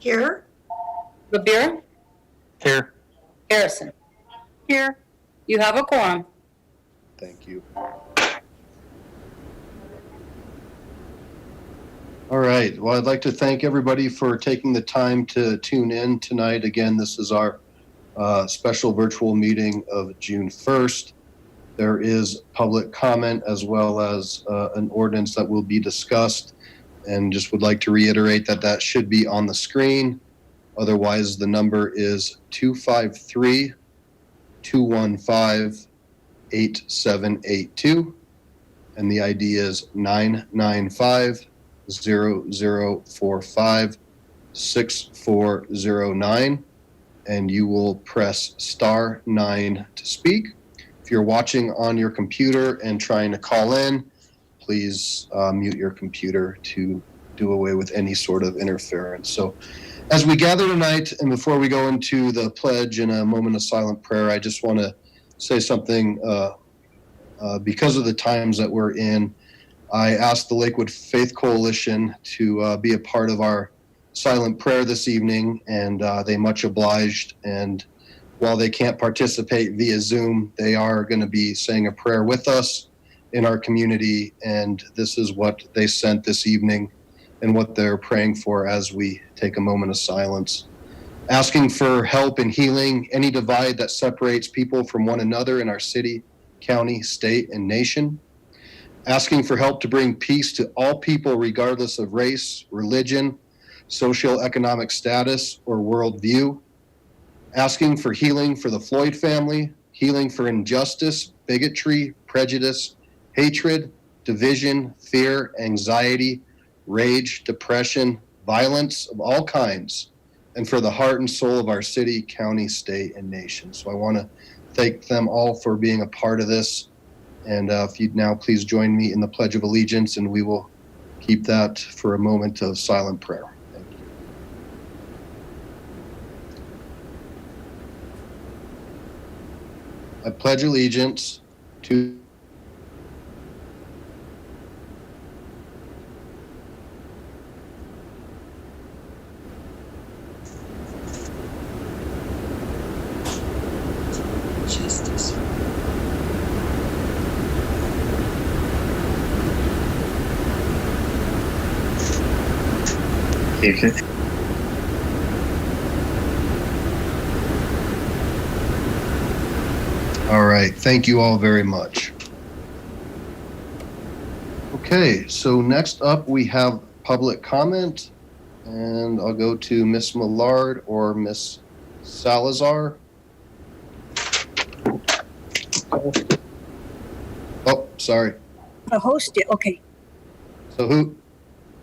Here. Labira? Here. Harrison? Here. You have a quorum. Thank you. All right. Well, I'd like to thank everybody for taking the time to tune in tonight. Again, this is our special virtual meeting of June 1st. There is public comment as well as an ordinance that will be discussed, and just would like to reiterate that that should be on the screen. Otherwise, the number is 253-215-8782, and the ID is 995-0045-6409, and you will press *9 to speak. If you're watching on your computer and trying to call in, please mute your computer to do away with any sort of interference. So as we gather tonight, and before we go into the pledge and a moment of silent prayer, I just want to say something. Because of the times that we're in, I asked the Lakewood Faith Coalition to be a part of our silent prayer this evening, and they much obliged. And while they can't participate via Zoom, they are going to be saying a prayer with us in our community, and this is what they sent this evening and what they're praying for as we take a moment of silence. Asking for help in healing any divide that separates people from one another in our city, county, state, and nation. Asking for help to bring peace to all people regardless of race, religion, socioeconomic status, or worldview. Asking for healing for the Floyd family, healing for injustice, bigotry, prejudice, hatred, division, fear, anxiety, rage, depression, violence of all kinds, and for the heart and soul of our city, county, state, and nation. So I want to thank them all for being a part of this. And if you'd now please join me in the Pledge of Allegiance, and we will keep that for a moment of silent prayer. Thank you. I pledge allegiance to Justice. All right, thank you all very much. Okay, so next up we have public comment, and I'll go to Miss Millard or Miss Salazar. Oh, sorry. The host, okay. So who?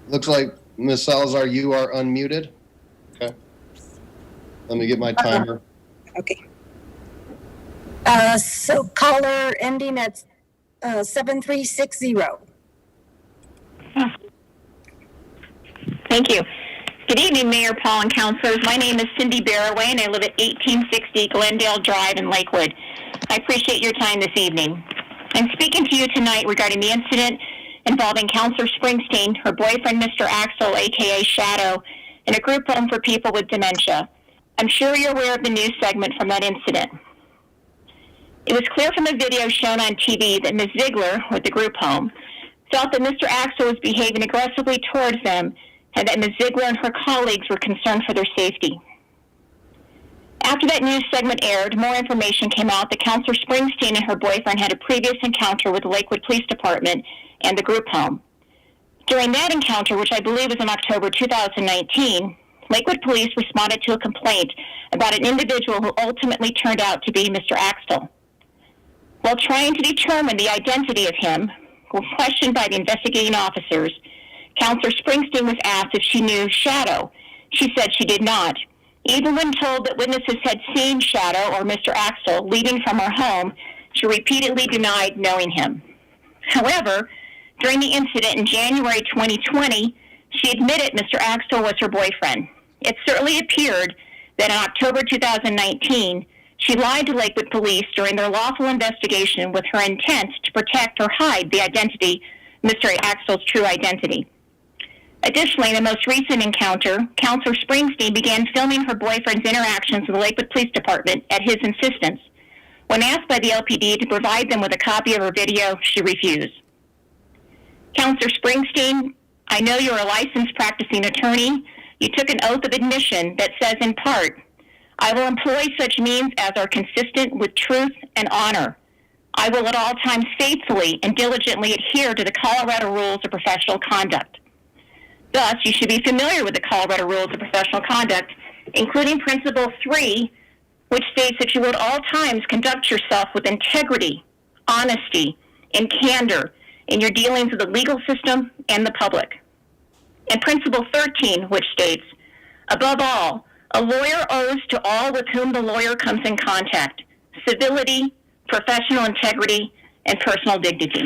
Looks like Miss Salazar, you are unmuted. Okay. Let me get my timer. Okay. So caller ending at 7360. Thank you. Good evening, Mayor, Paul, and councilors. My name is Cindy Barraway, and I live at 1860 Glendale Drive in Lakewood. I appreciate your time this evening. I'm speaking to you tonight regarding the incident involving Councilor Springsteen, her boyfriend, Mr. Axel, a.k.a. Shadow, in a group home for people with dementia. I'm sure you're aware of the news segment from that incident. It was clear from the video shown on TV that Ms. Ziegler, with the group home, felt that Mr. Axel was behaving aggressively towards them, and that Ms. Ziegler and her colleagues were concerned for their safety. After that news segment aired, more information came out that Councilor Springsteen and her boyfriend had a previous encounter with the Lakewood Police Department and the group home. During that encounter, which I believe was in October 2019, Lakewood Police responded to a complaint about an individual who ultimately turned out to be Mr. Axel. While trying to determine the identity of him, when questioned by the investigating officers, Councilor Springsteen was asked if she knew Shadow. She said she did not. Even when told that witnesses had seen Shadow or Mr. Axel leaving from her home, she repeatedly denied knowing him. However, during the incident in January 2020, she admitted Mr. Axel was her boyfriend. It certainly appeared that in October 2019, she lied to Lakewood Police during their lawful investigation with her intent to protect or hide the identity, Mr. Axel's true identity. Additionally, in the most recent encounter, Counselor Springsteen began filming her boyfriend's interactions with the Lakewood Police Department at his insistence. When asked by the LPD to provide them with a copy of her video, she refused. Counselor Springsteen, I know you're a licensed practicing attorney. You took an oath of admission that says in part, I will employ such means as are consistent with truth and honor. I will at all times faithfully and diligently adhere to the Colorado Rules of Professional Conduct. Thus, you should be familiar with the Colorado Rules of Professional Conduct, including Principle 3, which states that you will at all times conduct yourself with integrity, honesty, and candor in your dealings with the legal system and the public. And Principle 13, which states, above all, a lawyer owes to all with whom the lawyer comes in contact civility, professional integrity, and personal dignity.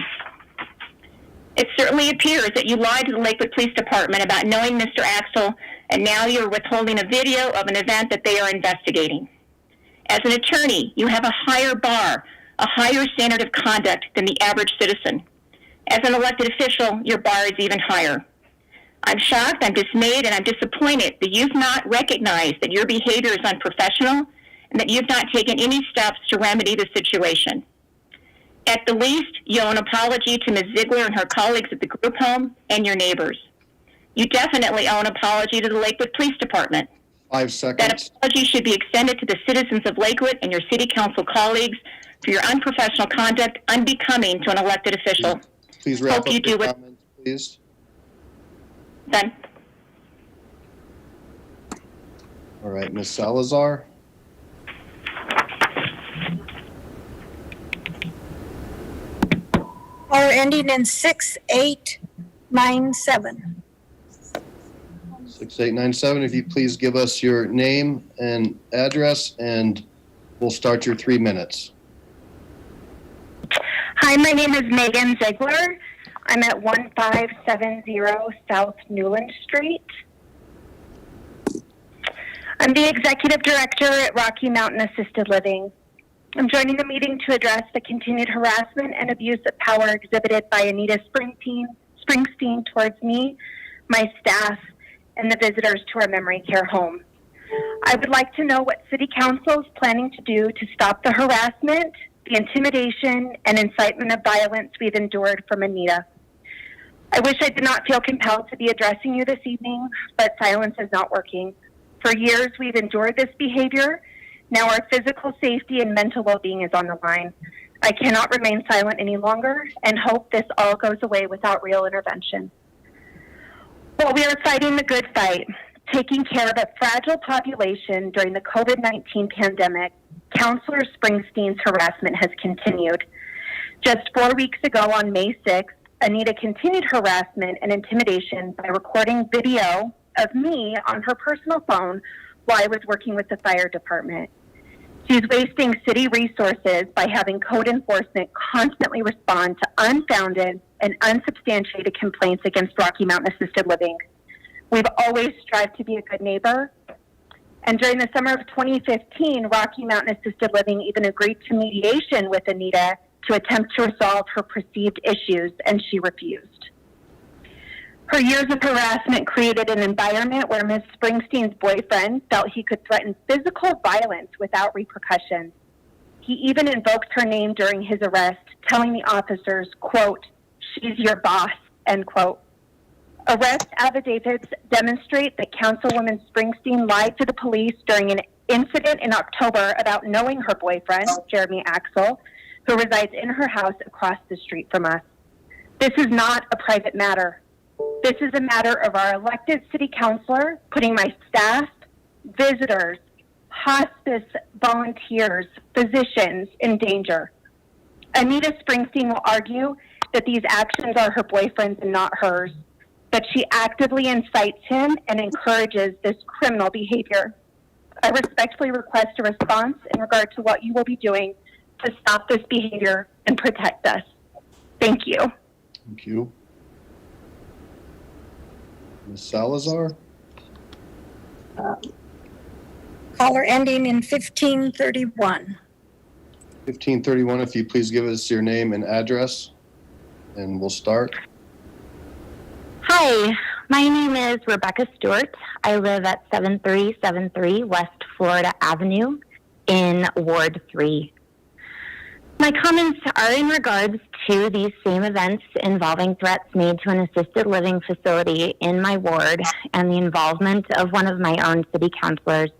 It certainly appears that you lied to the Lakewood Police Department about knowing Mr. Axel, and now you're withholding a video of an event that they are investigating. As an attorney, you have a higher bar, a higher standard of conduct than the average citizen. As an elected official, your bar is even higher. I'm shocked, I'm dismayed, and I'm disappointed that you've not recognized that your behavior is unprofessional and that you've not taken any steps to remedy the situation. At the least, you owe an apology to Ms. Ziegler and her colleagues at the group home and your neighbors. You definitely owe an apology to the Lakewood Police Department. 5 seconds. That apology should be extended to the citizens of Lakewood and your city council colleagues for your unprofessional conduct unbecoming to an elected official. Please wrap Hope up you your do it. comments, please. Done. All right, Ms. Salazar. Caller ending in 6897. 6897, if you please give us your name and address, and we'll start your 3 minutes. Hi, my name is Megan Ziegler. I'm at 1570 South Newland Street. I'm the Executive Director at Rocky Mountain Assisted Living. I'm joining the meeting to address the continued harassment and abuse of power exhibited by Anita Springsteen towards me, my staff, and the visitors to our memory care home. I would like to know what City Council is planning to do to stop the harassment, the intimidation, and incitement of violence we've endured from Anita. I wish I did not feel compelled to be addressing you this evening, but silence is not working. For years, we've endured this behavior. Now our physical safety and mental well-being is on the line. I cannot remain silent any longer and hope this all goes away without real intervention. While we are fighting the good fight, taking care of a fragile population during the COVID-19 pandemic, Councilor Springsteen's harassment has continued. Just 4 weeks ago on May 6th, Anita continued harassment and intimidation by recording video of me on her personal phone while I was working with the fire department. She's wasting city resources by having code enforcement constantly respond to unfounded and unsubstantiated complaints against Rocky Mountain Assisted Living. We've always strived to be a good neighbor. And during the summer of 2015, Rocky Mountain Assisted Living even agreed to mediation with Anita to attempt to resolve her perceived issues, and she refused. Her years of harassment created an environment where Ms. Springsteen's boyfriend felt he could threaten physical violence without repercussions. He even invoked her name during his arrest, telling the officers, quote, "She's your boss," end quote. Arrest affidavits demonstrate that Councilwoman Springsteen lied to the police during an incident in October about knowing her boyfriend, Jeremy Axel, who resides in her house across the street from us. This is not a private matter. This is a matter of our elected city councilor putting my staff, visitors, hospice volunteers, physicians in danger. Anita Springsteen will argue that these actions are her boyfriend's and not hers, but she actively incites him and encourages this criminal behavior. I respectfully request a response in regard to what you will be doing to stop this behavior and protect us. Thank you. Thank you. Ms. Salazar? Caller ending in 1531. 1531, if you please give us your name and address, and we'll start. Hi, My name is Rebecca Stewart. I live at 7373 West Florida Avenue in Ward 3. My comments are in regards to these same events involving threats made to an assisted living facility in my ward and the involvement of one of my own city councilors.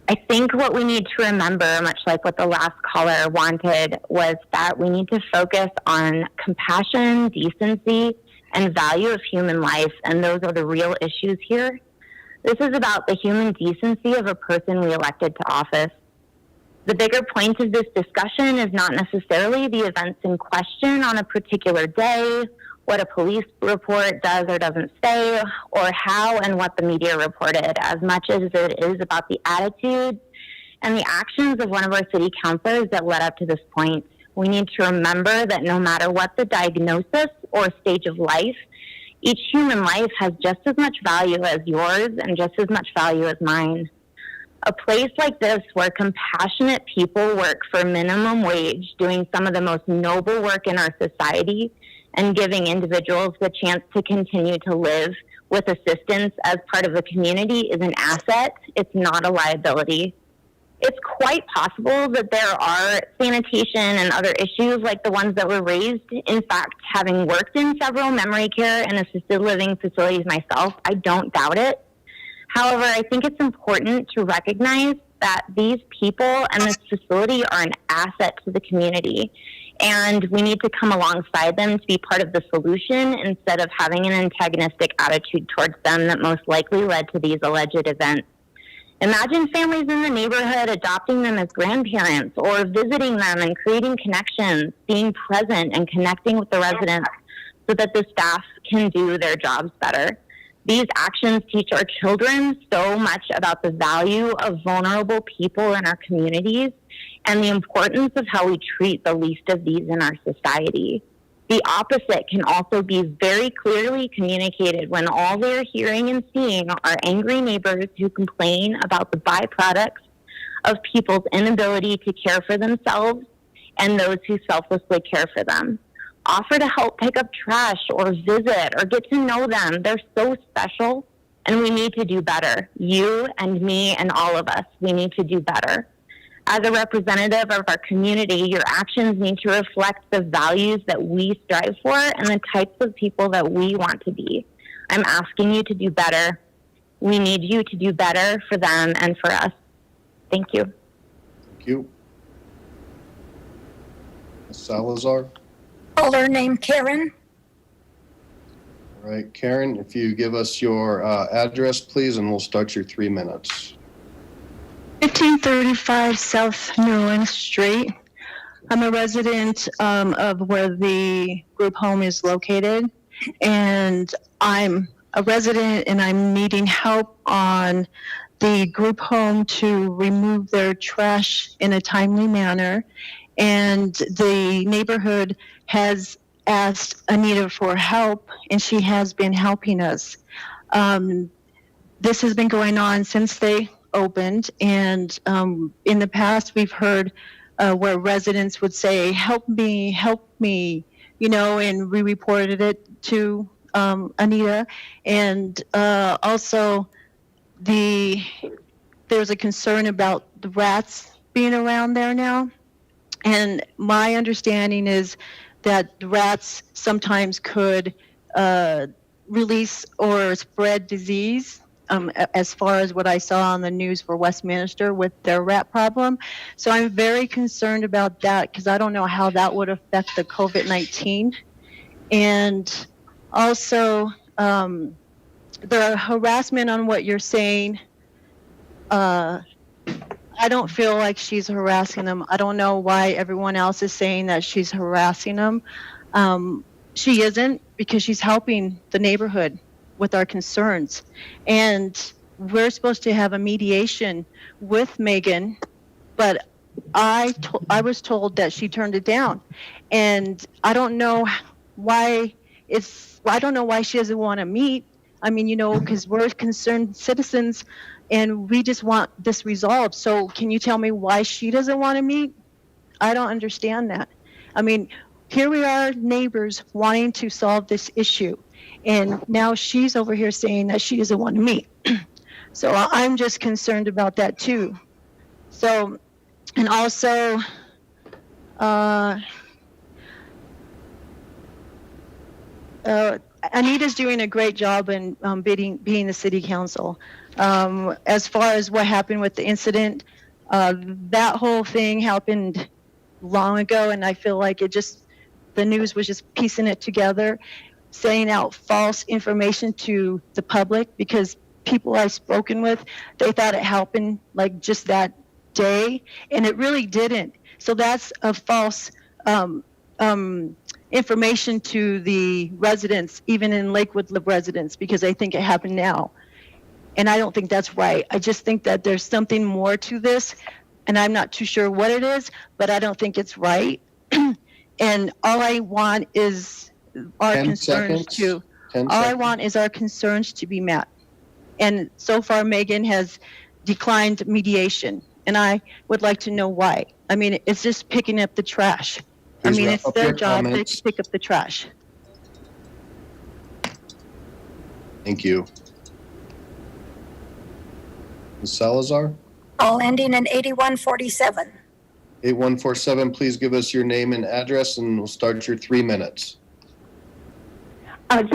I think what we need to remember, much like what the last caller wanted, was that we need to focus on compassion, decency, and value of human life, and those are the real issues here. This is about the human decency of a person we elected to office. The bigger point of this discussion is not necessarily the events in question on a particular day, what a police report does or doesn't say, or how and what the media reported, as much as it is about the attitudes and the actions of one of our city councilors that led up to this point. We need to remember that no matter what the diagnosis or stage of life, each human life has just as much value as yours and just as much value as mine. A place like this where compassionate people work for minimum wage, doing some of the most noble work in our society, and giving individuals the chance to continue to live with assistance as part of the community is an asset. It's not a liability. It's quite possible that there are sanitation and other issues like the ones that were raised. In fact, having worked in several memory care and assisted living facilities myself, I don't doubt it. However, I think it's important to recognize that these people and this facility are an asset to the community, and we need to come alongside them to be part of the solution instead of having an antagonistic attitude towards them that most likely led to these alleged events. Imagine families in the neighborhood adopting them as grandparents or visiting them and creating connections, being present and connecting with the residents so that the staff can do their jobs better. These actions teach our children so much about the value of vulnerable people in our communities and the importance of how we treat the least of these in our society. The opposite can also be very clearly communicated when all they're hearing and seeing are angry neighbors who complain about the byproducts of people's inability to care for themselves and those who selflessly care for them. Offer to help pick up trash or visit or get to know them. They're so special, and we need to do better. You and me and all of us, we need to do better. As a representative of our community, your actions need to reflect the values that we strive for and the types of people that we want to be. I'm asking you to do better. We need you to do better for them and for us. Thank you. Thank you. Ms. Salazar? Caller named Karen. All right, Karen, if you give us your address, please, and we'll start your 3 minutes. 1535 South Newland Street. I'm a resident of where the group home is located, and I'm a resident and I'm needing help on the group home to remove their trash in a timely manner. And the neighborhood has asked Anita for help, and she has been helping us. This has been going on since they opened, and in the past we've heard where residents would say, help me, you know, and we reported it to Anita. And also there's a concern about the rats being around there now. And my understanding is that the rats sometimes could release or spread disease, as far as what I saw on the news for Westminster with their rat problem. So I'm very concerned about that because I don't know how that would affect the COVID-19. And also the harassment on what you're saying, I don't feel like she's harassing them. I don't know why everyone else is saying that she's harassing them. She isn't, because she's helping the neighborhood with our concerns. And we're supposed to have a mediation with Megan, but I was told that she turned it down. And I don't know why she doesn't want to meet. I mean, you know, because we're concerned citizens and we just want this resolved. So can you tell me why she doesn't want to meet? I don't understand that. I mean, here we are, neighbors wanting to solve this issue. And now she's over here saying that she doesn't want to meet. So I'm just concerned about that too. So, and also, Anita's doing a great job in being the city council. As far as what happened with the incident, that whole thing happened long ago, and I feel like the news was just piecing it together, saying out false information to the public, because people I've spoken with, they thought it happened like just that day, and it really didn't. So that's a false information to the residents, even in Lakewood residents, because I think it happened now. And I don't think that's right. I just think that there's something more to this, and I'm not too sure what it is, but I don't think it's right. And all I want is our 10 concerns seconds. to, 10 all I seconds. want is our concerns to be met. And so far, Megan has declined mediation, and I would like to know why. I mean, it's just picking up the trash. Please I mean, wrap it's up their your job comments. to pick up the trash. Thank you. Ms. Salazar, All ending in 8147. 8147, please give us your name and address, and we'll start your 3 minutes. This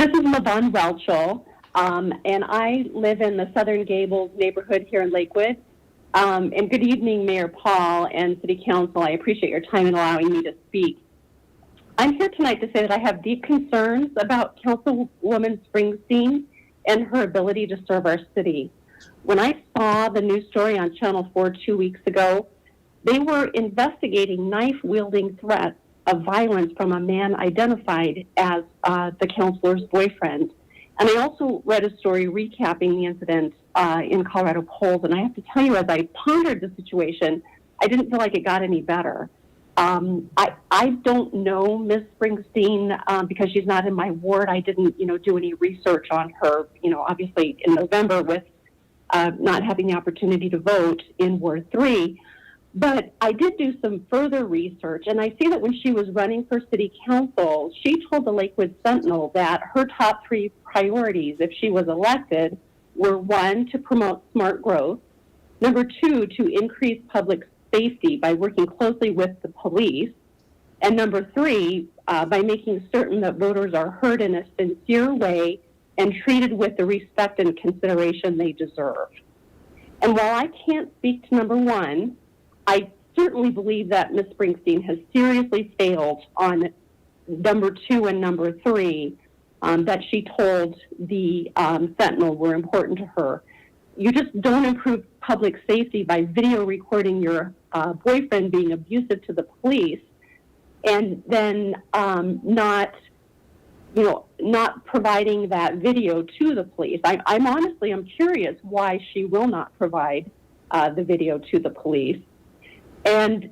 is Lavon Welchel, and I live in the Southern Gables neighborhood here in Lakewood. And good evening, Mayor Paul and City Council. I appreciate your time in allowing me to speak. I'm here tonight to say that I have deep concerns about Councilwoman Springsteen and her ability to serve our city. When I saw the news story on Channel 4 2 weeks ago, they were investigating knife-wielding threats of violence from a man identified as the counselor's boyfriend. And I also read a story recapping the incident in Colorado Polls. And I have to tell you, as I pondered the situation, I didn't feel like it got any better. I don't know Ms. Springsteen because she's not in my ward. I didn't, do any research on her, obviously in November with not having the opportunity to vote in Ward 3. But I did do some further research, and I see that when she was running for city council, she told the Lakewood Sentinel that her top 3 priorities, if she was elected, were 1, to promote smart growth, number 2, to increase public safety by working closely with the police, and number 3, by making certain that voters are heard in a sincere way and treated with the respect and consideration they deserve. And while I can't speak to number 1, I certainly believe that Ms. Springsteen has seriously failed on number 2 and number 3, that she told the Sentinel were important to her. You just don't improve public safety by video recording your boyfriend being abusive to the police and then not providing that video to the police. I'm curious why she will not provide the video to the police. And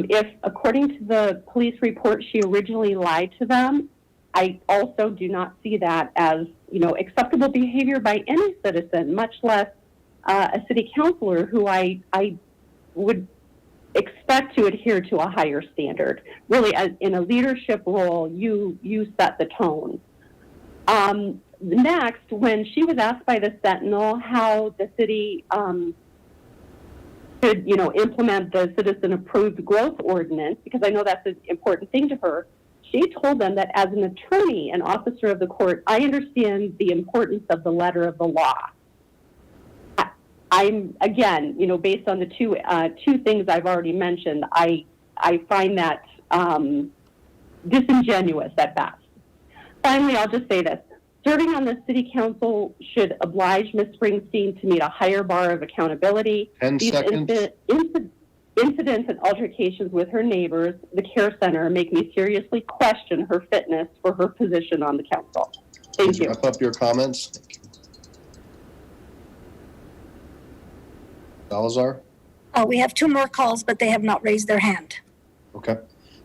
if, according to the police report, she originally lied to them, I also do not see that as, acceptable behavior by any citizen, much less a city councilor who I would expect to adhere to a higher standard. Really, in a leadership role, you set the tone. Next, when she was asked by the Sentinel how the city should, implement the citizen-approved growth ordinance, because I know that's an important thing to her, she told them that as an attorney and officer of the court, I understand the importance of the letter of the law. I'm, again, based on the two things I've already mentioned, I find that disingenuous at best. Finally, I'll just say this. Serving on the city council should oblige Ms. Springsteen to meet a higher bar of accountability. 10 These seconds. Incidents and altercations with her neighbors, the care center, make me seriously question her fitness for her position on the council. Thank Please you. wrap up your comments. Salazar? We have 2 more calls, but they have not raised their hand. Okay.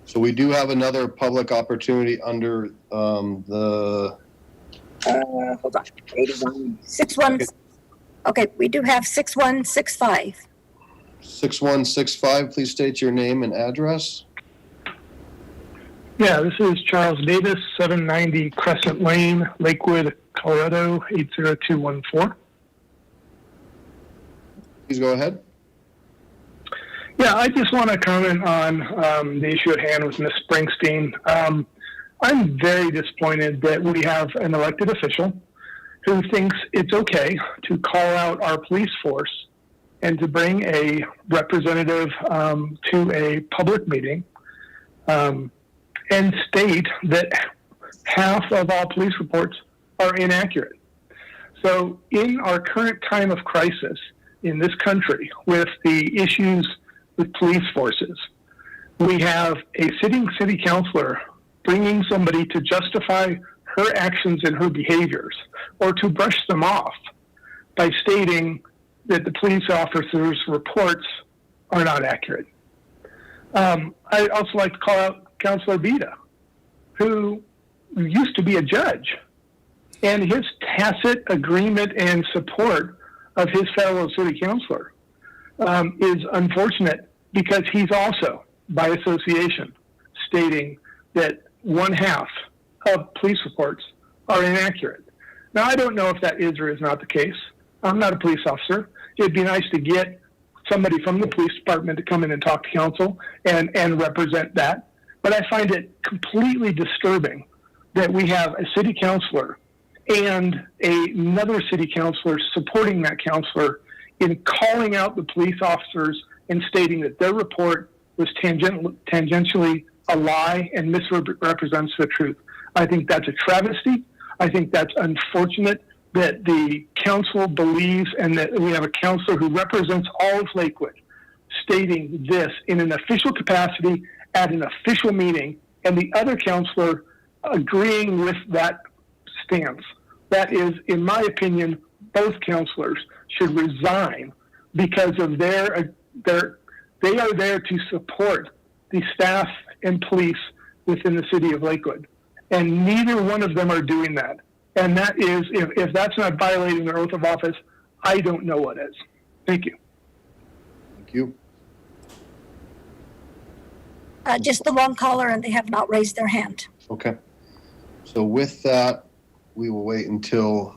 So we do have another public opportunity under the, Hold on. 81, 61. Okay, we do have 6165. 6165. Please state your name and address. Yeah, this is Charles Davis, 790 Crescent Lane, Lakewood, Colorado, 80214. Please go ahead. Yeah, I just want to comment on the issue at hand with Ms. Springsteen. I'm very disappointed that we have an elected official who thinks it's okay to call out our police force and to bring a representative to a public meeting and state that half of all police reports are inaccurate. So in our current time of crisis in this country with the issues with police forces, we have a sitting city councilor bringing somebody to justify her actions and her behaviors or to brush them off by stating that the police officers' reports are not accurate. I also like to call out Councilor Bida, who used to be a judge, and his tacit agreement and support of his fellow city councilor is unfortunate because he's also, by association, stating that 1/2 of police reports are inaccurate. Now, I don't know if that is or is not the case. I'm not a police officer. It'd be nice to get somebody from the police department to come in and talk to council and represent that. But I find it completely disturbing that we have a city councilor and another city councilor supporting that councilor in calling out the police officers and stating that their report was tangentially a lie and misrepresents the truth. I think that's a travesty. I think that's unfortunate that the council believes and that we have a councilor who represents all of Lakewood stating this in an official capacity at an official meeting, and the other councilor agreeing with that stance. That is, in my opinion, both councilors should resign because of they are there to support the staff and police within the city of Lakewood. And neither one of them are doing that. And that is, if that's not violating their oath of office, I don't know what is. Thank you. Thank you. Just the one caller, and they have not raised their hand. Okay. So with that, we will wait until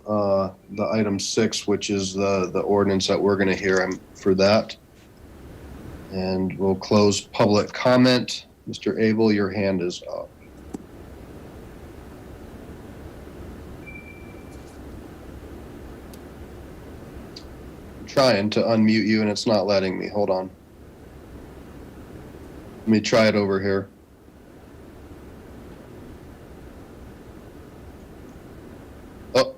the item 6, which is the ordinance that we're going to hear for that. And we'll close public comment. Mr. Abel, your hand is up. I'm trying to unmute you and it's not letting me. Hold on. Let me try it over here. Up.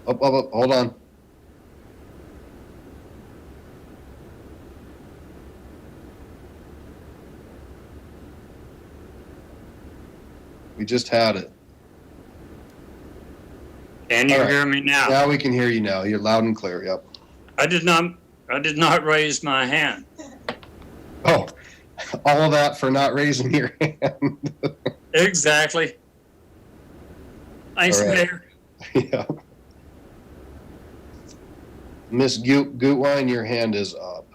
Hold on. We just had it. Can you All right. hear me now? Now we can hear you now. You're loud and clear. Yep. I did not raise my hand. Oh, all of that for not raising your hand. Exactly. Nice All right. Mayor. Yeah. Miss Gutwein, your hand is up.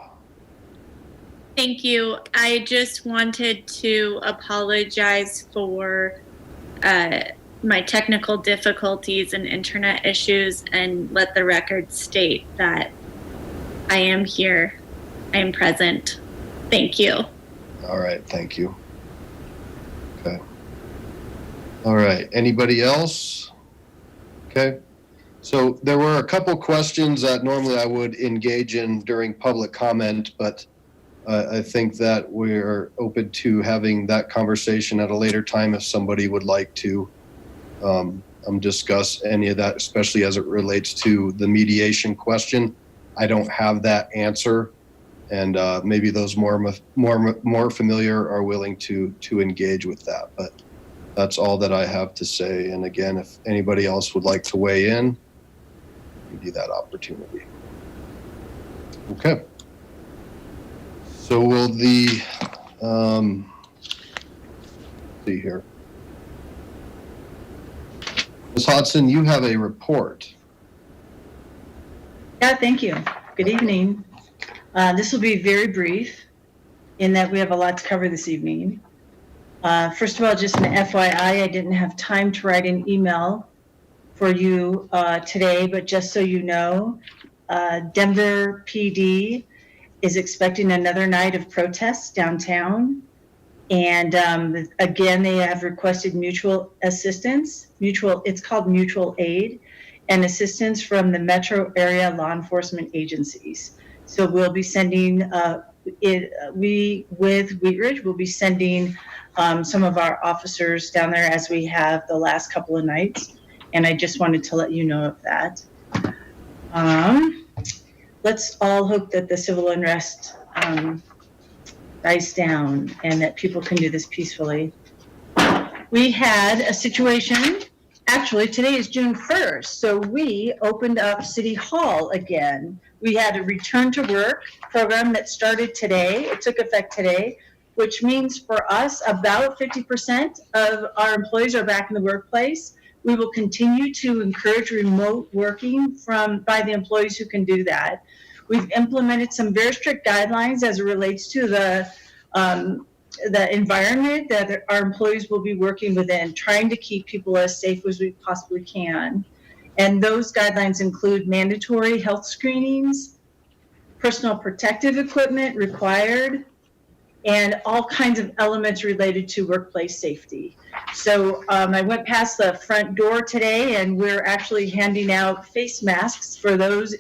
Thank you. I just wanted to apologize for my technical difficulties and internet issues and let the record state that I am here. I am present. Thank you. All right. Thank you. Okay. All right. Anybody else? Okay. So there were a couple questions that normally I would engage in during public comment, but I think that we're open to having that conversation at a later time if somebody would like to discuss any of that, especially as it relates to the mediation question. I don't have that answer, and maybe those more familiar are willing to engage with that. But that's all that I have to say. And again, if anybody else would like to weigh in, give you that opportunity. Okay. So will the, see here. Ms. Hodson, you have a report. Yeah, thank you. Good evening. This will be very brief in that we have a lot to cover this evening. First of all, just an FYI, I didn't have time to write an email for you today, but just so you know, Denver PD is expecting another night of protests downtown. And again, they have requested mutual assistance, it's called mutual aid, and assistance from the metro area law enforcement agencies. So we'll be sending, we with Wheat Ridge, will be sending some of our officers down there as we have the last couple of nights. And I just wanted to let you know of that. Let's all hope that the civil unrest dies down and that people can do this peacefully. We had a situation, actually today is June 1st, so we opened up City Hall again. We had a return to work program that started today. It took effect today, which means for us about 50% of our employees are back in the workplace. We will continue to encourage remote working by the employees who can do that. We've implemented some very strict guidelines as it relates to the environment that our employees will be working within, trying to keep people as safe as we possibly can. And those guidelines include mandatory health screenings, personal protective equipment required, and all kinds of elements related to workplace safety. So I went past the front door today and we're actually handing out face masks for those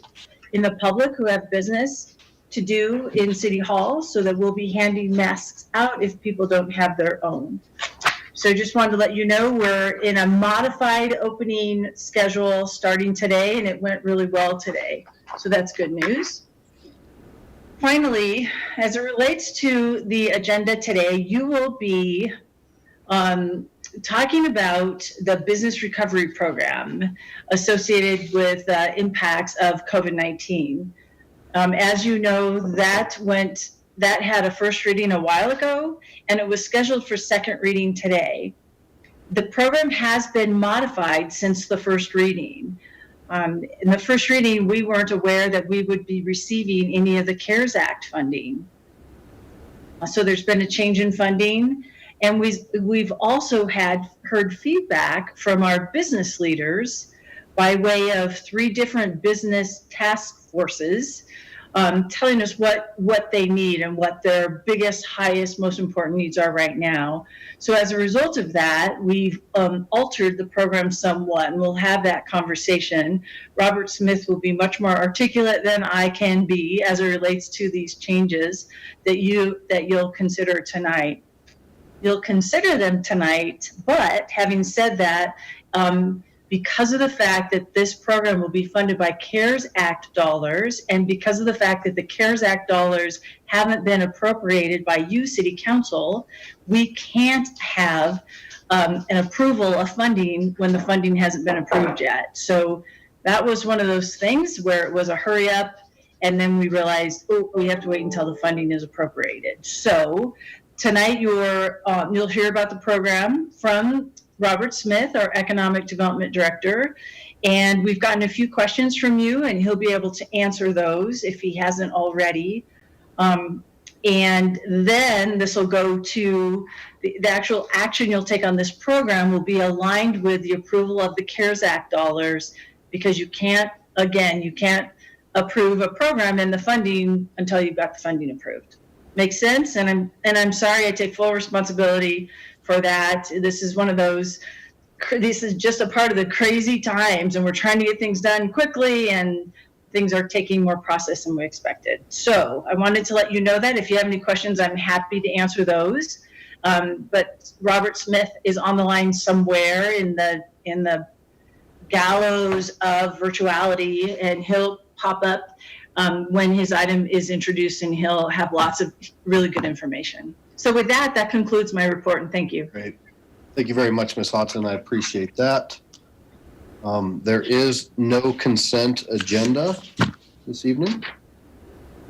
in the public who have business to do in City Hall, so that we'll be handing masks out if people don't have their own. So just wanted to let you know we're in a modified opening schedule starting today, and it went really well today. So that's good news. Finally, as it relates to the agenda today, you will be talking about the business recovery program associated with impacts of COVID-19. As you know, that had a first reading a while ago, and it was scheduled for second reading today. The program has been modified since the first reading. In the first reading, we weren't aware that we would be receiving any of the CARES Act funding. So there's been a change in funding, and we've also heard feedback from our business leaders by way of 3 different business task forces, telling us what they need and what their biggest, highest, most important needs are right now. So as a result of that, we've altered the program somewhat, and we'll have that conversation. Robert Smith will be much more articulate than I can be as it relates to these changes that you'll consider tonight. You'll consider them tonight, but having said that, because of the fact that this program will be funded by CARES Act dollars, and because of the fact that the CARES Act dollars haven't been appropriated by you, City Council, we can't have an approval of funding when the funding hasn't been approved yet. So that was one of those things where it was a hurry up, and then we realized, oh, we have to wait until the funding is appropriated. So tonight you'll hear about the program from Robert Smith, our Economic Development Director, and we've gotten a few questions from you, and he'll be able to answer those if he hasn't already. And then this will go to the actual action you'll take on this program will be aligned with the approval of the CARES Act dollars, because you can't approve a program and the funding until you've got the funding approved. Makes sense? And I'm sorry, I take full responsibility for that. This is just a part of the crazy times, and we're trying to get things done quickly, and things are taking more process than we expected. So I wanted to let you know that. If you have any questions, I'm happy to answer those. But Robert Smith is on the line somewhere in the gallows of virtuality, and he'll pop up when his item is introduced, and he'll have lots of really good information. So with that concludes my report, and thank you. Great. Thank you very much, Ms. Hodson. I appreciate that. There is no consent agenda this evening.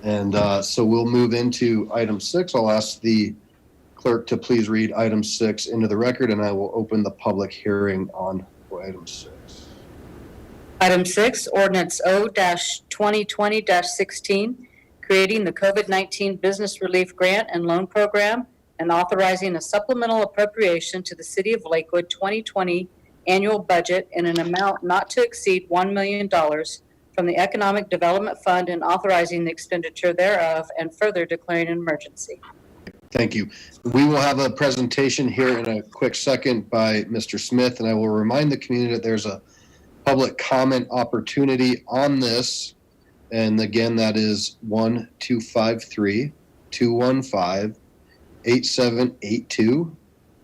And so we'll move into item 6. I'll ask the clerk to please read item 6 into the record, and I will open the public hearing on item 6. Item 6, Ordinance O-2020-16, creating the COVID-19 Business Relief Grant and Loan Program and authorizing a supplemental appropriation to the City of Lakewood 2020 annual budget in an amount not to exceed $1 million from the Economic Development Fund and authorizing the expenditure thereof and further declaring an emergency. Thank you. We will have a presentation here in a quick second by Mr. Smith, and I will remind the community that there's a public comment opportunity on this. And again, that is 1-253-215-8782.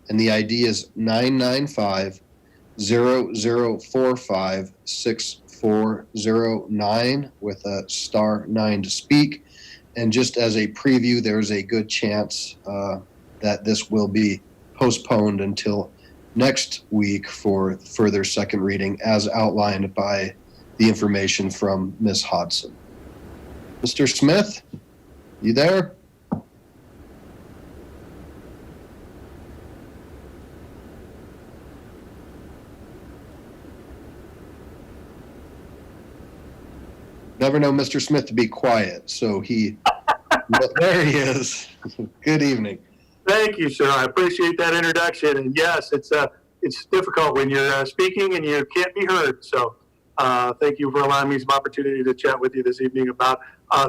And the ID is 995-0045-6409 with a *9 to speak. And just as a preview, there's a good chance that this will be postponed until next week for further second reading as outlined by the information from Ms. Hodson. Mr. Smith, you there? Never know Mr. Smith to be quiet, so but there he is. Good evening. Thank you, sir. I appreciate that introduction. And yes, it's difficult when you're speaking and you can't be heard. So thank you for allowing me some opportunity to chat with you this evening about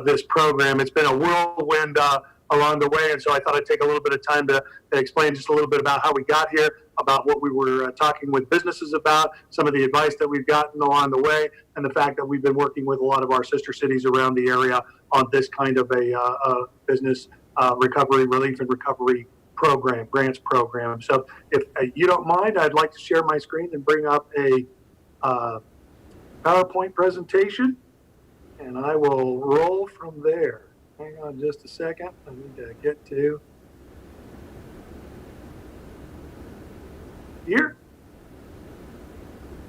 this program. It's been a whirlwind along the way, and so I thought I'd take a little bit of time to explain just a little bit about how we got here, about what we were talking with businesses about, some of the advice that we've gotten along the way, and the fact that we've been working with a lot of our sister cities around the area on this kind of a business recovery, relief and recovery program, grants program. So if you don't mind, I'd like to share my screen and bring up a PowerPoint presentation, and I will roll from there. Hang on just a second. I need to get to here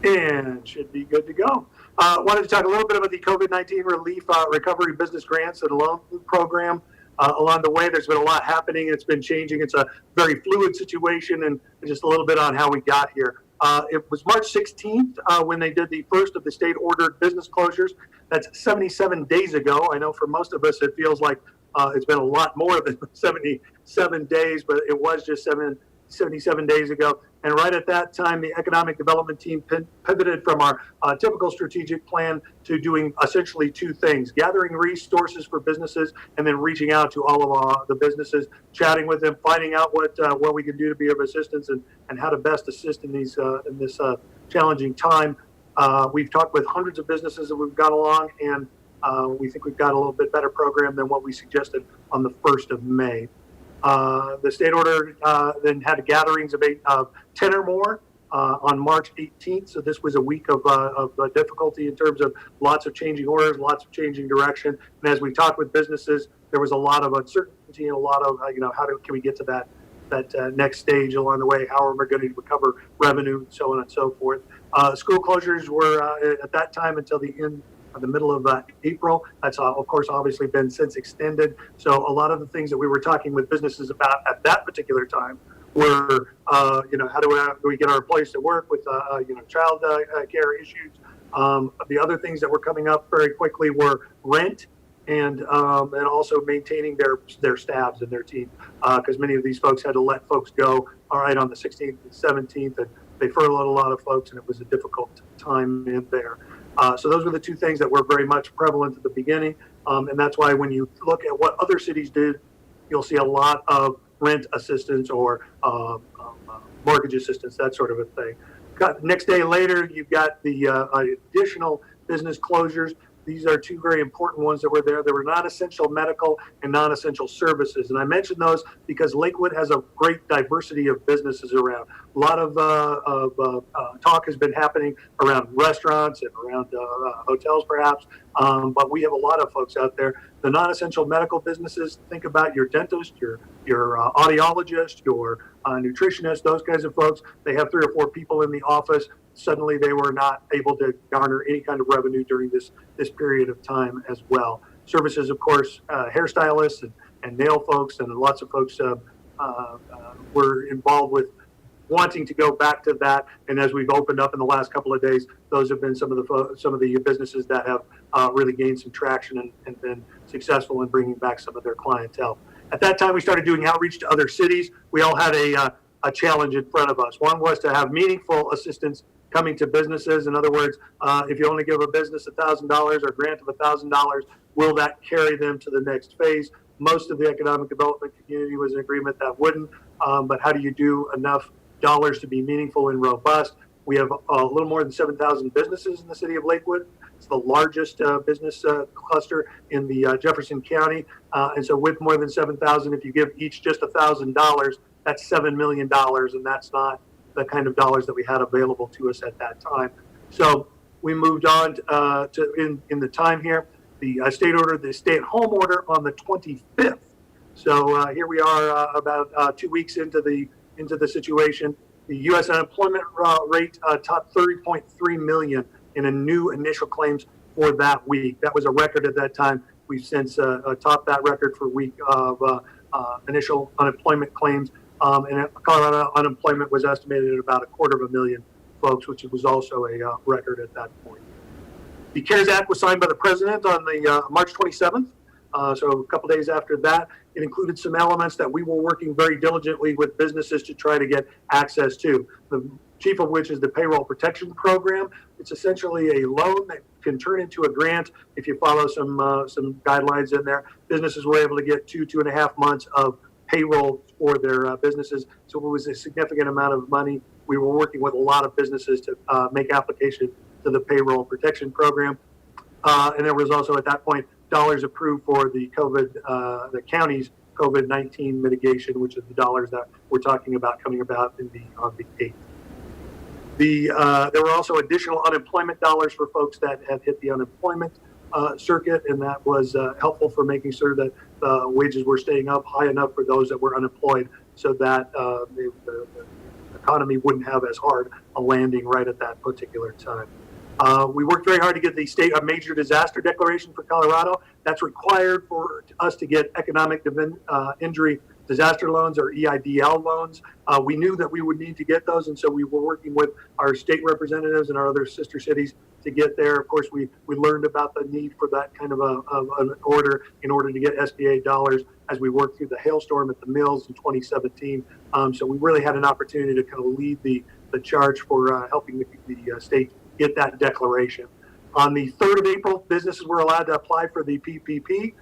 and should be good to go. Wanted to talk a little bit about the COVID-19 relief recovery business grants and loan program. Along the way, there's been a lot happening. It's been changing. It's a very fluid situation, and just a little bit on how we got here. It was March 16th when they did the first of the state-ordered business closures. That's 77 days ago. I know for most of us it feels like it's been a lot more than 77 days, but it was just 77 days ago. And right at that time, the economic development team pivoted from our typical strategic plan to doing essentially two things: gathering resources for businesses and then reaching out to all of the businesses, chatting with them, finding out what we can do to be of assistance and how to best assist in this challenging time. We've talked with hundreds of businesses that we've got along, and we think we've got a little bit better program than what we suggested on the 1st of May. The state order then had gatherings of 10 or more on March 18th. So this was a week of difficulty in terms of lots of changing orders, lots of changing direction. And as we talked with businesses, there was a lot of uncertainty and a lot of, can we get to that next stage along the way? How are we going to recover revenue, and so on and so forth. School closures were at that time until the middle of April. That's of course obviously been since extended. So a lot of the things that we were talking with businesses about at that particular time were, how do we get our employees to work with, child care issues. The other things that were coming up very quickly were rent and also maintaining their staffs and their team, because many of these folks had to let folks go. All right, on the 16th and 17th, and they furloughed a lot of folks, and it was a difficult time in there. So those were the two things that were very much prevalent at the beginning. And that's why when you look at what other cities did, you'll see a lot of rent assistance or mortgage assistance, that sort of a thing. Next day later, you've got the additional business closures. These are two very important ones that were there. There were non-essential medical and non-essential services. And I mention those because Lakewood has a great diversity of businesses around. A lot of talk has been happening around restaurants and around hotels perhaps, but we have a lot of folks out there. The non-essential medical businesses, think about your dentist, your audiologist, your nutritionist, those kinds of folks. They have 3 or 4 people in the office. Suddenly they were not able to garner any kind of revenue during this period of time as well. Services, of course, hairstylists and nail folks and lots of folks were involved with wanting to go back to that. And as we've opened up in the last couple of days, those have been some of the businesses that have really gained some traction and been successful in bringing back some of their clientele. At that time, we started doing outreach to other cities. We all had a challenge in front of us. One was to have meaningful assistance coming to businesses. In other words, if you only give a business $1,000 or a grant of $1,000, will that carry them to the next phase? Most of the economic development community was in agreement that wouldn't, but how do you do enough dollars to be meaningful and robust? We have a little more than 7,000 businesses in the city of Lakewood. It's the largest business cluster in the Jefferson County. And so with more than 7,000, if you give each just $1,000, that's $7 million. And that's not the kind of dollars that we had available to us at that time. So we moved on to in the time here. The state ordered the stay-at-home order on the 25th. So here we are about 2 weeks into the situation. The U.S. unemployment rate topped 30.3 million in a new initial claims for that week. That was a record at that time. We've since topped that record for week of initial unemployment claims. And Colorado unemployment was estimated at about 250,000 folks, which was also a record at that point. The CARES Act was signed by the president on the March 27th. So a couple days after that, it included some elements that we were working very diligently with businesses to try to get access to. The chief of which is the Payroll Protection Program. It's essentially a loan that can turn into a grant if you follow some guidelines in there. Businesses were able to get 2.5 months of payroll for their businesses. So it was a significant amount of money. We were working with a lot of businesses to make application to the Payroll Protection Program. And there was also at that point dollars approved for the the county's COVID-19 mitigation, which is the dollars that we're talking about coming about on the 8th. There were also additional unemployment dollars for folks that had hit the unemployment circuit, and that was helpful for making sure that wages were staying up high enough for those that were unemployed, so that the economy wouldn't have as hard a landing right at that particular time. We worked very hard to get the state a major disaster declaration for Colorado. That's required for us to get economic injury disaster loans or EIDL loans. We knew that we would need to get those, and so we were working with our state representatives and our other sister cities to get there. Of course, we learned about the need for that kind of an order in order to get SBA dollars as we worked through the hailstorm at the mills in 2017. So we really had an opportunity to kind of lead the charge for helping the state get that declaration. On the 3rd of April, businesses were allowed to apply for the PPP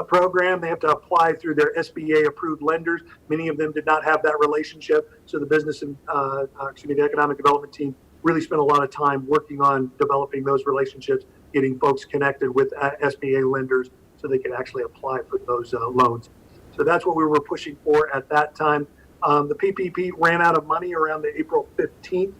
program. They have to apply through their SBA approved lenders. Many of them did not have that relationship. So the the economic development team really spent a lot of time working on developing those relationships, getting folks connected with SBA lenders so they could actually apply for those loans. So that's what we were pushing for at that time. The PPP ran out of money around the April 15th.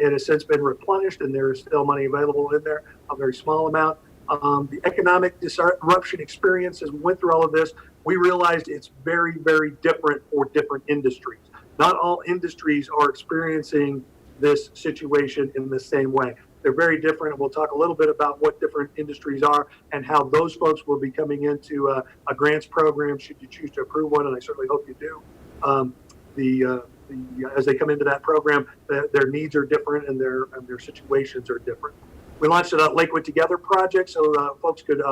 It has since been replenished, and there is still money available in there, a very small amount. The economic disruption experience, as we went through all of this, we realized it's very, very different for different industries. Not all industries are experiencing this situation in the same way. They're very different. We'll talk a little bit about what different industries are and how those folks will be coming into a grants program should you choose to approve one, and I certainly hope you do. As they come into that program, their needs are different and their situations are different. We launched a Lakewood Together project so folks could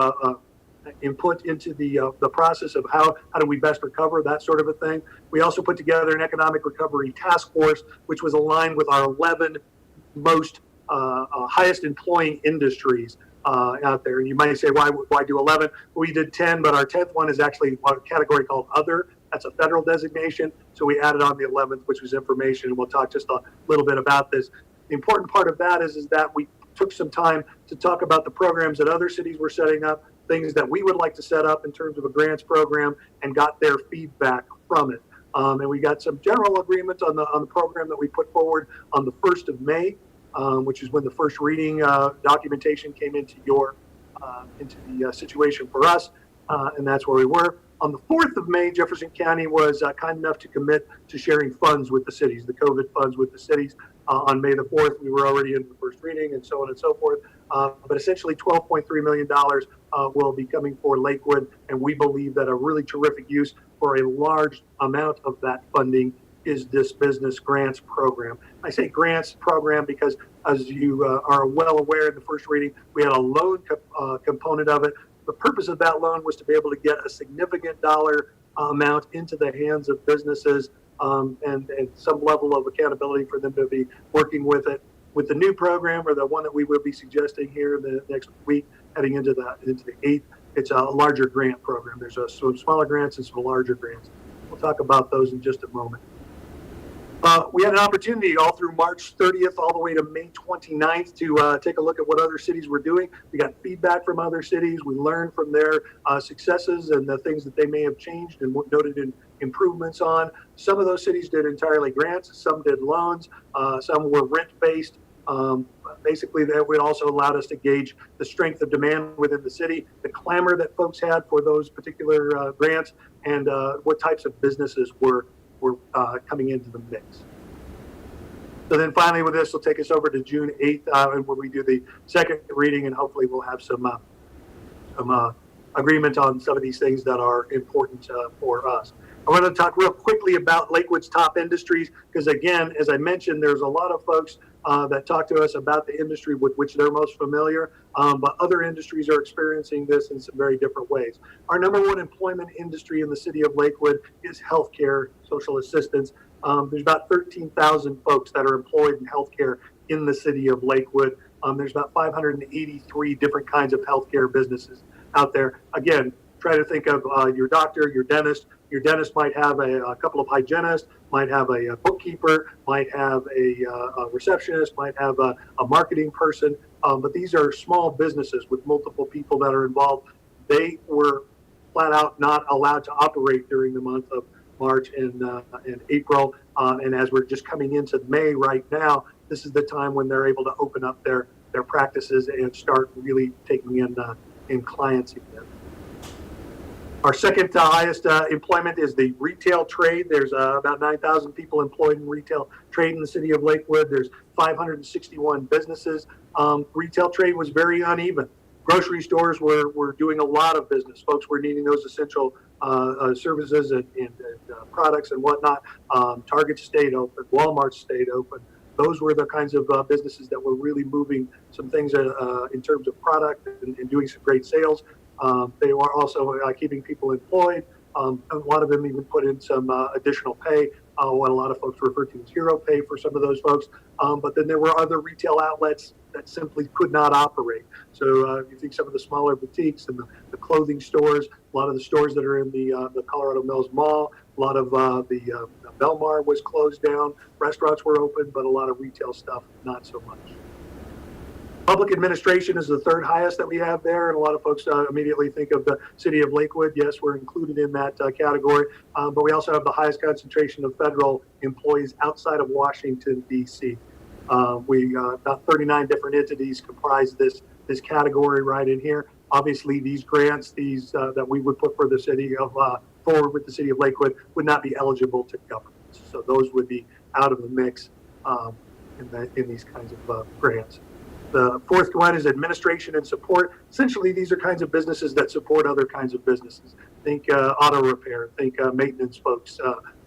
input into the process of how do we best recover, that sort of a thing. We also put together an economic recovery task force, which was aligned with our 11 most highest employing industries out there. And you might say, why do 11? We did 10, but our 10th one is actually a category called Other. That's a federal designation. So we added on the 11th, which was information. And we'll talk just a little bit about this. The important part of that is that we took some time to talk about the programs that other cities were setting up, things that we would like to set up in terms of a grants program, and got their feedback from it. And we got some general agreement on the program that we put forward on the 1st of May, which is when the first reading documentation came into the situation for us, and that's where we were. On the 4th of May, Jefferson County was kind enough to commit to sharing funds with the cities, the COVID funds with the cities. On May the 4th, we were already in the first reading and so on and so forth. But essentially $12.3 million will be coming for Lakewood, and we believe that a really terrific use for a large amount of that funding is this business grants program. I say grants program because, as you are well aware in the first reading, we had a loan component of it. The purpose of that loan was to be able to get a significant dollar amount into the hands of businesses and some level of accountability for them to be working with it. With the new program, or the one that we will be suggesting here in the next week, heading into the 8th, it's a larger grant program. There's some smaller grants and some larger grants. We'll talk about those in just a moment. We had an opportunity all through March 30th all the way to May 29th to take a look at what other cities were doing. We got feedback from other cities. We learned from their successes and the things that they may have changed and noted in improvements on. Some of those cities did entirely grants. Some did loans. Some were rent-based. Basically, that would also allowed us to gauge the strength of demand within the city, the clamor that folks had for those particular grants, and what types of businesses were coming into the mix. So then finally with this, will take us over to June 8th, and when we do the second reading, and hopefully we'll have some agreement on some of these things that are important for us. I want to talk real quickly about Lakewood's top industries, because again, as I mentioned, there's a lot of folks that talk to us about the industry with which they're most familiar, but other industries are experiencing this in some very different ways. Our number one employment industry in the city of Lakewood is healthcare, social assistance. There's about 13,000 folks that are employed in healthcare in the city of Lakewood. There's about 583 different kinds of healthcare businesses out there. Again, try to think of your doctor, your dentist. Your dentist might have a couple of hygienists, might have a bookkeeper, might have a receptionist, might have a marketing person. But these are small businesses with multiple people that are involved. They were flat out not allowed to operate during the month of March and April. And as we're just coming into May right now, this is the time when they're able to open up their practices and start really taking in clients again. Our second highest employment is the retail trade. There's about 9,000 people employed in retail trade in the city of Lakewood. There's 561 businesses. Retail trade was very uneven. Grocery stores were doing a lot of business. Folks were needing those essential services and products and whatnot. Target stayed open. Walmart stayed open. Those were the kinds of businesses that were really moving some things in terms of product and doing some great sales. They were also keeping people employed. A lot of them even put in some additional pay, what a lot of folks refer to as hero pay for some of those folks. But then there were other retail outlets that simply could not operate. So you think some of the smaller boutiques and the clothing stores, a lot of the stores that are in the Colorado Mills Mall, a lot of the Belmar was closed down. Restaurants were open, but a lot of retail stuff, not so much. Public administration is the third highest that we have there, and a lot of folks immediately think of the city of Lakewood. Yes, we're included in that category, but we also have the highest concentration of federal employees outside of Washington, D.C. About 39 different entities comprise this category right in here. Obviously, these grants, that we would put for the city of forward with the city of Lakewood, would not be eligible to governments. So those would be out of the mix in these kinds of grants. The fourth one is administration and support. Essentially, these are kinds of businesses that support other kinds of businesses. Think auto repair, think maintenance folks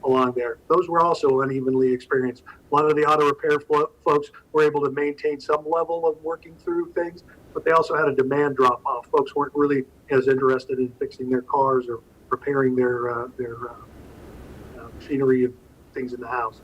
along there. Those were also unevenly experienced. A lot of the auto repair folks were able to maintain some level of working through things, but they also had a demand drop off. Folks weren't really as interested in fixing their cars or repairing their machinery and things in the house.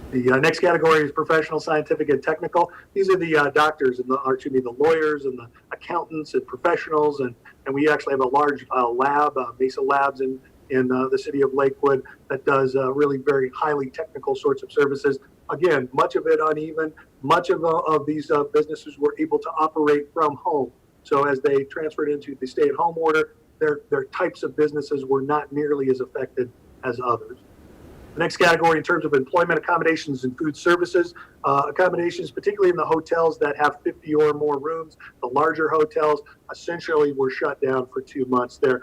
The next category is professional, scientific, and technical. These are the doctors and the lawyers and the accountants and professionals, and we actually have a large lab, Mesa Labs in the city of Lakewood that does really very highly technical sorts of services. Again, much of it uneven. Much of these businesses were able to operate from home. So as they transferred into the stay-at-home order, their types of businesses were not nearly as affected as others. The next category in terms of employment, accommodations, and food services. Accommodations, particularly in the hotels that have 50 or more rooms, the larger hotels essentially were shut down for 2 months. Their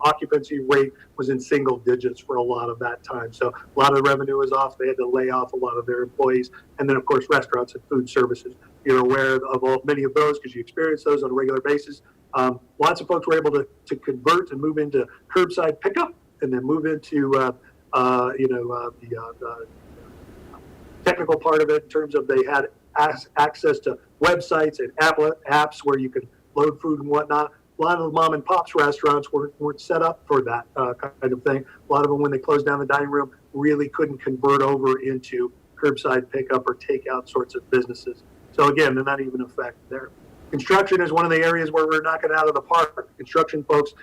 occupancy rate was in single digits for a lot of that time. So a lot of the revenue was off. They had to lay off a lot of their employees. And then, of course, restaurants and food services. You're aware of many of those because you experience those on a regular basis. Lots of folks were able to convert and move into curbside pickup and then move into the technical part of it in terms of they had access to websites and apps where you could load food and whatnot. a lot of the mom and pops restaurants weren't set up for that kind of thing. A lot of them, when they closed down the dining room, really couldn't convert over into curbside pickup or takeout sorts of businesses. So again, they're not even affected there. Construction is one of the areas where we're knocking it out of the park. Construction folks,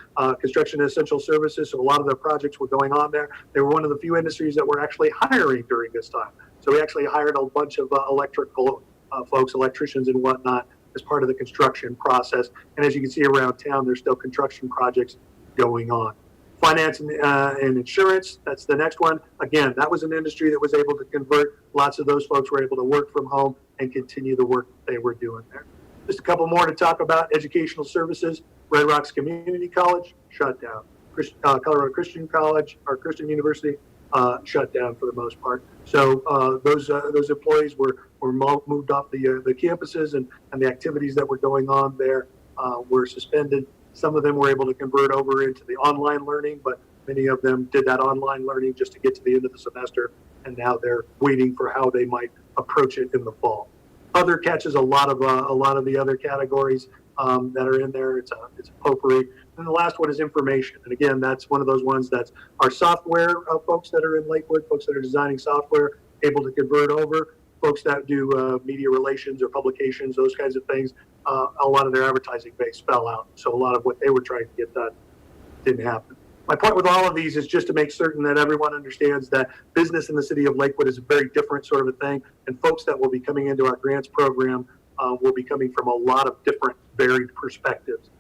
construction and essential services, so a lot of their projects were going on there. They were one of the few industries that were actually hiring during this time. So we actually hired a bunch of electrical folks, electricians and whatnot, as part of the construction process. And as you can see around town, there's still construction projects going on. Finance and insurance, that's the next one. Again, that was an industry that was able to convert. Lots of those folks were able to work from home and continue the work they were doing there. Just a couple more to talk about. Educational services, Red Rocks Community College, shut down. Colorado Christian College, or Christian University, shut down for the most part. So those employees were moved off the campuses, and the activities that were going on there were suspended. Some of them were able to convert over into the online learning, but many of them did that online learning just to get to the end of the semester, and now they're waiting for how they might approach it in the fall. Other catches a lot of the other categories that are in there. It's a potpourri. And the last one is information. And again, that's one of those ones that's our software folks that are in Lakewood, folks that are designing software, able to convert over. Folks that do media relations or publications, those kinds of things, a lot of their advertising base fell out. So a lot of what they were trying to get done didn't happen. My point with all of these is just to make certain that everyone understands that business in the city of Lakewood is a very different sort of a thing, and folks that will be coming into our grants program will be coming from a lot of different varied perspectives.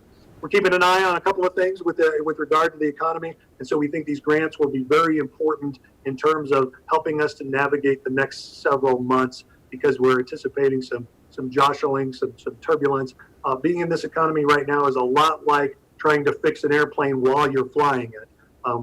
We're keeping an eye on a couple of things with regard to the economy, and so we think these grants will be very important in terms of helping us to navigate the next several months, because we're anticipating some jostling, some turbulence. Being in this economy right now is a lot like trying to fix an airplane while you're flying it.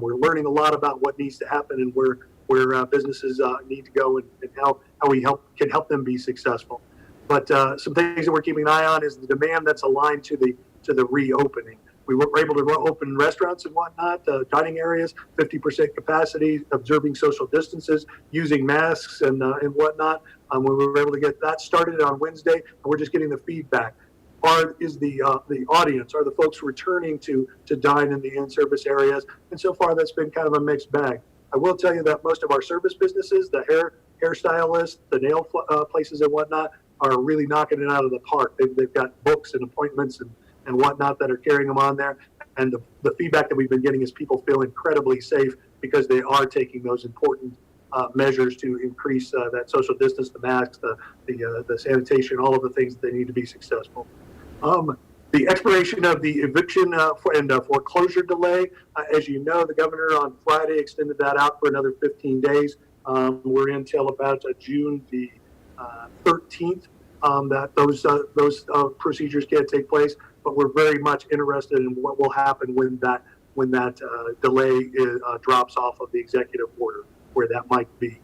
We're learning a lot about what needs to happen and where businesses need to go, and how we can help them be successful. But some things that we're keeping an eye on is the demand that's aligned to the reopening. We were able to open restaurants and whatnot, dining areas, 50% capacity, observing social distances, using masks and whatnot. We were able to get that started on Wednesday, and we're just getting the feedback. Is the audience, are the folks returning to dine in the in-service areas? And so far, that's been kind of a mixed bag. I will tell you that most of our service businesses, the hairstylists, the nail places and whatnot, are really knocking it out of the park. They've got books and appointments and whatnot that are carrying them on there. And the feedback that we've been getting is people feel incredibly safe because they are taking those important measures to increase that social distance, the masks, the sanitation, all of the things that they need to be successful. The expiration of the eviction and foreclosure delay, as you know, the governor on Friday extended that out for another 15 days. We're until about June the 13th that those procedures can't take place. But we're very much interested in what will happen when that delay drops off of the executive order, where that might be.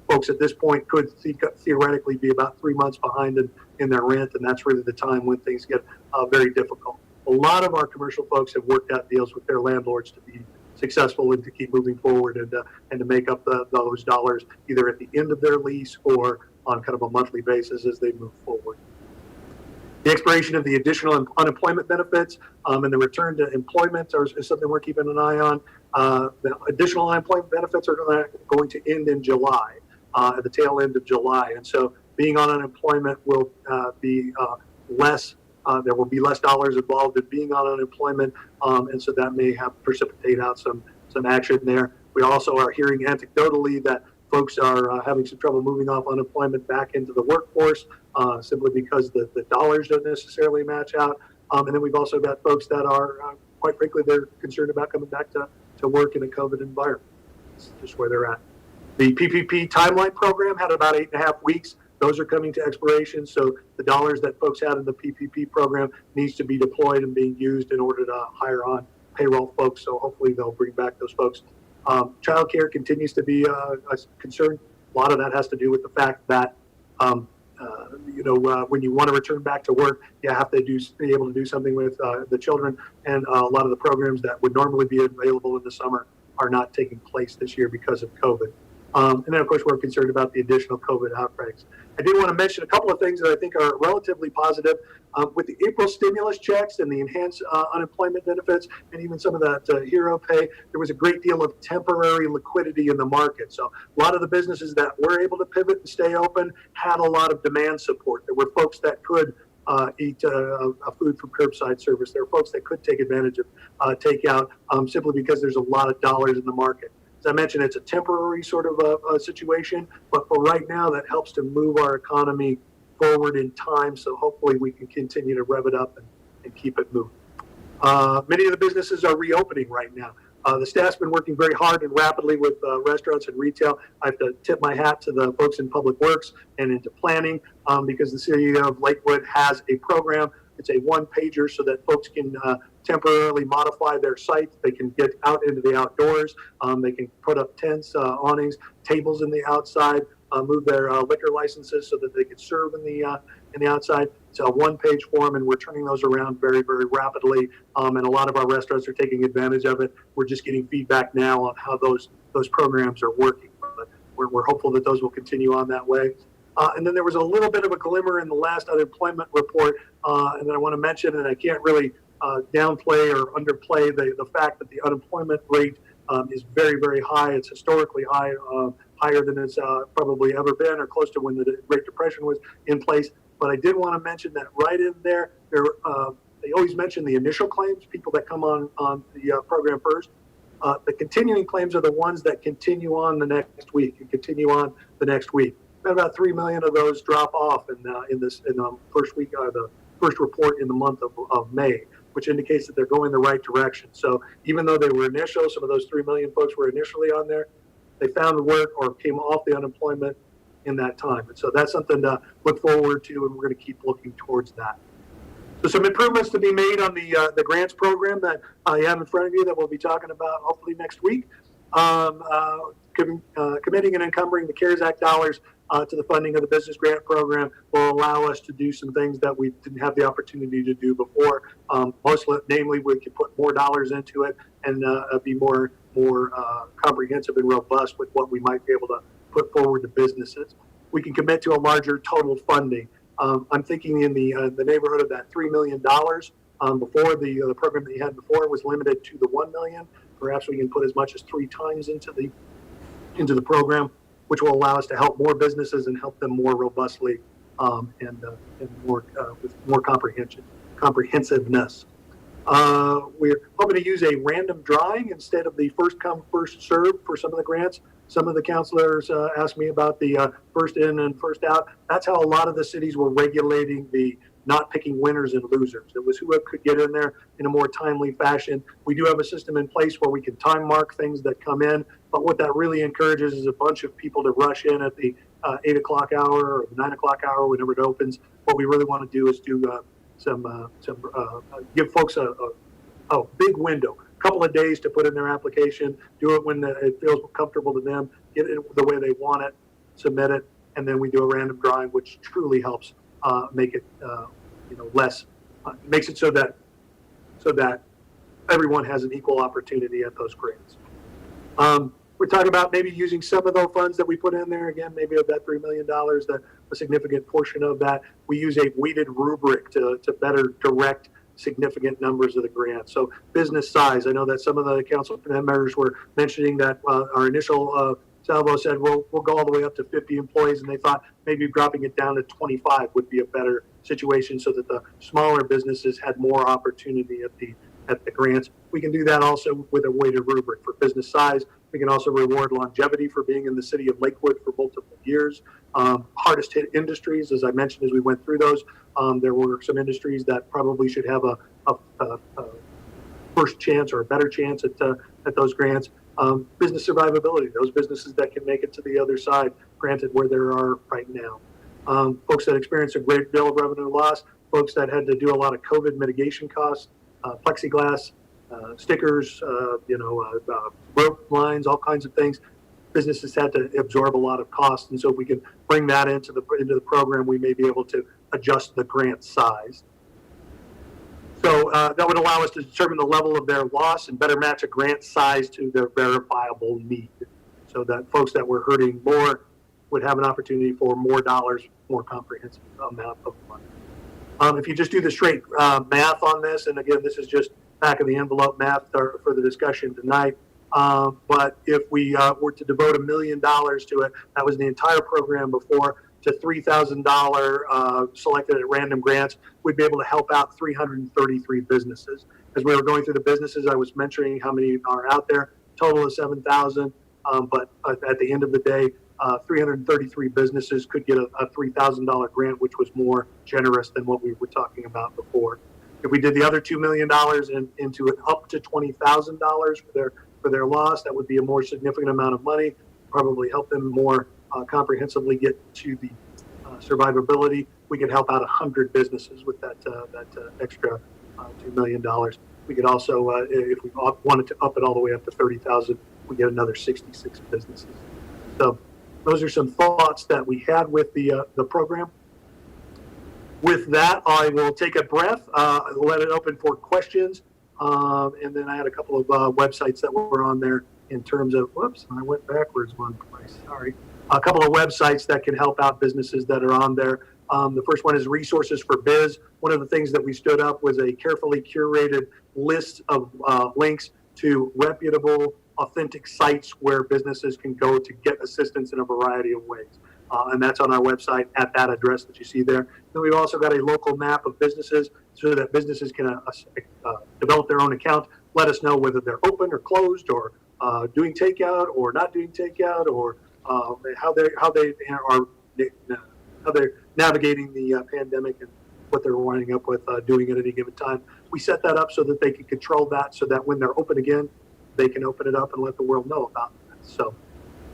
Folks at this point could theoretically be about 3 months behind in their rent, and that's really the time when things get very difficult. A lot of our commercial folks have worked out deals with their landlords to be successful and to keep moving forward and to make up those dollars either at the end of their lease or on kind of a monthly basis as they move forward. The expiration of the additional unemployment benefits and the return to employment is something we're keeping an eye on. The additional unemployment benefits are going to end in July, at the tail end of July. And so being on unemployment will be less, there will be less dollars involved in being on unemployment. And so that may precipitate out some action there. We also are hearing anecdotally that folks are having some trouble moving off unemployment back into the workforce simply because the dollars don't necessarily match out. And then we've also got folks that are, quite frankly, they're concerned about coming back to work in a COVID environment. That's just where they're at. The PPP timeline program had about 8.5 weeks. Those are coming to expiration. So the dollars that folks had in the PPP program needs to be deployed and being used in order to hire on payroll folks. So hopefully they'll bring back those folks. Childcare continues to be a concern. A lot of that has to do with the fact that, when you want to return back to work, you have to be able to do something with the children. And a lot of the programs that would normally be available in the summer are not taking place this year because of COVID. And then, of course, we're concerned about the additional COVID outbreaks. I did want to mention a couple of things that I think are relatively positive. With the April stimulus checks and the enhanced unemployment benefits and even some of that hero pay, there was a great deal of temporary liquidity in the market. So a lot of the businesses that were able to pivot and stay open had a lot of demand support. There were folks that could eat a food from curbside service. There are folks that could take advantage of takeout simply because there's a lot of dollars in the market. As I mentioned, it's a temporary sort of a situation, but for right now, that helps to move our economy forward in time. So hopefully we can continue to rev it up and keep it moving. Many of the businesses are reopening right now. The staff's been working very hard and rapidly with restaurants and retail. I have to tip my hat to the folks in Public Works and into planning because the city of Lakewood has a program. It's a one-pager so that folks can temporarily modify their site. They can get out into the outdoors. They can put up tents, awnings, tables in the outside, move their liquor licenses so that they can serve in the outside. It's a one-page form, and we're turning those around very, very rapidly. And a lot of our restaurants are taking advantage of it. We're just getting feedback now on how those programs are working. But we're hopeful that those will continue on that way. And then there was a little bit of a glimmer in the last unemployment report, and then I want to mention, and I can't really downplay or underplay the fact that the unemployment rate is very, very high. It's historically high, higher than it's probably ever been, or close to when the Great Depression was in place. But I did want to mention that right in there, they always mention the initial claims, people that come on the program first. The continuing claims are the ones that continue on the next week and continue on the next week. About 3 million of those drop off in the first week, the first report in the month of May, which indicates that they're going the right direction. So even though they were initial, some of those 3 million folks were initially on there, they found work or came off the unemployment in that time. And so that's something to look forward to, and we're going to keep looking towards that. So some improvements to be made on the grants program that I have in front of you that we'll be talking about hopefully next week. Committing and encumbering the CARES Act dollars to the funding of the business grant program will allow us to do some things that we didn't have the opportunity to do before. Namely, we can put more dollars into it and be more comprehensive and robust with what we might be able to put forward to businesses. We can commit to a larger total funding. I'm thinking in the neighborhood of that $3 million. Before the program that you had before was limited to the $1 million. Perhaps we can put as much as 3 times into the program, which will allow us to help more businesses and help them more robustly and more with more comprehensiveness. We're hoping to use a random drawing instead of the first come, first served for some of the grants. Some of the counselors asked me about the first in and first out. That's how a lot of the cities were regulating the not picking winners and losers. It was whoever could get in there in a more timely fashion. We do have a system in place where we can time mark things that come in, but what that really encourages is a bunch of people to rush in at the 8 o'clock hour or the 9 o'clock hour whenever it opens. What we really want to do is do give folks a big window, a couple of days to put in their application, do it when it feels comfortable to them, get it the way they want it, submit it, and then we do a random drawing, which truly helps make it less, makes it so that everyone has an equal opportunity at those grants. We're talking about maybe using some of those funds that we put in there. Again, maybe of that $3 million, that a significant portion of that, we use a weighted rubric to better direct significant numbers of the grant. So business size, I know that some of the council members were mentioning that our initial salvo said, we'll go all the way up to 50 employees, and they thought maybe dropping it down to 25 would be a better situation so that the smaller businesses had more opportunity at the grants. We can do that also with a weighted rubric for business size. We can also reward longevity for being in the city of Lakewood for multiple years. Hardest hit industries, as I mentioned as we went through those, there were some industries that probably should have a first chance or a better chance at those grants. Business survivability, those businesses that can make it to the other side, granted where there are right now. Folks that experience a great deal of revenue loss, folks that had to do a lot of COVID mitigation costs, plexiglass, stickers, rope lines, all kinds of things. Businesses had to absorb a lot of costs, and so if we can bring that into the program, we may be able to adjust the grant size. So that would allow us to determine the level of their loss and better match a grant size to their verifiable need. so that folks that were hurting more would have an opportunity for more dollars, more comprehensive amount of money. If you just do the straight math on this, and again, this is just back of the envelope math for the discussion tonight, but if we were to devote $1 million to it, that was the entire program before, to $3,000 selected at random grants, we'd be able to help out 333 businesses. As we were going through the businesses, I was mentioning how many are out there, total of 7,000, but at the end of the day, 333 businesses could get a $3,000 grant, which was more generous than what we were talking about before. If we did the other $2 million into it up to $20,000 for their loss, that would be a more significant amount of money, probably help them more comprehensively get to the survivability. We could help out 100 businesses with that extra $2 million. We could also, if we wanted to up it all the way up to 30,000, we get another 66 businesses. So those are some thoughts that we had with the program. With that, I will take a breath, let it open for questions, and then I had a couple of websites that were on there in terms of, whoops, I went backwards one place, sorry. A couple of websites that can help out businesses that are on there. The first one is Resources for Biz. One of the things that we stood up was a carefully curated list of links to reputable, authentic sites where businesses can go to get assistance in a variety of ways. And that's on our website at that address that you see there. Then we've also got a local map of businesses so that businesses can develop their own account, let us know whether they're open or closed or doing takeout or not doing takeout, or how they're navigating the pandemic and what they're winding up with doing at any given time. We set that up so that they can control that, so that when they're open again, they can open it up and let the world know about it. So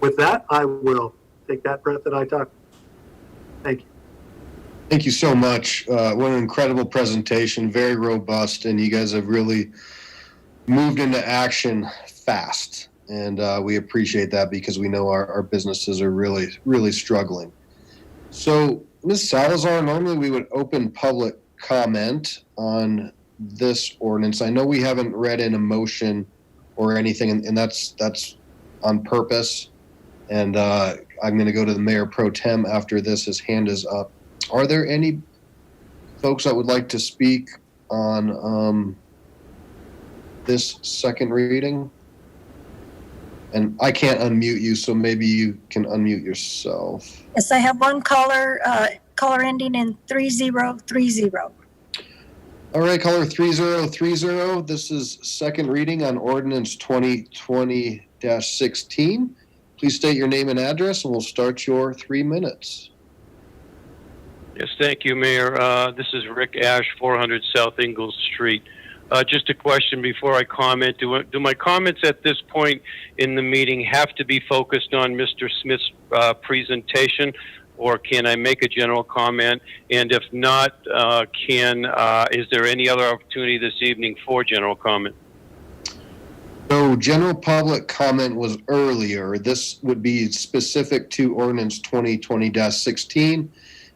with that, I will take that breath that I talked. Thank you. Thank you so much. What an incredible presentation, very robust, and you guys have really moved into action fast. And we appreciate that because we know our businesses are really, really struggling. So, Ms. Salazar, normally we would open public comment on this ordinance. I know we haven't read in a motion or anything, and that's on purpose. And I'm going to go to the Mayor Pro Tem after this. His hand is up. Are there any folks that would like to speak on this second reading? And I can't unmute you, so maybe you can unmute yourself. Yes, I have one caller ending in 3030. All right, caller 3030. This is second reading on Ordinance 2020-16. Please state your name and address, and we'll start your 3 minutes. Yes, thank you, Mayor. This is Rick Ash, 400 South Ingalls Street. Just a question before I comment. Do my comments at this point in the meeting have to be focused on Mr. Smith's presentation, or can I make a general comment? And if not, is there any other opportunity this evening for general comment? So general public comment was earlier. This would be specific to Ordinance 2020-16.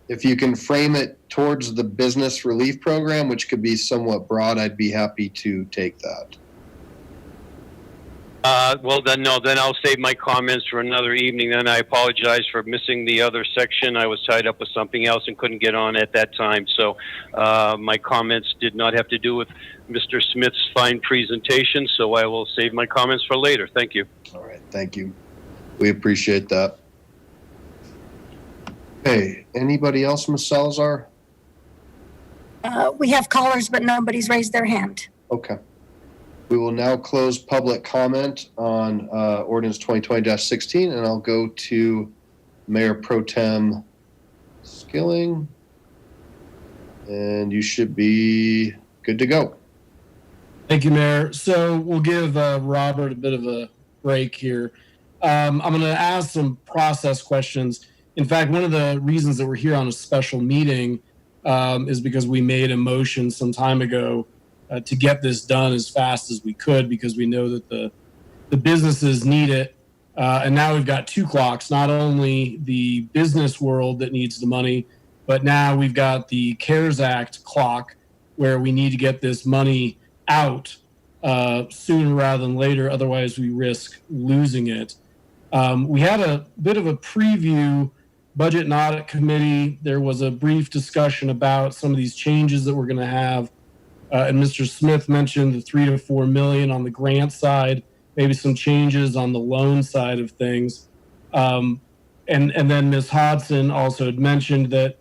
If you can frame it towards the business relief program, which could be somewhat broad, I'd be happy to take that. Then I'll save my comments for another evening. Then I apologize for missing the other section. I was tied up with something else and couldn't get on at that time. So my comments did not have to do with Mr. Smith's fine presentation. So I will save my comments for later. Thank you. All right. Thank you. We appreciate that. Hey, anybody else, Ms. Salazar? We have callers, but nobody's raised their hand. Okay. We will now close public comment on Ordinance 2020-16, and I'll go to Mayor Pro Tem Skilling, and you should be good to go. Thank you, Mayor. So we'll give Robert a bit of a break here. I'm going to ask some process questions. In fact, one of the reasons that we're here on a special meeting is because we made a motion some time ago to get this done as fast as we could, because we know that the businesses need it. And now we've got two clocks, not only the business world that needs the money, but now we've got the CARES Act clock where we need to get this money out sooner rather than later. Otherwise, we risk losing it. We had a bit of a preview budget and audit committee. There was a brief discussion about some of these changes that we're going to have. And Mr. Smith mentioned the 3 to 4 million on the grant side, maybe some changes on the loan side of things. And then Ms. Hodson also had mentioned that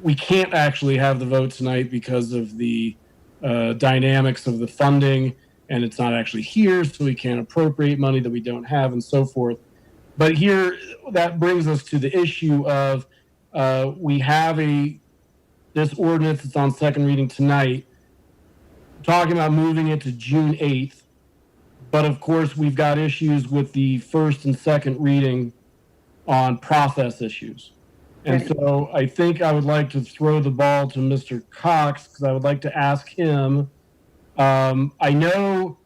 we can't actually have the vote tonight because of the dynamics of the funding, and it's not actually here, so we can't appropriate money that we don't have and so forth. But here, that brings us to the issue of we have this ordinance that's on second reading tonight, talking about moving it to June 8th. But of course, we've got issues with the first and second reading on process issues. And so I think I would like to throw the ball to Mr. Cox, because I would like to ask him. I know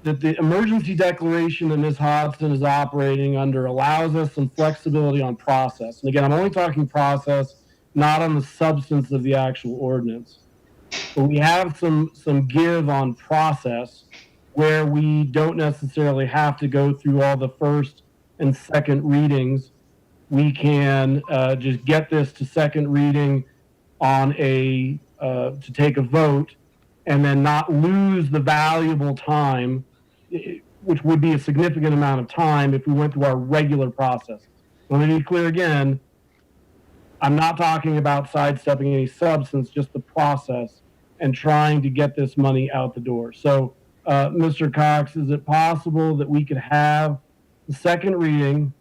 that the emergency declaration that Ms. Hodson is operating under allows us some flexibility on process. And again, I'm only talking process, not on the substance of the actual ordinance. But we have some give on process where we don't necessarily have to go through all the first and second readings. We can just get this to second reading on to take a vote, and then not lose the valuable time, which would be a significant amount of time if we went through our regular process. Let me be clear again, I'm not talking about sidestepping any substance, just the process and trying to get this money out the door. So, Mr. Cox, is it possible that we could have the second reading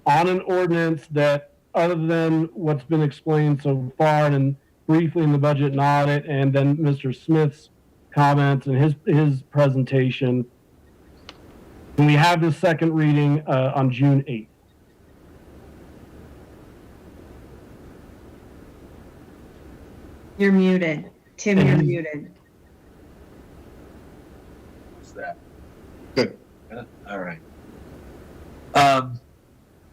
on an ordinance that, other than what's been explained so far and briefly in the budget and audit, and then Mr. Smith's comments and his presentation, can we have this second reading on June 8th? You're muted. Tim, you're muted. What's that? Good. All right.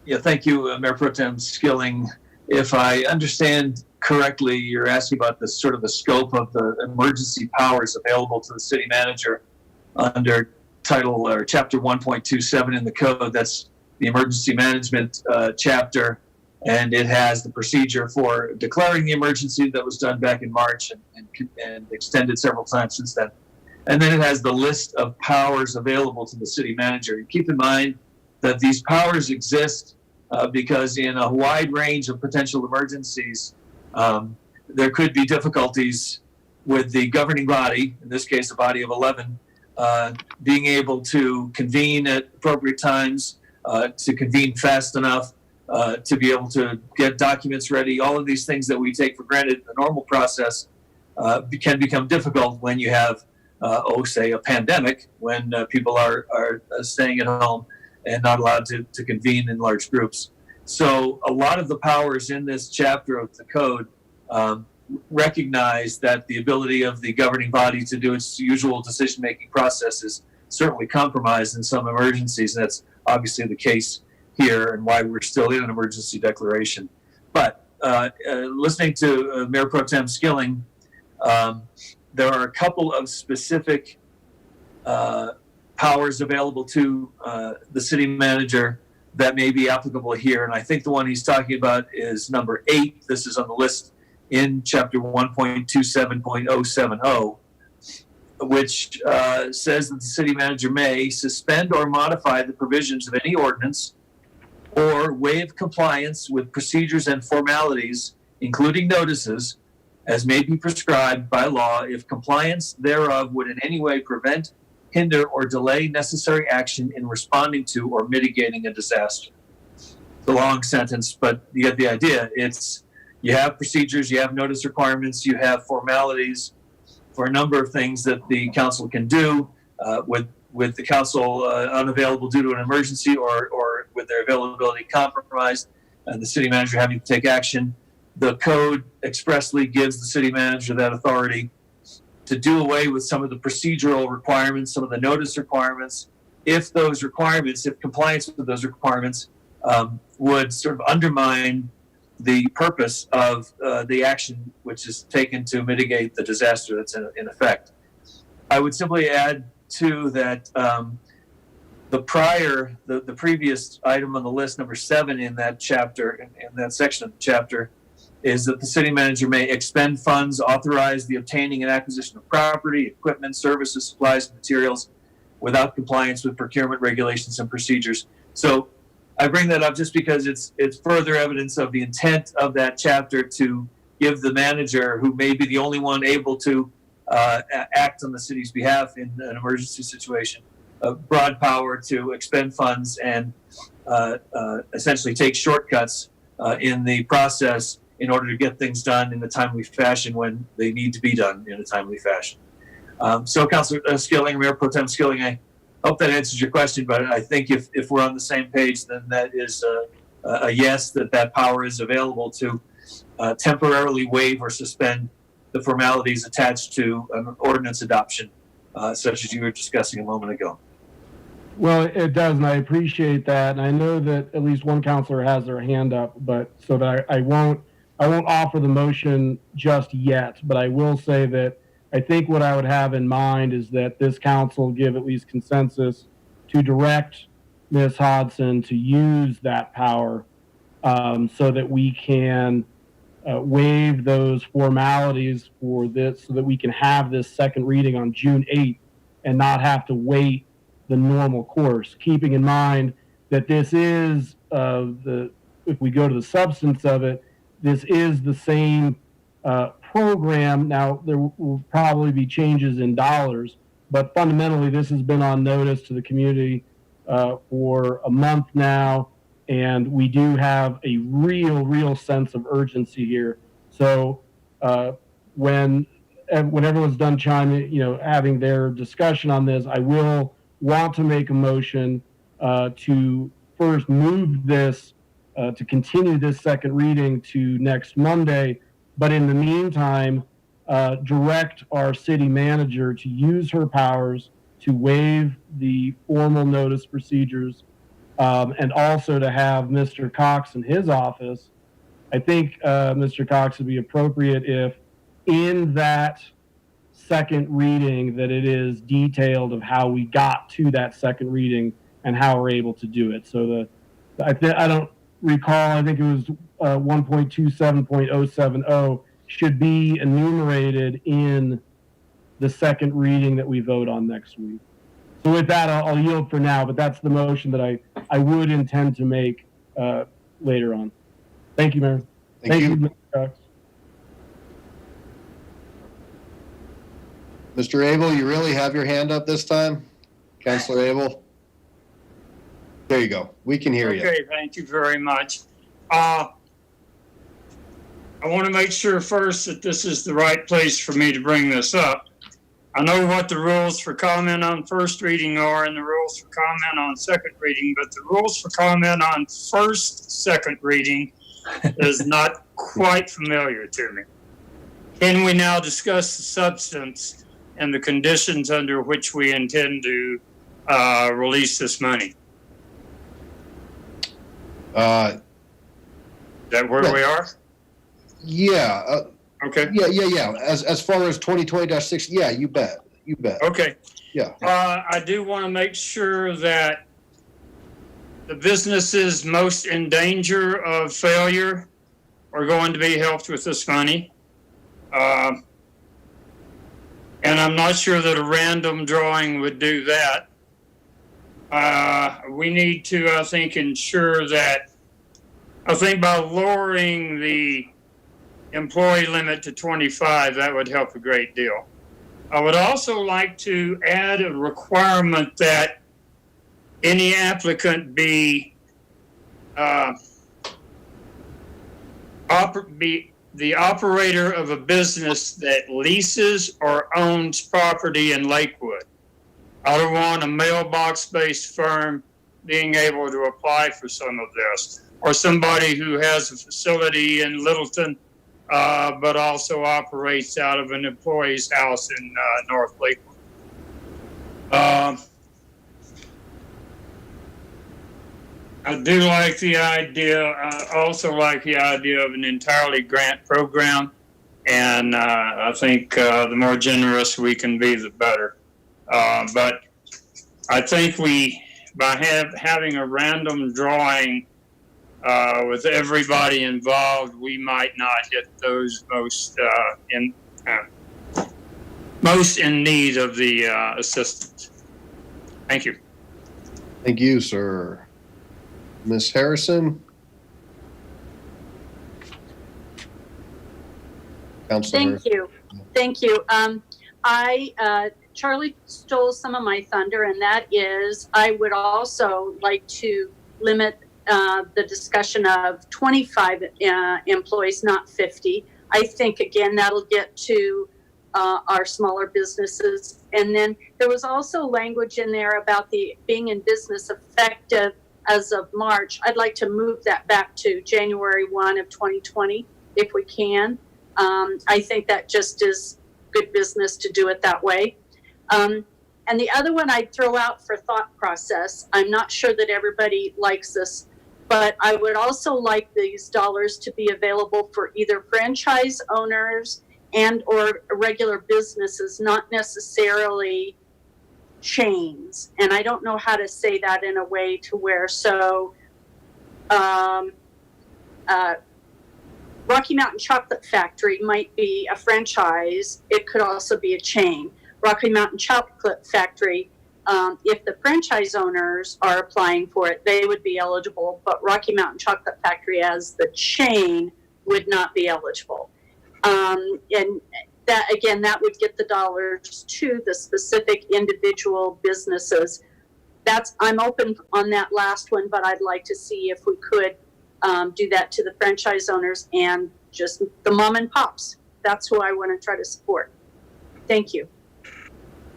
Yeah, thank you, Mayor Pro Tem Skilling. If I understand correctly, you're asking about the sort of the scope of the emergency powers available to the city manager under title or chapter 1.27 in the code. That's the emergency management chapter, and it has the procedure for declaring the emergency that was done back in March and extended several times since then. And then it has the list of powers available to the city manager. And keep in mind that these powers exist because in a wide range of potential emergencies, there could be difficulties with the governing body, in this case a body of 11, being able to convene at appropriate times, to convene fast enough, to be able to get documents ready. All of these things that we take for granted in the normal process can become difficult when you have, say, a pandemic, when people are staying at home and not allowed to convene in large groups. So a lot of the powers in this chapter of the code recognize that the ability of the governing body to do its usual decision-making process is certainly compromised in some emergencies, and that's obviously the case here and why we're still in an emergency declaration. But listening to Mayor Pro Tem Skilling, there are a couple of specific powers available to the city manager that may be applicable here. And I think the one he's talking about is number 8. This is on the list in chapter 1.27.070, which says that the city manager may suspend or modify the provisions of any ordinance or waive compliance with procedures and formalities, including notices, as may be prescribed by law if compliance thereof would in any way prevent, hinder, or delay necessary action in responding to or mitigating a disaster. It's a long sentence, but you get the idea. You have procedures, you have notice requirements, you have formalities for a number of things that the council can do with the council unavailable due to an emergency or with their availability compromised, and the city manager having to take action. The code expressly gives the city manager that authority to do away with some of the procedural requirements, some of the notice requirements, if compliance with those requirements would sort of undermine the purpose of the action which is taken to mitigate the disaster that's in effect. I would simply add, too, that the previous item on the list, number 7 in that chapter, in that section of the chapter, is that the city manager may expend funds, authorize the obtaining and acquisition of property, equipment, services, supplies, and materials without compliance with procurement regulations and procedures. So I bring that up just because it's further evidence of the intent of that chapter to give the manager, who may be the only one able to act on the city's behalf in an emergency situation, broad power to expend funds and essentially take shortcuts in the process in order to get things done in a timely fashion when they need to be done in a timely fashion. So, Councilor Skilling, Mayor Pro Tem Skilling, I hope that answers your question, but I think if we're on the same page, then that is a yes, that power is available to temporarily waive or suspend the formalities attached to an ordinance adoption, such as you were discussing a moment ago. Well, it does, and I appreciate that. And I know that at least one counselor has their hand up, but so that I won't offer the motion just yet. But I will say that I think what I would have in mind is that this council give at least consensus to direct Ms. Hodson to use that power so that we can waive those formalities for this, so that we can have this second reading on June 8th and not have to wait the normal course, keeping in mind that this is if we go to the substance of it, this is the same program. Now, there will probably be changes in dollars, but fundamentally, this has been on notice to the community for a month now, and we do have a real sense of urgency here. So when everyone's done having their discussion on this, I will want to make a motion to first move this to continue this second reading to next Monday, but in the meantime, direct our city manager to use her powers to waive the formal notice procedures, and also to have Mr. Cox in his office. I think Mr. Cox would be appropriate if in that second reading that it is detailed of how we got to that second reading and how we're able to do it. So I don't recall, I think it was 1.27.070 should be enumerated in the second reading that we vote on next week. So with that, I'll yield for now, but that's the motion that I would intend to make later on. Thank you, Mayor. Thank you. Mr. Cox. Mr. Abel, you really have your hand up this time? Councilor Abel? There you go. We can hear you. Okay, thank you very much. I want to make sure first that this is the right place for me to bring this up. I know what the rules for comment on first reading are and the rules for comment on second reading, but the rules for comment on second reading is not quite familiar to me. Can we now discuss the substance and the conditions under which we intend to release this money? Is that where we are? Yeah. Okay. Yeah. As far as 2020-6, yeah, you bet. Okay. Yeah. I do want to make sure that the businesses most in danger of failure are going to be helped with this money. And I'm not sure that a random drawing would do that. We need to, I think, ensure that, I think by lowering the employee limit to 25, that would help a great deal. I would also like to add a requirement that any applicant be the operator of a business that leases or owns property in Lakewood. I don't want a mailbox-based firm being able to apply for some of this, or somebody who has a facility in Littleton, but also operates out of an employee's house in North Lakewood. I do like the idea. I also like the idea of an entirely grant program, and I think the more generous we can be, the better. But I think we by having a random drawing with everybody involved, we might not hit those most in need of the assistance. Thank you. Thank you, sir. Ms. Harrison? Councilor Thank you. Thank you. Charlie stole some of my thunder, and that is I would also like to limit the discussion of 25 employees, not 50. I think, again, that'll get to our smaller businesses. And then there was also language in there about the being in business effective as of March. I'd like to move that back to January 1 of 2020, if we can. I think that just is good business to do it that way. And the other one I'd throw out for thought process, I'm not sure that everybody likes this, but I would also like these dollars to be available for either franchise owners and or regular businesses, not necessarily chains. And I don't know how to say that in a way to where, so Rocky Mountain Chocolate Factory might be a franchise. It could also be a chain. Rocky Mountain Chocolate Factory, if the franchise owners are applying for it, they would be eligible, but Rocky Mountain Chocolate Factory as the chain would not be eligible. And that, again, that would get the dollars to the specific individual businesses. I'm open on that last one, but I'd like to see if we could do that to the franchise owners and just the mom and pops. That's who I want to try to support. Thank you.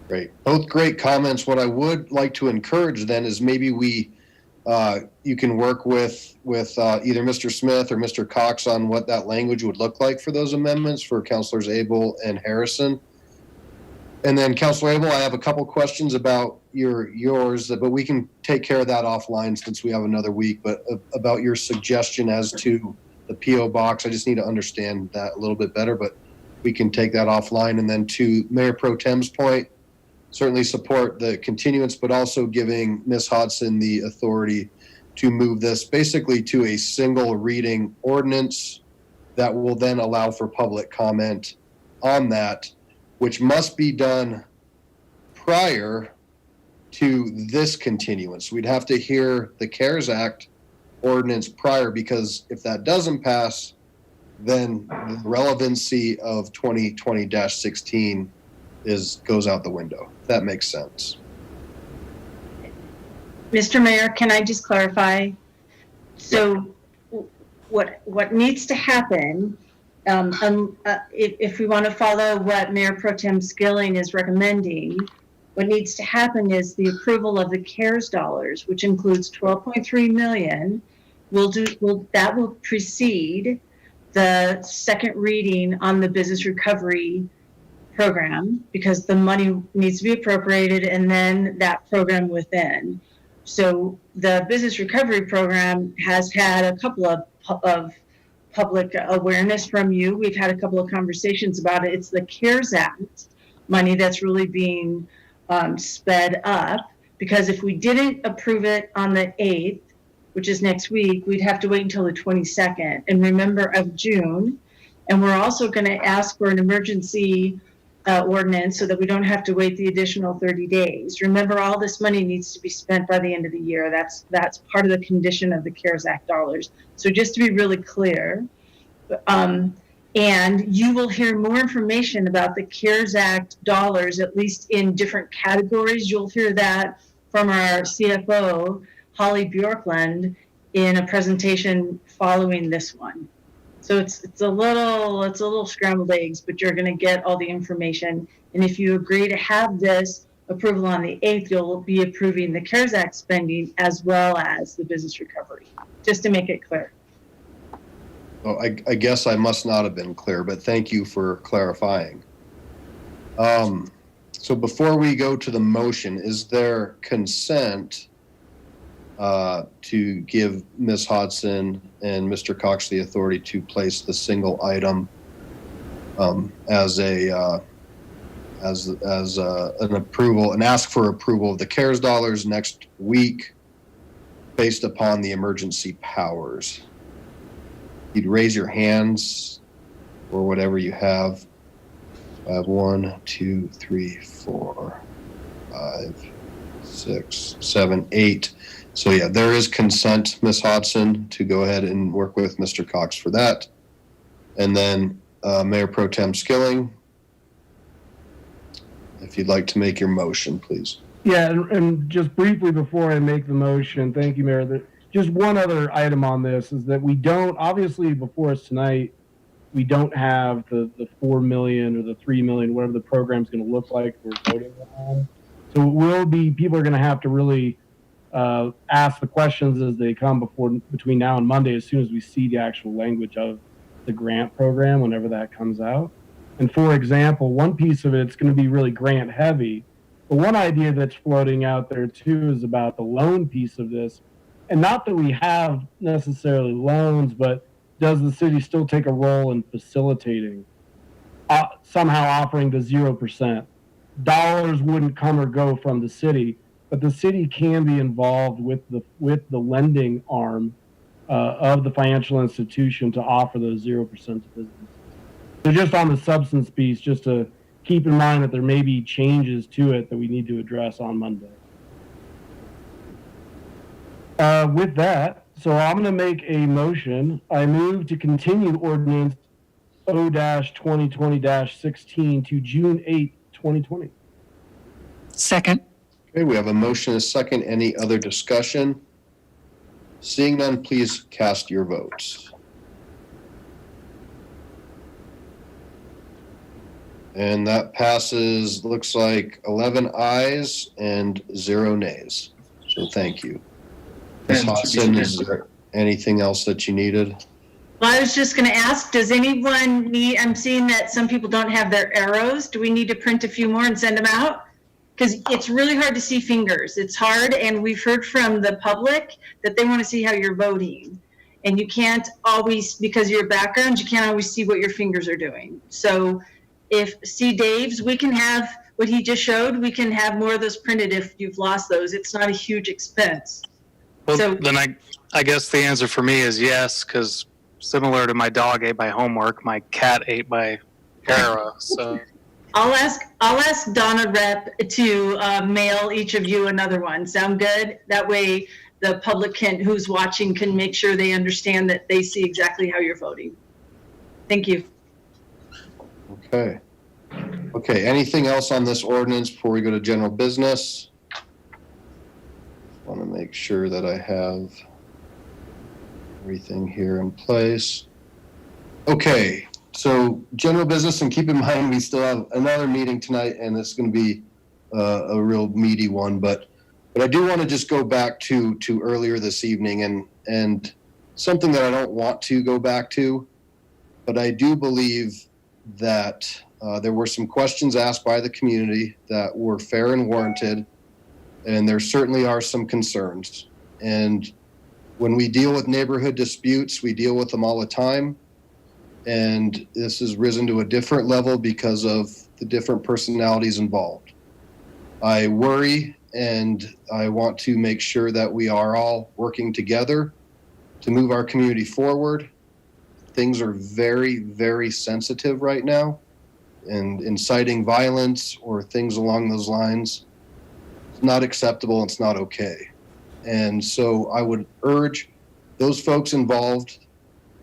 Great. Both great comments. What I would like to encourage then is maybe you can work with either Mr. Smith or Mr. Cox on what that language would look like for those amendments for Councilors Abel and Harrison. And then Councilor Abel, I have a couple questions about yours, but we can take care of that offline since we have another week. But about your suggestion as to the P.O. box, I just need to understand that a little bit better, but we can take that offline. And then to Mayor Pro Tem's point, certainly support the continuance, but also giving Ms. Hodson the authority to move this basically to a single reading ordinance that will then allow for public comment on that, which must be done prior to this continuance. We'd have to hear the CARES Act ordinance prior, because if that doesn't pass, then the relevancy of 2020-16 goes out the window. If that makes sense. Mr. Mayor, can I just clarify? So what needs to happen, if we want to follow what Mayor Pro Tem Skilling is recommending, what needs to happen is the approval of the CARES dollars, which includes $12.3 million, that will precede the second reading on the business recovery program, because the money needs to be appropriated and then that program within. So the business recovery program has had a couple of public awareness from you. We've had a couple of conversations about it. It's the CARES Act money that's really being sped up, because if we didn't approve it on the 8th, which is next week, we'd have to wait until the 22nd. And remember, of June. And we're also going to ask for an emergency ordinance so that we don't have to wait the additional 30 days. Remember, all this money needs to be spent by the end of the year. That's part of the condition of the CARES Act dollars. So just to be really clear, and you will hear more information about the CARES Act dollars, at least in different categories. You'll hear that from our CFO, Holly Bjorklund, in a presentation following this one. So it's a little scrambled eggs, but you're going to get all the information. And if you agree to have this approval on the 8th, you'll be approving the CARES Act spending as well as the business recovery, just to make it clear. Well, I guess I must not have been clear, but thank you for clarifying. So before we go to the motion, is there consent to give Ms. Hodson and Mr. Cox the authority to place the single item as as an approval and ask for approval of the CARES dollars next week based upon the emergency powers. You'd raise your hands or whatever you have. I have 1, 2, 3, 4, 5, 6, 7, 8. So yeah, there is consent, Ms. Hodson, to go ahead and work with Mr. Cox for that. And then Mayor Pro Tem Skilling, if you'd like to make your motion, please. Yeah, and just briefly before I make the motion, thank you, Mayor. Just one other item on this is that we don't, obviously before us tonight, we don't have the 4 million or the 3 million, whatever the program's going to look like we're voting on. So it will be, people are going to have to really ask the questions as they come between now and Monday, as soon as we see the actual language of the grant program, whenever that comes out. And for example, one piece of it's going to be really grant heavy. But one idea that's floating out there too is about the loan piece of this. And not that we have necessarily loans, but does the city still take a role in facilitating, somehow offering the 0%? Dollars wouldn't come or go from the city, but the city can be involved with the lending arm of the financial institution to offer those 0% to business. So just on the substance piece, just to keep in mind that there may be changes to it that we need to address on Monday. With that, so I'm going to make a motion. I move to continue Ordinance O-2020-16 to June 8, 2020. Second. Okay, we have a motion and a second. Any other discussion? Seeing none, please cast your votes. And that passes, looks like 11 ayes and 0 nays. So thank you. Ms. Hodson, is there anything else that you needed? Well, I was just going to ask, does anyone need, I'm seeing that some people don't have their arrows. Do we need to print a few more and send them out? Because it's really hard to see fingers. It's hard, and we've heard from the public that they want to see how you're voting. And you can't always, because of your background, you can't always see what your fingers are doing. So if Dave's, we can have what he just showed, we can have more of those printed if you've lost those. It's not a huge expense. Well, So then I guess the answer for me is yes, because similar to my dog ate by homework, my cat ate by era. So I'll ask Donna Rep to mail each of you another one. Sound good? That way the public who's watching can make sure they understand that they see exactly how you're voting. Thank you. Okay. Okay, anything else on this ordinance before we go to general business? I want to make sure that I have everything here in place. Okay, so general business, and keep in mind we still have another meeting tonight, and it's going to be a real meaty one. But I do want to just go back to earlier this evening, and something that I don't want to go back to, but I do believe that there were some questions asked by the community that were fair and warranted, and there certainly are some concerns. And when we deal with neighborhood disputes, we deal with them all the time. And this has risen to a different level because of the different personalities involved. I worry, and I want to make sure that we are all working together to move our community forward. Things are very, very sensitive right now, and inciting violence or things along those lines, it's not acceptable. It's not okay. And so I would urge those folks involved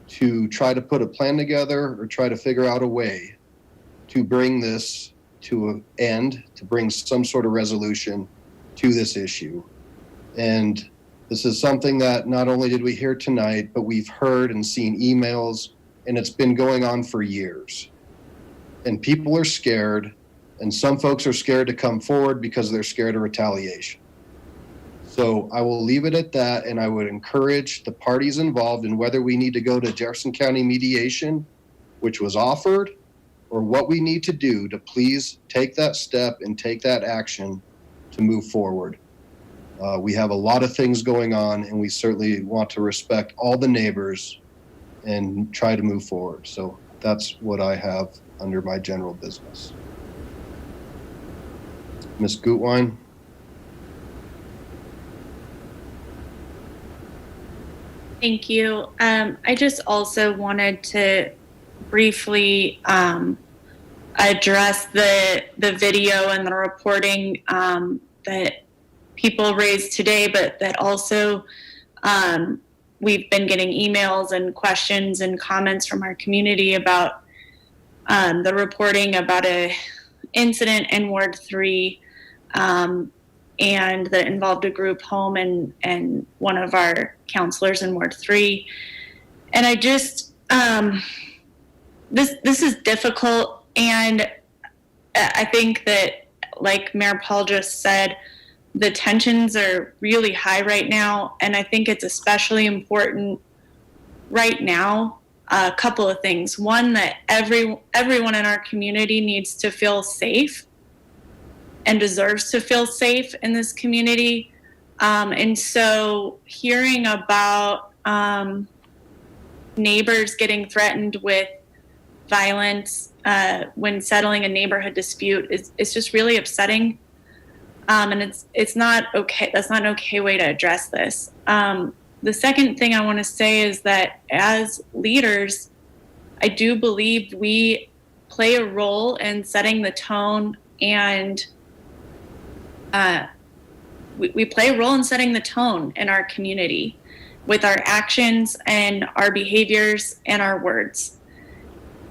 to try to put a plan together or try to figure out a way to bring this to an end, to bring some sort of resolution to this issue. And this is something that not only did we hear tonight, but we've heard and seen emails, and it's been going on for years. And people are scared, and some folks are scared to come forward because they're scared of retaliation. So I will leave it at that, and I would encourage the parties involved in whether we need to go to Jefferson County mediation, which was offered, or what we need to do to please take that step and take that action to move forward. We have a lot of things going on, and we certainly want to respect all the neighbors and try to move forward. So that's what I have under my general business. Ms. Gutwein? Thank you. I just also wanted to briefly address the video and the reporting that people raised today, but that also we've been getting emails and questions and comments from our community about the reporting about a incident in Ward 3 and that involved a group home and one of our counselors in Ward 3. And I just, this is difficult, and I think that, like Mayor Paul just said, the tensions are really high right now, and I think it's especially important right now. A couple of things. One, that everyone in our community needs to feel safe and deserves to feel safe in this community. And so hearing about neighbors getting threatened with violence when settling a neighborhood dispute is just really upsetting. And it's not okay. That's not an okay way to address this. The second thing I want to say is that as leaders, I do believe we play a role in setting the tone, and we play a role in setting the tone in our community with our actions and our behaviors and our words.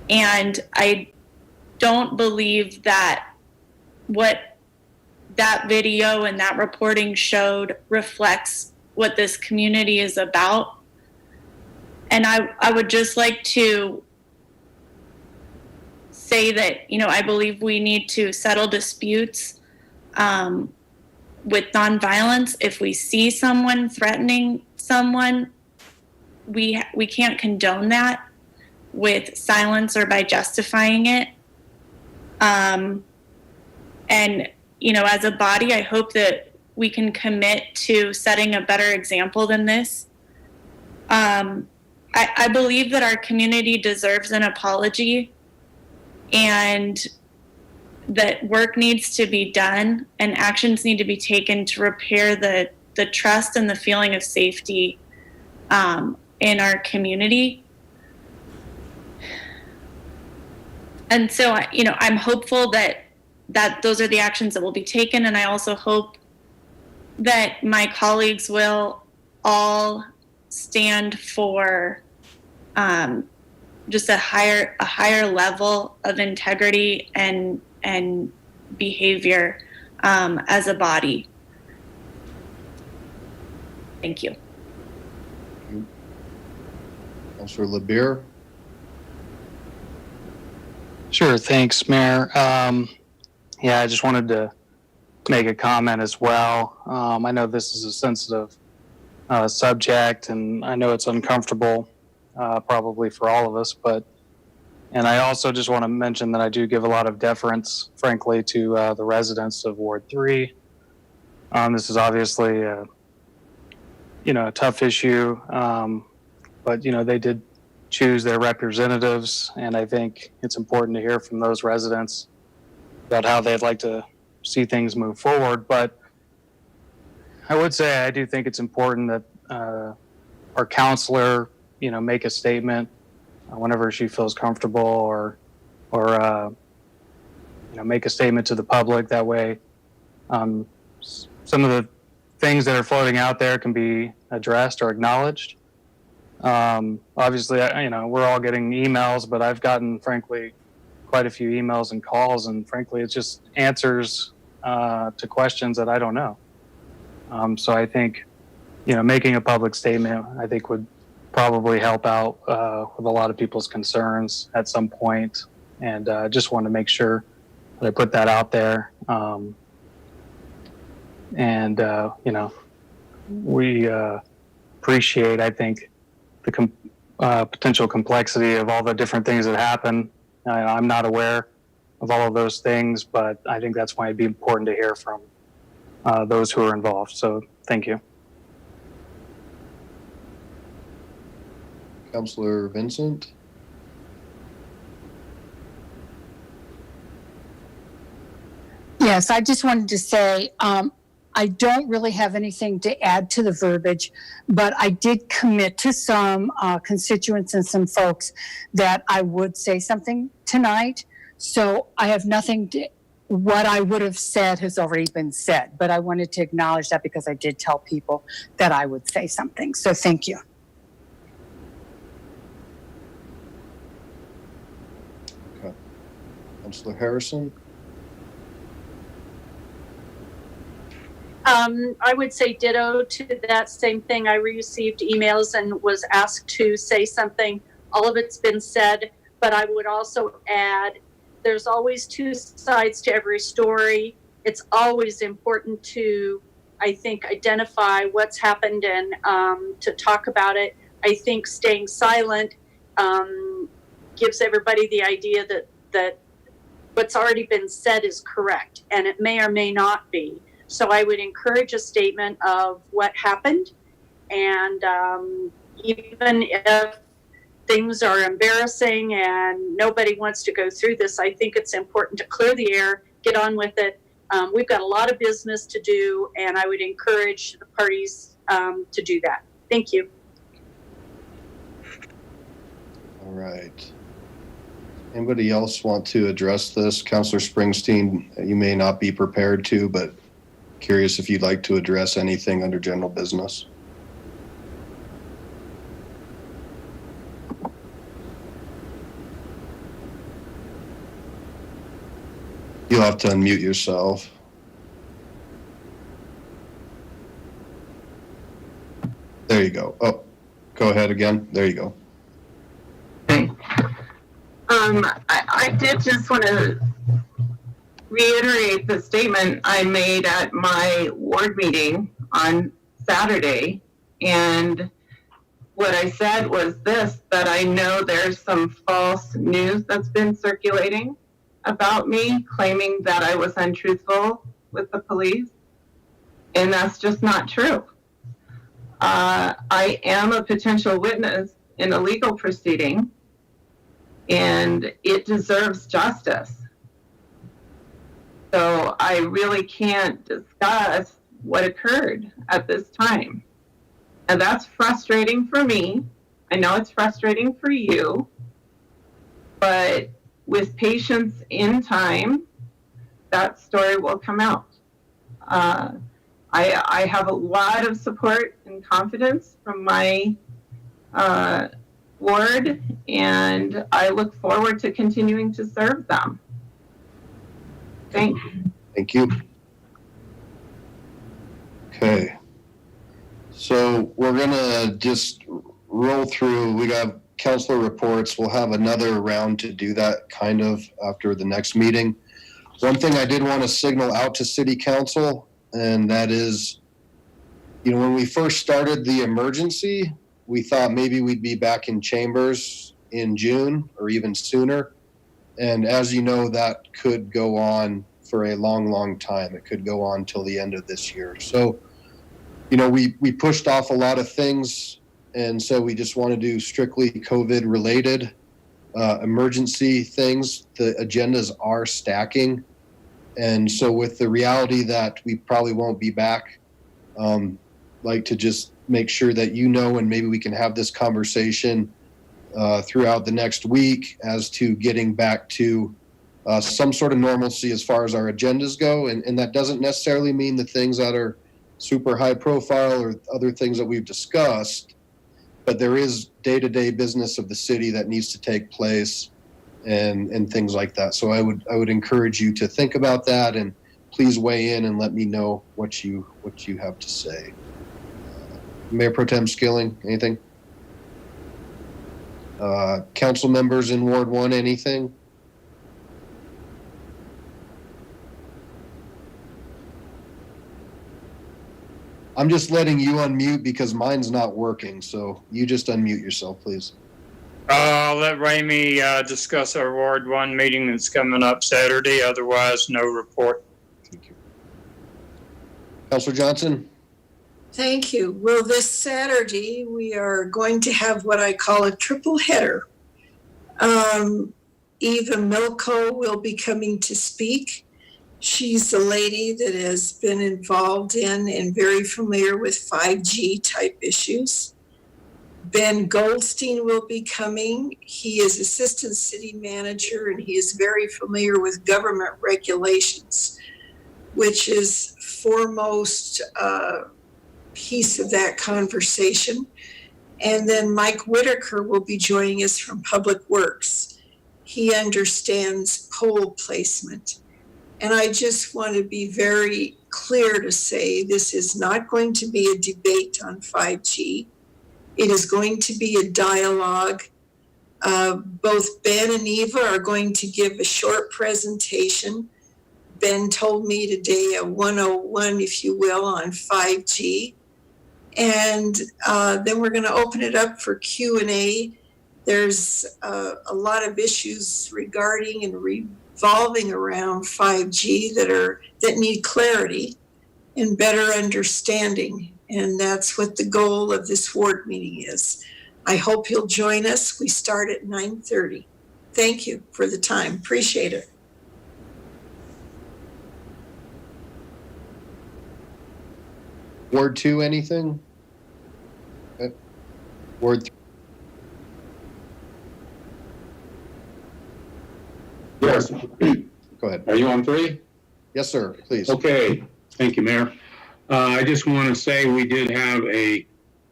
And I don't believe that what that video and that reporting showed reflects what this community is about. And I would just like to say that, I believe we need to settle disputes with nonviolence. If we see someone threatening someone, we can't condone that with silence or by justifying it. And, as a body, I hope that we can commit to setting a better example than this. I believe that our community deserves an apology, and that work needs to be done and actions need to be taken to repair the trust and the feeling of safety in our community. And so, I'm hopeful that those are the actions that will be taken. And I also hope that my colleagues will all stand for just a higher level of integrity and behavior as a body. Thank you. Councilor LeBeer? Sure, thanks, Mayor. I just wanted to make a comment as well. I know this is a sensitive subject, and I know it's uncomfortable probably for all of us, and I also just want to mention that I do give a lot of deference, frankly, to the residents of Ward 3. This is obviously a tough issue, but they did choose their representatives, and I think it's important to hear from those residents about how they'd like to see things move forward. But I would say I do think it's important that our counselor, make a statement whenever she feels comfortable, or make a statement to the public. That way, some of the things that are floating out there can be addressed or acknowledged. Obviously, we're all getting emails, but I've gotten, frankly, quite a few emails and calls, and frankly, it's just answers to questions that I don't know. So I think, making a public statement, I think would probably help out with a lot of people's concerns at some point. And just want to make sure that I put that out there. We appreciate, I think, the potential complexity of all the different things that happen. I'm not aware of all of those things, but I think that's why it'd be important to hear from those who are involved. So thank you. Councilor Vincent? Yes, I just wanted to say, I don't really have anything to add to the verbiage, but I did commit to some constituents and some folks that I would say something tonight. So I have nothing to, what I would have said has already been said, but I wanted to acknowledge that because I did tell people that I would say something. So thank you. Okay. Councilor Harrison? I would say ditto to that same thing. I received emails and was asked to say something. All of it's been said, but I would also add, there's always two sides to every story. It's always important to, I think, identify what's happened and to talk about it. I think staying silent gives everybody the idea that what's already been said is correct, and it may or may not be. So I would encourage a statement of what happened, and even if things are embarrassing and nobody wants to go through this, I think it's important to clear the air, get on with it. We've got a lot of business to do, and I would encourage the parties to do that. Thank you. All right. Anybody else want to address this? Councilor Springsteen, you may not be prepared to, but curious if you'd like to address anything under general business. You'll have to unmute yourself. There you go. Oh, go ahead again. There you go. I did just want to reiterate the statement I made at my ward meeting on Saturday. And what I said was this, that I know there's some false news that's been circulating about me, claiming that I was untruthful with the police. And that's just not true. I am a potential witness in a legal proceeding, and it deserves justice. So I really can't discuss what occurred at this time. And that's frustrating for me. I know it's frustrating for you, but with patience in time, that story will come out. I have a lot of support and confidence from my ward, and I look forward to continuing to serve them. Thanks. Thank you. Okay. So we're gonna just roll through. We got councilor reports. We'll have another round to do that kind of after the next meeting. One thing I did want to signal out to city council, and that is, you know, when we first started the emergency, we thought maybe we'd be back in chambers in June or even sooner. And as you know, that could go on for a long, long time. It could go on till the end of this year. So, you know, we pushed off a lot of things, and so we just want to do strictly COVID related emergency things. The agendas are stacking. And so with the reality that we probably won't be back, like to just make sure that you know, and maybe we can have this conversation throughout the next week as to getting back to some sort of normalcy as far as our agendas go. And that doesn't necessarily mean the things that are super high profile or other things that we've discussed, but there is day-to-day business of the city that needs to take place and things like that. So I would encourage you to think about that, and please weigh in and let me know what you have to say. Mayor Pro Tem Skilling, anything? Council members in Ward 1, anything? I'm just letting you unmute because mine's not working, so you just unmute yourself, please. I'll let Ramey discuss our Ward 1 meeting that's coming up Saturday. Otherwise, no report. Thank you. Councilor Johnson? Thank you. Well, this Saturday, we are going to have what I call a triple header. Eva Milko will be coming to speak, She's a lady that has been involved in and very familiar with 5G type issues. Ben Goldstein will be coming. He is assistant city manager and he is very familiar with government regulations, which is foremost piece of that conversation. And then Mike Whitaker will be joining us from Public Works. He understands pole placement. And I just want to be very clear to say this is not going to be a debate on 5G. It is going to be a dialogue. Both Ben and Eva are going to give a short presentation. Ben told me today a 101, if you will, on 5G. And then we're going to open it up for Q&A. There's a lot of issues regarding and revolving around 5G that need clarity and better understanding. And that's what the goal of this ward meeting is. I hope you'll join us. We start at 9:30. Thank you for the time. Appreciate it. Ward 2, anything? Okay. Ward 3. Yes. Go ahead. Are you on 3? Yes, sir. Please. Okay. Thank you, Mayor. I just want to say we did have a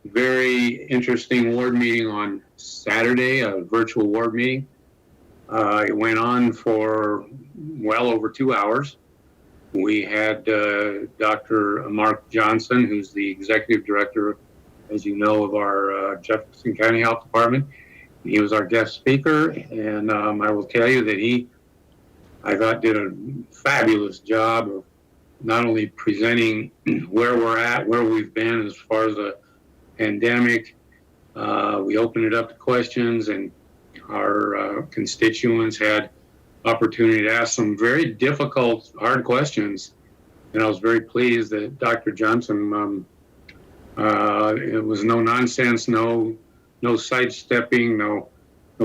very interesting ward meeting on Saturday, a virtual ward meeting. It went on for well over 2 hours. We had Dr. Mark Johnson, who's the executive director, as you know, of our Jefferson County Health Department. He was our guest speaker, and I will tell you that I thought, did a fabulous job of not only presenting where we're at, where we've been as far as the pandemic. We opened it up to questions, and our constituents had opportunity to ask some very difficult, hard questions. And I was very pleased that Dr. Johnson, it was no nonsense, no sidestepping, no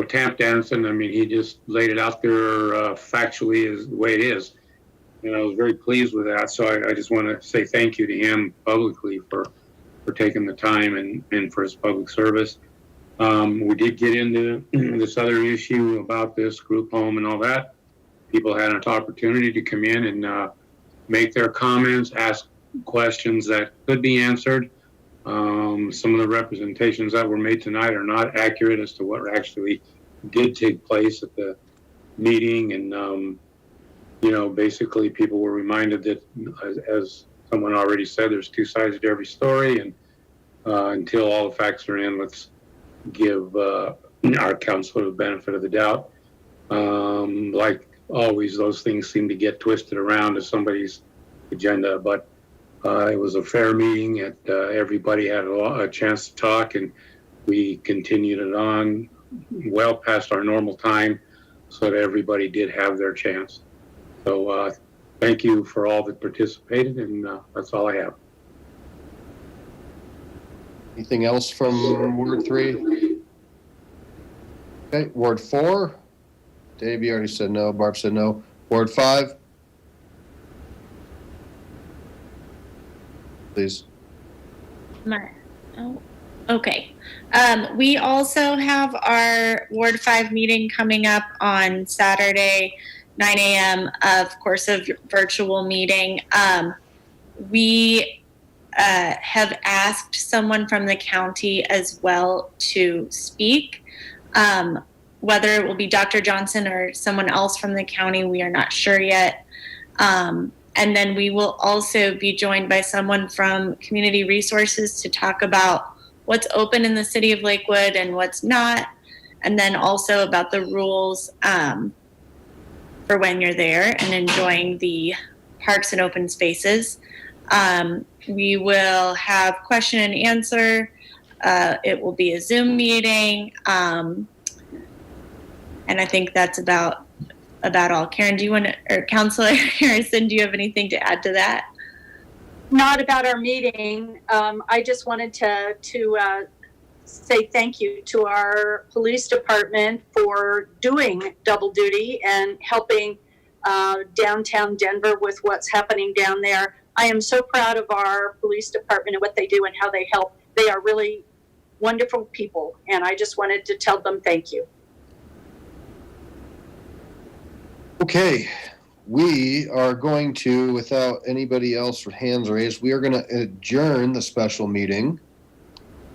tap dancing. I mean, he just laid it out there factually as the way it is. And I was very pleased with that. So I just want to say thank you to him publicly for taking the time and for his public service. We did get into this other issue about this group home and all that. People had an opportunity to come in and make their comments, ask questions that could be answered. Some of the representations that were made tonight are not accurate as to what actually did take place at the meeting. And, basically people were reminded that, as someone already said, there's two sides to every story. And until all the facts are in, let's give our counselor the benefit of the doubt. Like always, those things seem to get twisted around to somebody's agenda. But it was a fair meeting. Everybody had a chance to talk, and we continued it on well past our normal time so that everybody did have their chance. So thank you for all that participated, and that's all I have. Anything else from Ward 3? Okay, Ward 4. Dave, you already said no. Barb said no. Ward 5. Please. Okay. We also have our Ward 5 meeting coming up on Saturday, 9 a.m., of course, a virtual meeting. We have asked someone from the county as well to speak. Whether it will be Dr. Johnson or someone else from the county, we are not sure yet. And then we will also be joined by someone from Community Resources to talk about what's open in the city of Lakewood and what's not, and then also about the rules for when you're there and enjoying the parks and open spaces. We will have question and answer. It will be a Zoom meeting. And I think that's about all. Karen, do you want to, or Councilor Harrison, do you have anything to add to that? Not about our meeting. I just wanted to say thank you to our police department for doing double duty and helping downtown Denver with what's happening down there. I am so proud of our police department and what they do and how they help. They are really wonderful people, and I just wanted to tell them thank you. Okay, we are going to, without anybody else with hands raised, we are going to adjourn the special meeting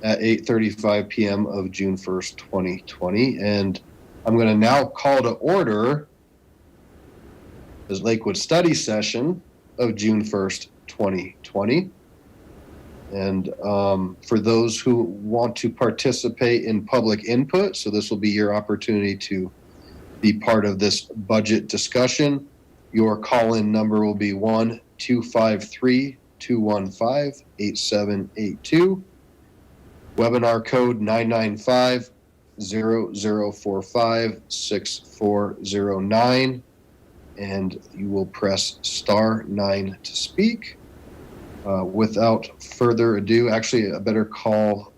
at 8:35 p.m. of June 1st, 2020. And I'm going to now call to order this Lakewood study session of June 1st, 2020. And for those who want to participate in public input, so this will be your opportunity to be part of this budget discussion. Your call-in number will be 1-253-215-8782. Webinar code 995-0045-6409. And you will press *9 to speak. Without further ado, actually, a better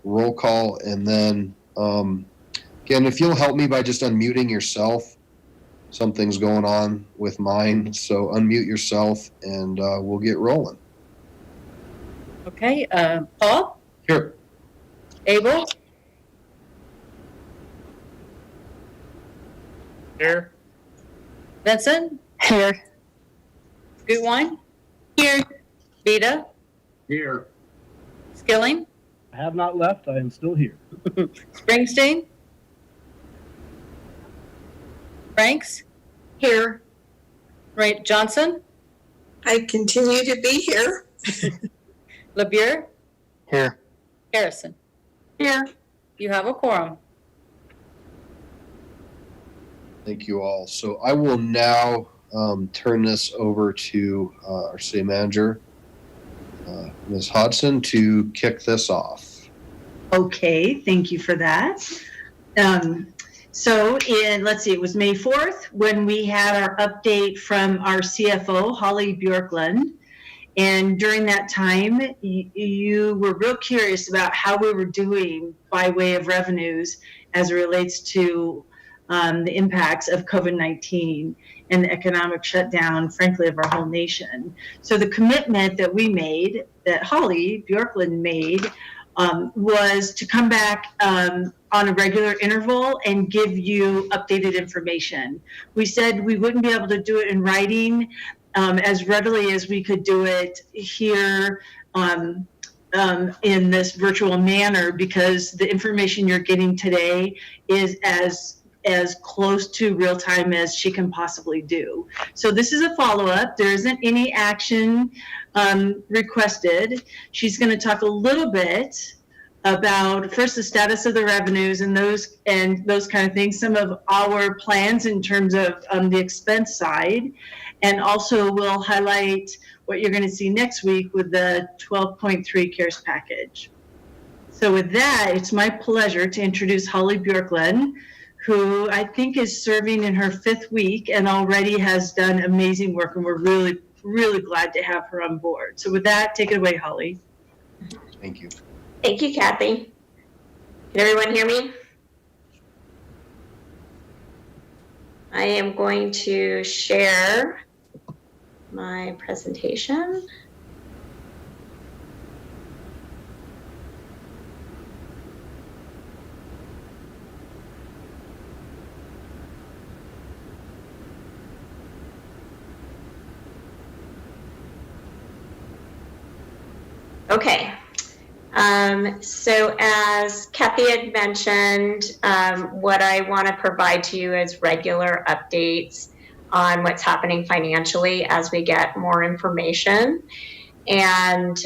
roll call, and then again, if you'll help me by just unmuting yourself. Something's going on with mine, so unmute yourself, and we'll get rolling. Okay, Paul? Here. Abel? Here. Vincent? Here. Gutwine? Here. Vita? Here. Skilling? I have not left. I am still here. Springsteen? Franks? Here. Right, Johnson? I continue to be here. LeBure? Here. Harrison? Here. You have a quorum. Thank you all. So I will now turn this over to our city manager, Ms. Hodson, to kick this off. Okay, thank you for that. So let's see, it was May 4th when we had our update from our CFO, Holly Bjorklund. And during that time, you were real curious about how we were doing by way of revenues as it relates to the impacts of COVID-19 and the economic shutdown, frankly, of our whole nation. So the commitment that we made, that Holly Bjorklund made, was to come back on a regular interval and give you updated information. We said we wouldn't be able to do it in writing as readily as we could do it here in this virtual manner, because the information you're getting today is as close to real time as she can possibly do. So this is a follow-up. There isn't any action requested. She's going to talk a little bit about first the status of the revenues and those kind of things, some of our plans in terms of the expense side, and also we'll highlight what you're going to see next week with the 12.3 CARES package. So with that, it's my pleasure to introduce Holly Bjorklund, who I think is serving in her 5th week and already has done amazing work, and we're really, really glad to have her on board. So with that, take it away, Holly. Thank you. Thank you, Kathy. Can everyone hear me? I am going to share my presentation. Okay. So as Kathy had mentioned, what I want to provide to you is regular updates on what's happening financially as we get more information. And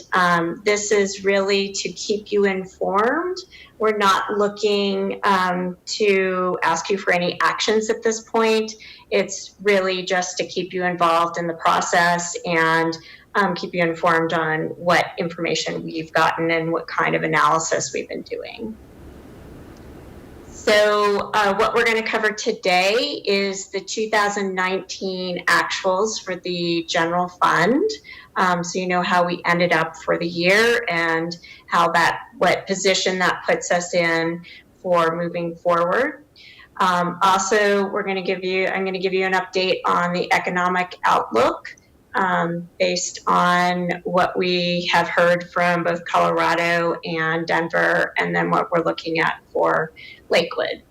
this is really to keep you informed. We're not looking to ask you for any actions at this point. It's really just to keep you involved in the process and keep you informed on what information we've gotten and what kind of analysis we've been doing. So what we're going to cover today is the 2019 actuals for the general fund. So you know how we ended up for the year and how what position that puts us in for moving forward. Also, I'm going to give you an update on the economic outlook based on what we have heard from both Colorado and Denver, and then what we're looking at for Lakewood.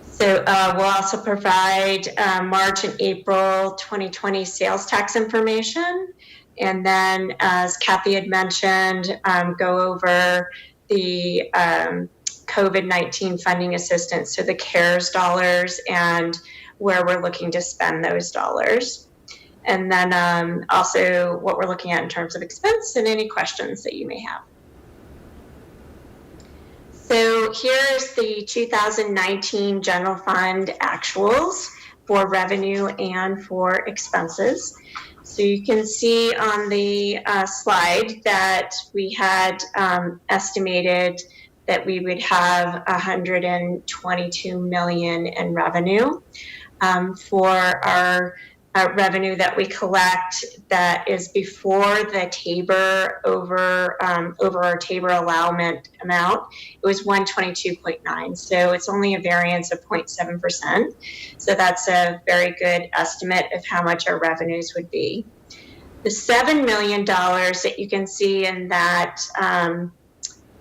So we'll also provide March and April 2020 sales tax information. And then, as Kathy had mentioned, go over the COVID-19 funding assistance, so the CARES dollars and where we're looking to spend those dollars. And then also what we're looking at in terms of expense and any questions that you may have. So here's the 2019 general fund actuals for revenue and for expenses. So you can see on the slide that we had estimated that we would have 122 million in revenue for our revenue that we collect that is before the Tabor over our Tabor allowment amount. It was 122.9, so it's only a variance of 0.7%. So that's a very good estimate of how much our revenues would be. The $7 million that you can see in that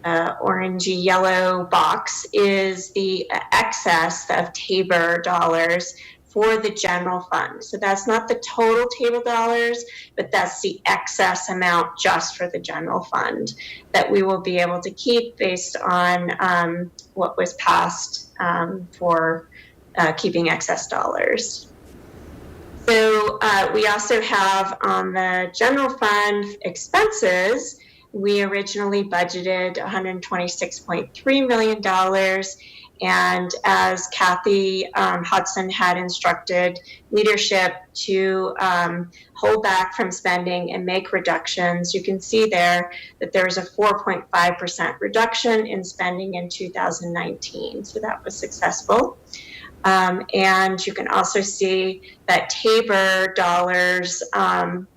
orangey yellow box is the excess of Tabor dollars for the general fund. So that's not the total Tabor dollars, but that's the excess amount just for the general fund that we will be able to keep based on what was passed for keeping excess dollars. So we also have on the general fund expenses, we originally budgeted $126.3 million. And as Kathy Hudson had instructed leadership to hold back from spending and make reductions, you can see there that there was a 4.5% reduction in spending in 2019. So that was successful. And you can also see that Tabor dollars, the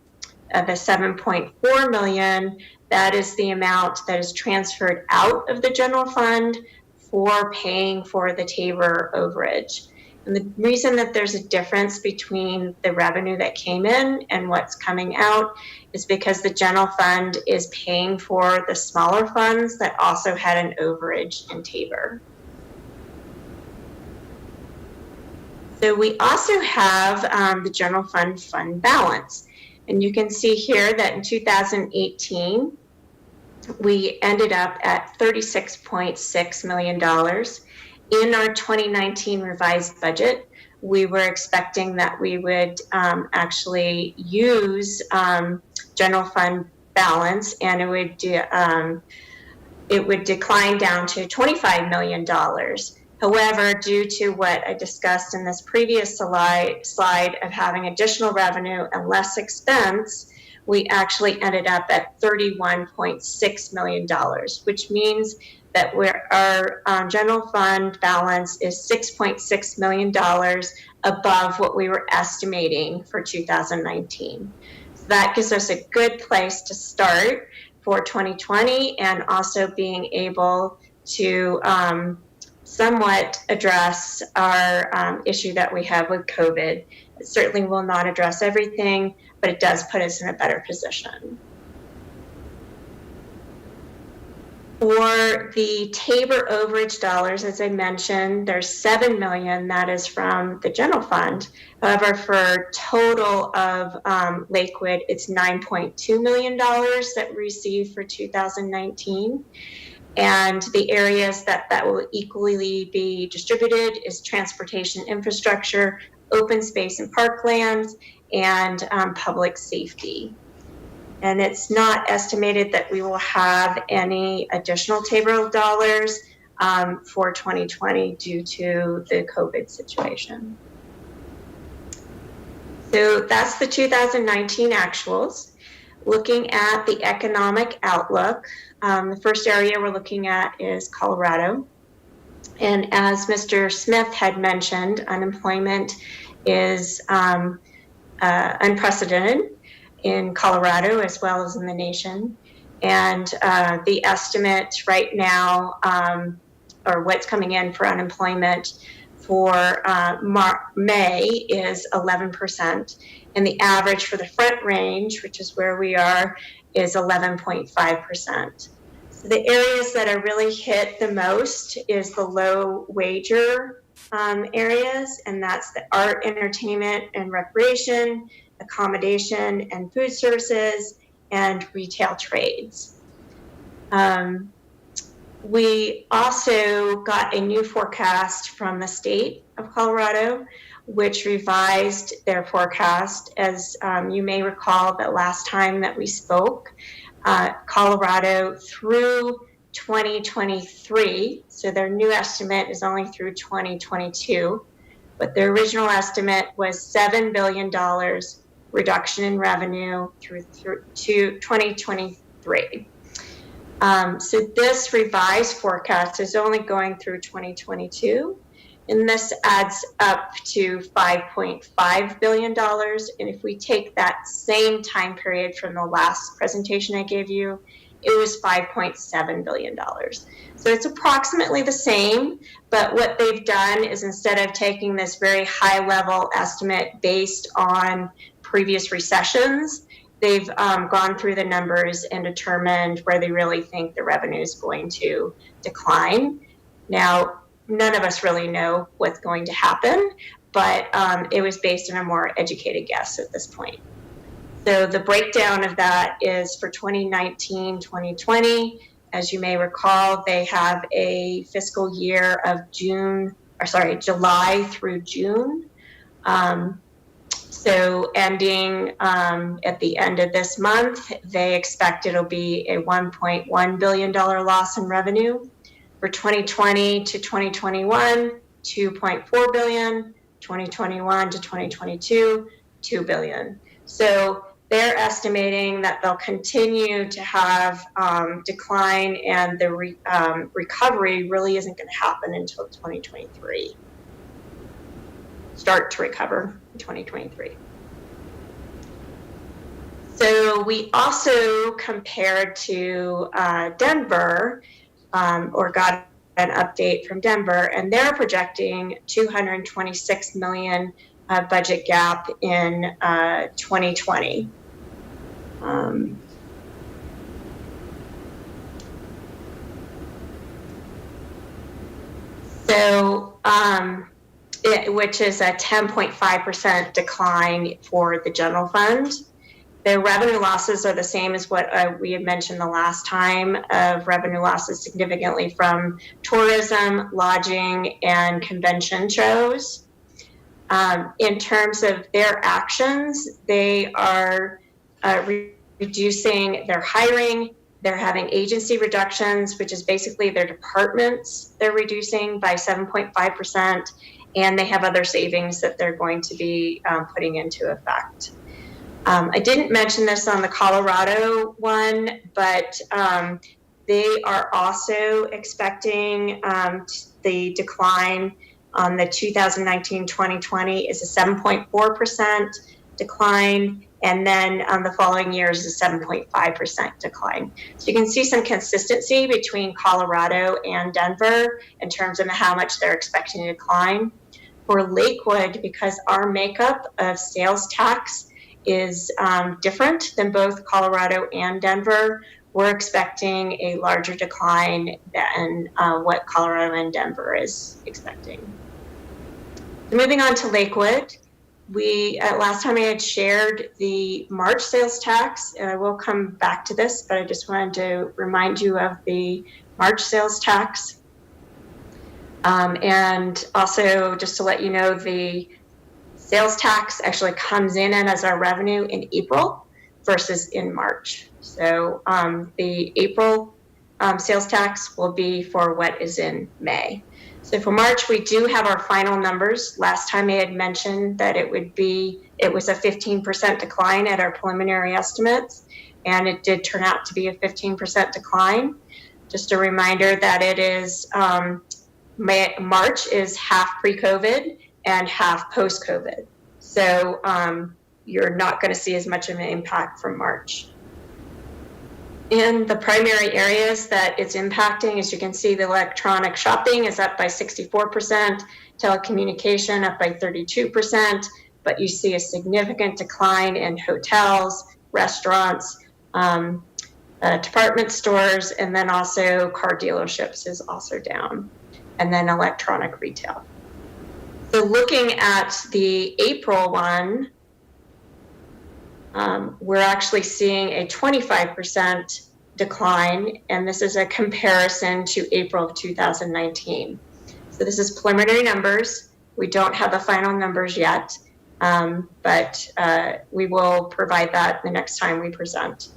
7.4 million, that is the amount that is transferred out of the general fund for paying for the Tabor overage. And the reason that there's a difference between the revenue that came in and what's coming out is because the general fund is paying for the smaller funds that also had an overage in Tabor. So we also have the general fund balance. And you can see here that in 2018, we ended up at $36.6 million. In our 2019 revised budget, we were expecting that we would actually use general fund balance, and it would decline down to $25 million. However, due to what I discussed in this previous slide of having additional revenue and less expense, we actually ended up at $31.6 million, which means that our general fund balance is $6.6 million above what we were estimating for 2019. So that gives us a good place to start for 2020 and also being able to somewhat address our issue that we have with COVID. It certainly will not address everything, but it does put us in a better position. For the Tabor overage dollars, as I mentioned, there's $7 million that is from the general fund. However, for total of Lakewood, it's $9.2 million that we received for 2019. And the areas that will equally be distributed is transportation infrastructure, open space and parklands, and public safety. And it's not estimated that we will have any additional Tabor dollars for 2020 due to the COVID situation. So that's the 2019 actuals. Looking at the economic outlook, the first area we're looking at is Colorado. And as Mr. Smith had mentioned, unemployment is unprecedented in Colorado as well as in the nation. And the estimate right now, or what's coming in for unemployment for May is 11%, and the average for the Front Range, which is where we are, is 11.5%. So the areas that are really hit the most is the low wager areas, and that's the art, entertainment, and recreation, accommodation and food services, and retail trades. We also got a new forecast from the state of Colorado, which revised their forecast. As you may recall, that last time that we spoke, Colorado through 2023, so their new estimate is only through 2022, but their original estimate was $7 billion reduction in revenue through to 2023. So this revised forecast is only going through 2022, and this adds up to $5.5 billion. And if we take that same time period from the last presentation I gave you, it was $5.7 billion. So it's approximately the same, but what they've done is instead of taking this very high level estimate based on previous recessions, they've gone through the numbers and determined where they really think the revenue is going to decline. Now, none of us really know what's going to happen, but it was based on a more educated guess at this point. So the breakdown of that is for 2019-2020. As you may recall, they have a fiscal year of July through June. So ending at the end of this month, they expect it'll be a $1.1 billion loss in revenue. For 2020 to 2021, $2.4 billion, 2021 to 2022, $2 billion. So they're estimating that they'll continue to have decline, and the recovery really isn't going to happen until 2023. Start to recover in 2023. So we also compared to Denver, or got an update from Denver, and they're projecting $226 million budget gap in 2020. Which is a 10.5% decline for the general fund. The revenue losses are the same as what we had mentioned the last time, of revenue losses significantly from tourism, lodging, and convention shows. In terms of their actions, they are reducing their hiring. They're having agency reductions, which is basically their departments they're reducing by 7.5%, and they have other savings that they're going to be putting into effect. I didn't mention this on the Colorado one, but they are also expecting the decline on the 2019-2020 is a 7.4% decline, and then on the following years is a 7.5% decline. So you can see some consistency between Colorado and Denver in terms of how much they're expecting to decline. For Lakewood, because our makeup of sales tax is different than both Colorado and Denver, we're expecting a larger decline than what Colorado and Denver is expecting. So moving on to Lakewood, last time I had shared the March sales tax, and I will come back to this, but I just wanted to remind you of the March sales tax. And also just to let you know, the sales tax actually comes in as our revenue in April versus in March. So the April sales tax will be for what is in May. So for March, we do have our final numbers. Last time I had mentioned that it was a 15% decline at our preliminary estimates, and it did turn out to be a 15% decline. Just a reminder that it is, March is half pre-COVID and half post-COVID. So you're not going to see as much of an impact from March. In the primary areas that it's impacting, as you can see, the electronic shopping is up by 64%, telecommunication up by 32%, but you see a significant decline in hotels, restaurants, department stores, and then also car dealerships is also down, and then electronic retail. So looking at the April one, we're actually seeing a 25% decline, and this is a comparison to April of 2019. So this is preliminary numbers. We don't have the final numbers yet, but we will provide that the next time we present.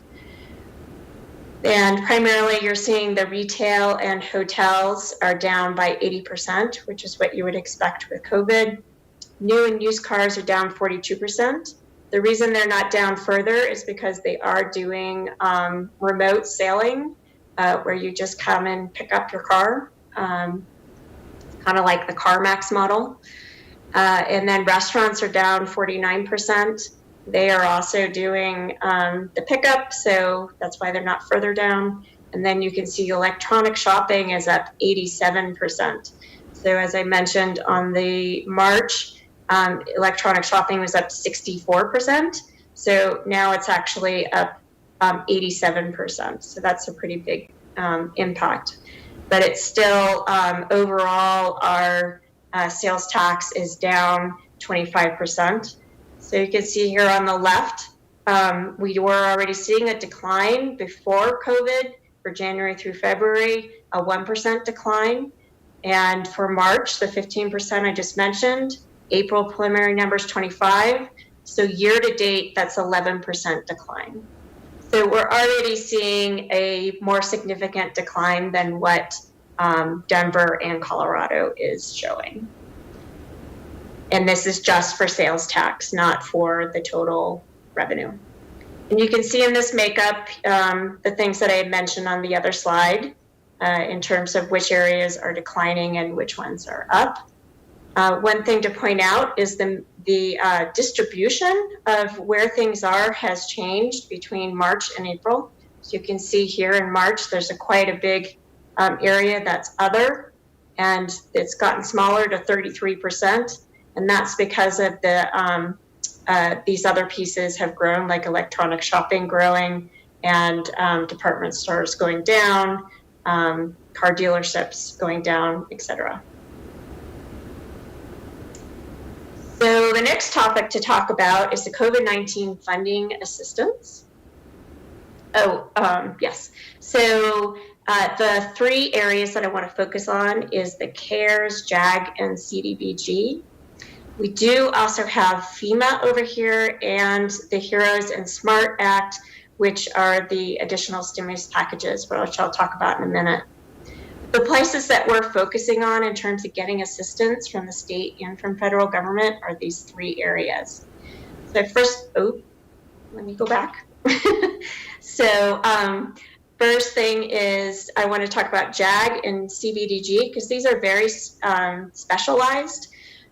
And primarily you're seeing the retail and hotels are down by 80%, which is what you would expect with COVID. New and used cars are down 42%. The reason they're not down further is because they are doing remote sailing, where you just come and pick up your car, kind of like the CarMax model. And then restaurants are down 49%. They are also doing the pickup, so that's why they're not further down. And then you can see electronic shopping is up 87%. So as I mentioned on the March, electronic shopping was up 64%. So now it's actually up 87%. So that's a pretty big impact. But it's still, overall, our sales tax is down 25%. So you can see here on the left, we were already seeing a decline before COVID for January through February, a 1% decline. And for March, the 15% I just mentioned, April preliminary numbers 25. So year to date, that's 11% decline. So we're already seeing a more significant decline than what Denver and Colorado is showing. And this is just for sales tax, not for the total revenue. And you can see in this makeup the things that I had mentioned on the other slide in terms of which areas are declining and which ones are up. One thing to point out is the distribution of where things are has changed between March and April. So you can see here in March, there's quite a big area that's other, and it's gotten smaller to 33%. And that's because of the these other pieces have grown, like electronic shopping growing and department stores going down, car dealerships going down, etc. So the next topic to talk about is the COVID-19 funding assistance. Yes. So the three areas that I want to focus on is the CARES, JAG, and CDBG. We do also have FEMA over here and the HEROES and SMART Act, which are the additional stimulus packages, which I'll talk about in a minute. The places that we're focusing on in terms of getting assistance from the state and from federal government are these three areas. So first, let me go back. So first thing is I want to talk about JAG and CBDG because these are very specialized.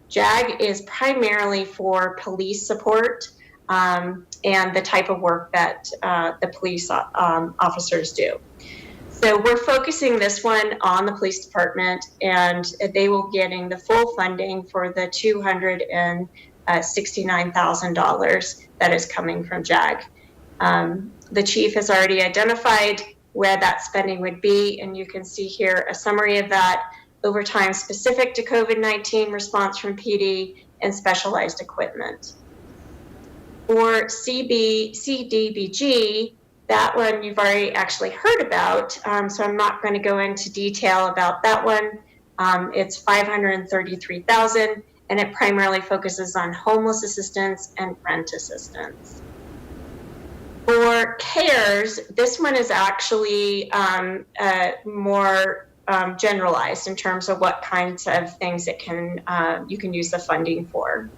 JAG is primarily for police support and the type of work that the police officers do. So we're focusing this one on the police department, and they will be getting the full funding for the $269,000 that is coming from JAG. The chief has already identified where that spending would be, and you can see here a summary of that: overtime specific to COVID-19 response from PD and specialized equipment. For CDBG, that one you've already actually heard about, so I'm not going to go into detail about that one. It's $533,000, and it primarily focuses on homeless assistance and rent assistance. For CARES, this one is actually more generalized in terms of what kinds of things it can you can use the funding for.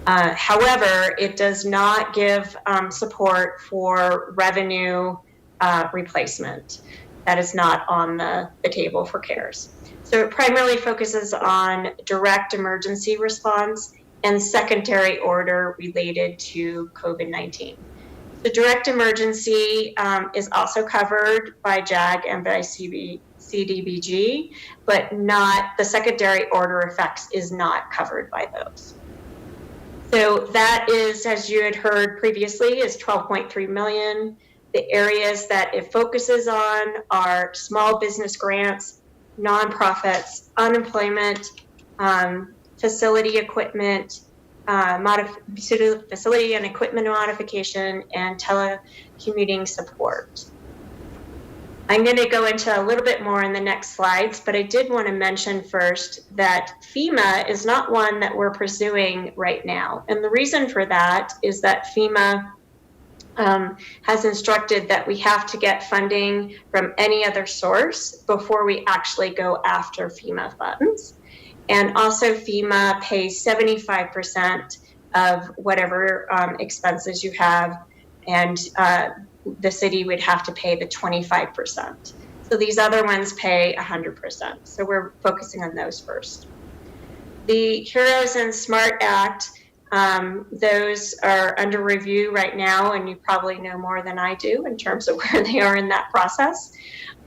However, it does not give support for revenue replacement. That is not on the table for CARES. So it primarily focuses on direct emergency response and secondary order related to COVID-19. The direct emergency is also covered by JAG and by CDBG, but not the secondary order effects is not covered by those. So that is, as you had heard previously, is 12.3 million. The areas that it focuses on are small business grants, nonprofits, unemployment, facility equipment, facility and equipment modification, and telecommuting support. I'm going to go into a little bit more in the next slides, but I did want to mention first that FEMA is not one that we're pursuing right now. And the reason for that is that FEMA has instructed that we have to get funding from any other source before we actually go after FEMA funds. And also FEMA pays 75% of whatever expenses you have, and the city would have to pay the 25%. So these other ones pay 100%. So we're focusing on those first. The HEROES and SMART Act, those are under review right now, and you probably know more than I do in terms of where they are in that process.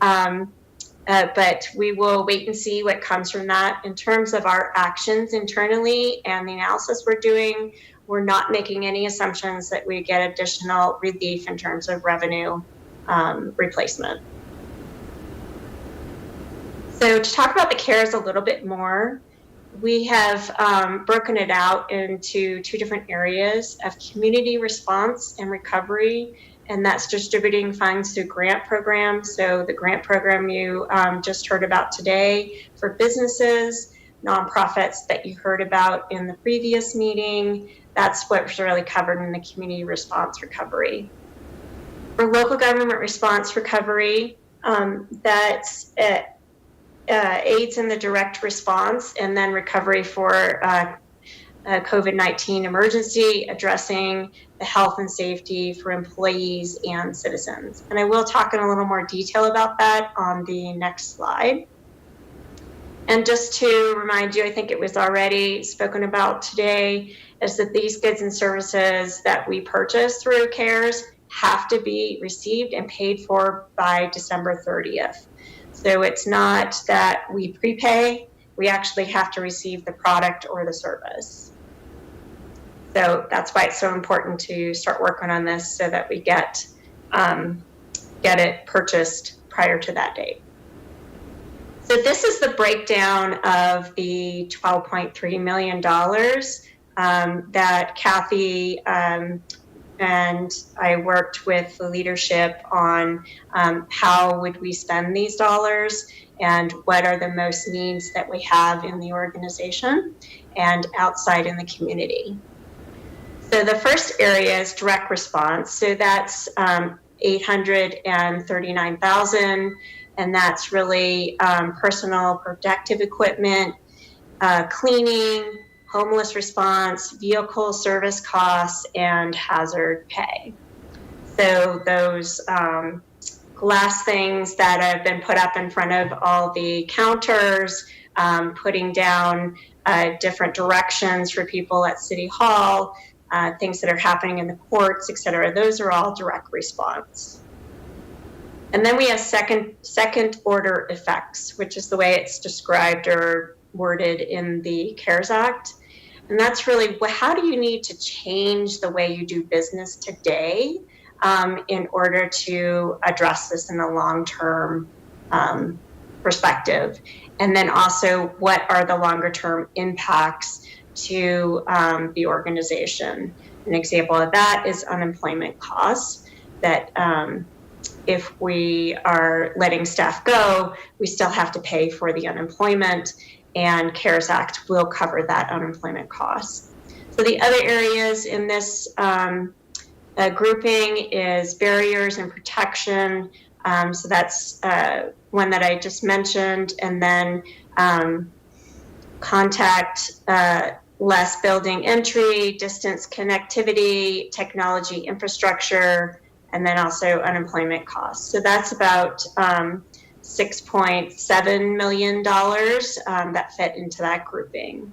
But we will wait and see what comes from that. In terms of our actions internally and the analysis we're doing, we're not making any assumptions that we get additional relief in terms of revenue replacement. So to talk about the CARES a little bit more, we have broken it out into two different areas of community response and recovery, and that's distributing funds through grant programs. So the grant program you just heard about today for businesses, nonprofits that you heard about in the previous meeting, that's what's really covered in the community response recovery. For local government response recovery, that's aids in the direct response, and then recovery for COVID-19 emergency, addressing the health and safety for employees and citizens. And I will talk in a little more detail about that on the next slide. And just to remind you, I think it was already spoken about today, is that these goods and services that we purchase through CARES have to be received and paid for by December 30th. So it's not that we prepay, we actually have to receive the product or the service. So that's why it's so important to start working on this so that we get it purchased prior to that date. So this is the breakdown of the $12.3 million that Kathy and I worked with the leadership on how would we spend these dollars and what are the most needs that we have in the organization and outside in the community. So the first area is direct response. So that's $839,000, and that's really personal protective equipment, cleaning, homeless response, vehicle service costs, and hazard pay. So those glass things that have been put up in front of all the counters, putting down different directions for people at City Hall, things that are happening in the courts, et cetera, those are all direct response. And then we have second order effects, which is the way it's described or worded in the CARES Act. And that's really, how do you need to change the way you do business today in order to address this in a long-term perspective? And then also, what are the longer-term impacts to the organization? An example of that is unemployment costs, that if we are letting staff go, we still have to pay for the unemployment, and CARES Act will cover that unemployment cost. So the other areas in this grouping is barriers and protection. So that's one that I just mentioned, and then contact less building entry, distance connectivity, technology infrastructure, and then also unemployment costs. So that's about $6.7 million that fit into that grouping.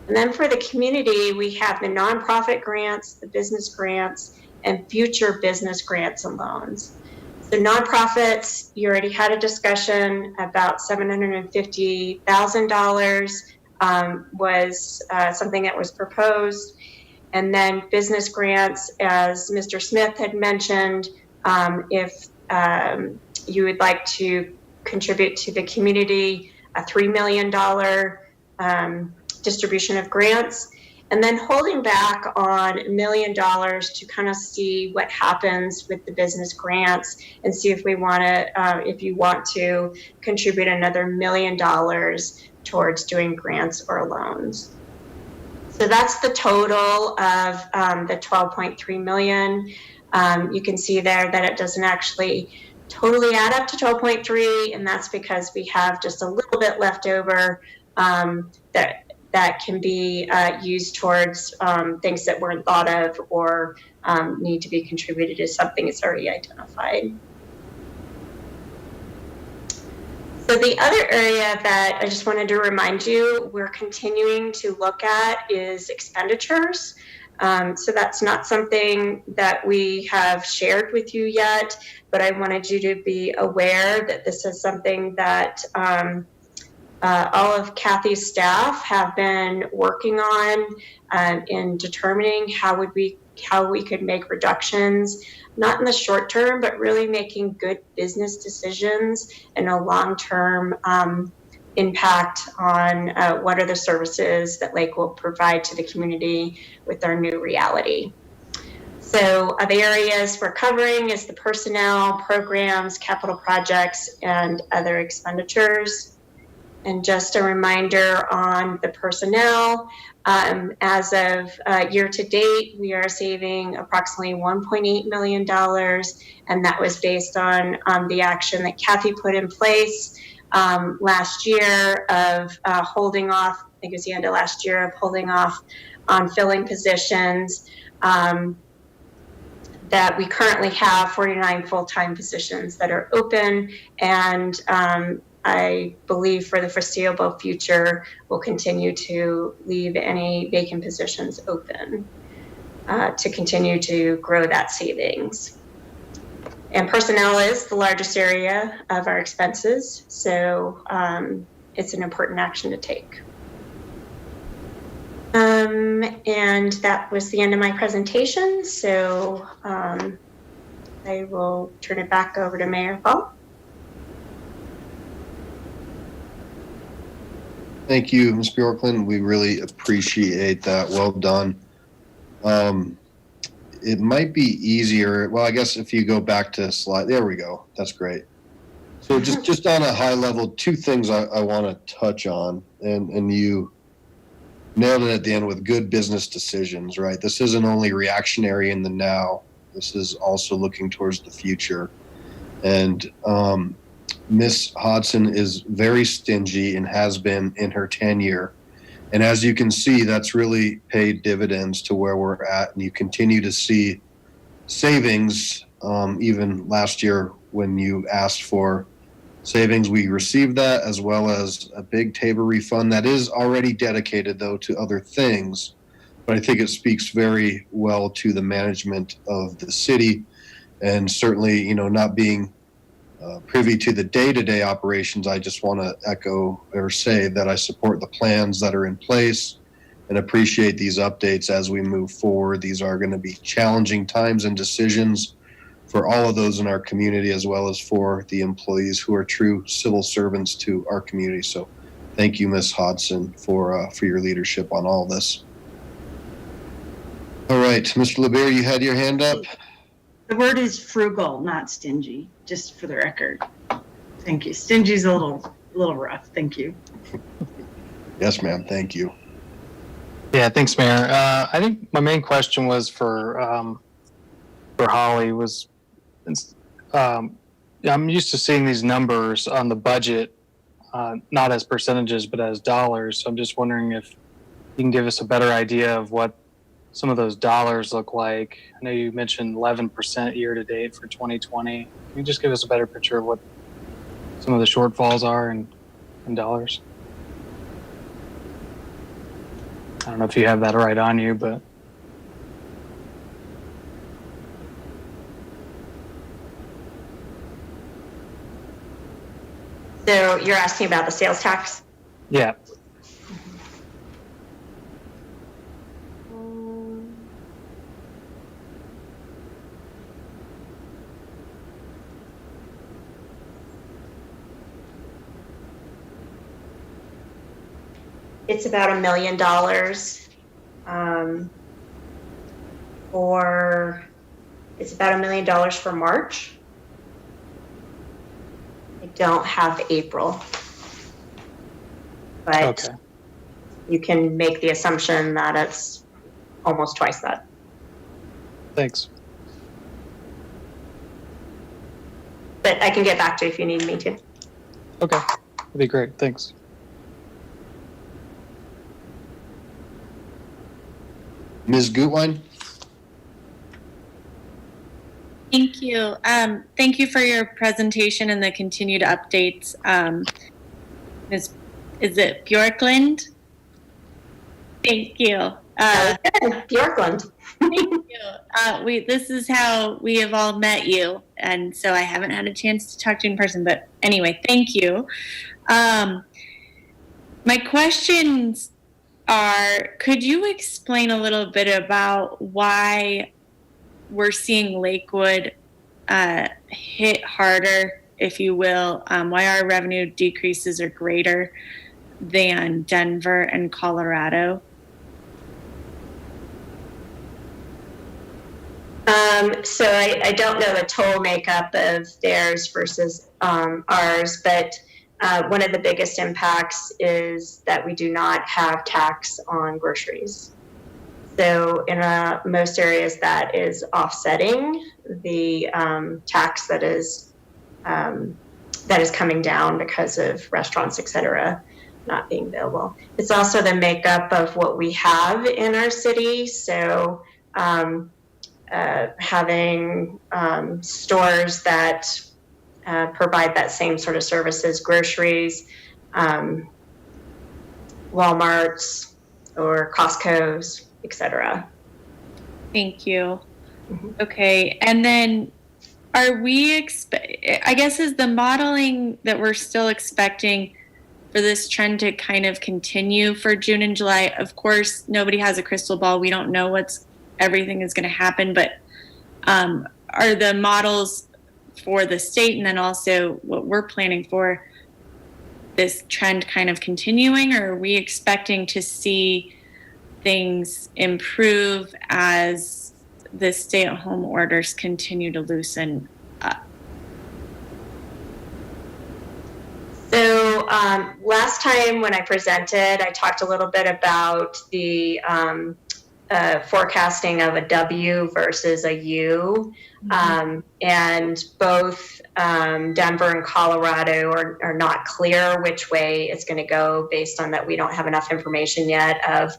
And then for the community, we have the nonprofit grants, the business grants, and future business grants and loans. So nonprofits, you already had a discussion about $750,000 was something that was proposed. And then business grants, as Mr. Smith had mentioned, if you would like to contribute to the community, a $3 million distribution of grants, and then holding back on $1 million to kind of see what happens with the business grants and see if we want to, if you want to contribute another $1 million towards doing grants or loans. So that's the total of the 12.3 million. You can see there that it doesn't actually totally add up to 12.3, and that's because we have just a little bit left over that can be used towards things that weren't thought of or need to be contributed to something that's already identified. So the other area that I just wanted to remind you we're continuing to look at is expenditures. So that's not something that we have shared with you yet, but I wanted you to be aware that this is something that all of Kathy's staff have been working on in determining how we could make reductions, not in the short term, but really making good business decisions and a long-term impact on what are the services that Lake will provide to the community with our new reality. So the areas we're covering is the personnel, programs, capital projects, and other expenditures. And just a reminder on the personnel, as of year to date, we are saving approximately $1.8 million, and that was based on the action that Kathy put in place last year of holding off, I think it was the end of last year, of holding off on filling positions. That we currently have 49 full-time positions that are open, and I believe for the foreseeable future, we'll continue to leave any vacant positions open to continue to grow that savings. And personnel is the largest area of our expenses, so it's an important action to take. And that was the end of my presentation, so I will turn it back over to Mayor Paul. Thank you, Ms. Bjorklund. We really appreciate that. Well done. It might be easier. Well, I guess if you go back to slide, there we go. That's great. So just on a high level, two things I want to touch on, and you nailed it at the end with good business decisions, right? This isn't only reactionary in the now. This is also looking towards the future. And Miss Hodson is very stingy and has been in her tenure. And as you can see, that's really paid dividends to where we're at. And you continue to see savings. Even last year when you asked for savings, we received that, as well as a big TABOR refund that is already dedicated, though, to other things. But I think it speaks very well to the management of the city, and certainly, not being privy to the day-to-day operations, I just want to echo or say that I support the plans that are in place and appreciate these updates as we move forward. These are going to be challenging times and decisions for all of those in our community, as well as for the employees who are true civil servants to our community. So thank you, Ms. Hodson, for your leadership on all this. All right, Mr. LeBear, you had your hand up. The word is frugal, not stingy, just for the record. Thank you. Stingy's a little rough. Thank you. Yes, ma'am. Thank you. Yeah, thanks, Mayor. I think my main question was for Holly was, I'm used to seeing these numbers on the budget, not as percentages, but as dollars. So I'm just wondering if you can give us a better idea of what some of those dollars look like. I know you mentioned 11% year to date for 2020. Can you just give us a better picture of what some of the shortfalls are in dollars? I don't know if you have that right on you, but. So you're asking about the sales tax? Yeah. It's about $1 million it's about $1 million for March. I don't have April, but Okay. you can make the assumption that it's almost twice that. Thanks. But I can get back to you if you need me to. Okay. That'd be great. Thanks. Ms. Gutwein? Thank you. Thank you for your presentation and the continued updates. Is it Bjorklund? Thank you. Bjorklund. Thank you. This is how we have all met you, and so I haven't had a chance to talk to you in person. But anyway, thank you. My questions are: could you explain a little bit about why we're seeing Lakewood hit harder, if you will? Why our revenue decreases are greater than Denver and Colorado? So I don't know the total makeup of theirs versus ours, but one of the biggest impacts is that we do not have tax on groceries. So in most areas that is offsetting the tax that is coming down because of restaurants, et cetera, not being available. It's also the makeup of what we have in our city. So having stores that provide that same sort of services, groceries, Walmarts or Costco's, etc. Thank you. Okay, and then are we, I guess, is the modeling that we're still expecting for this trend to kind of continue for June and July? Of course, nobody has a crystal ball. We don't know everything is going to happen, but are the models for the state and then also what we're planning for this trend kind of continuing, or are we expecting to see things improve as the stay-at-home orders continue to loosen up? So last time when I presented, I talked a little bit about the forecasting of a W versus a U. And both Denver and Colorado are not clear which way it's going to go based on that we don't have enough information yet of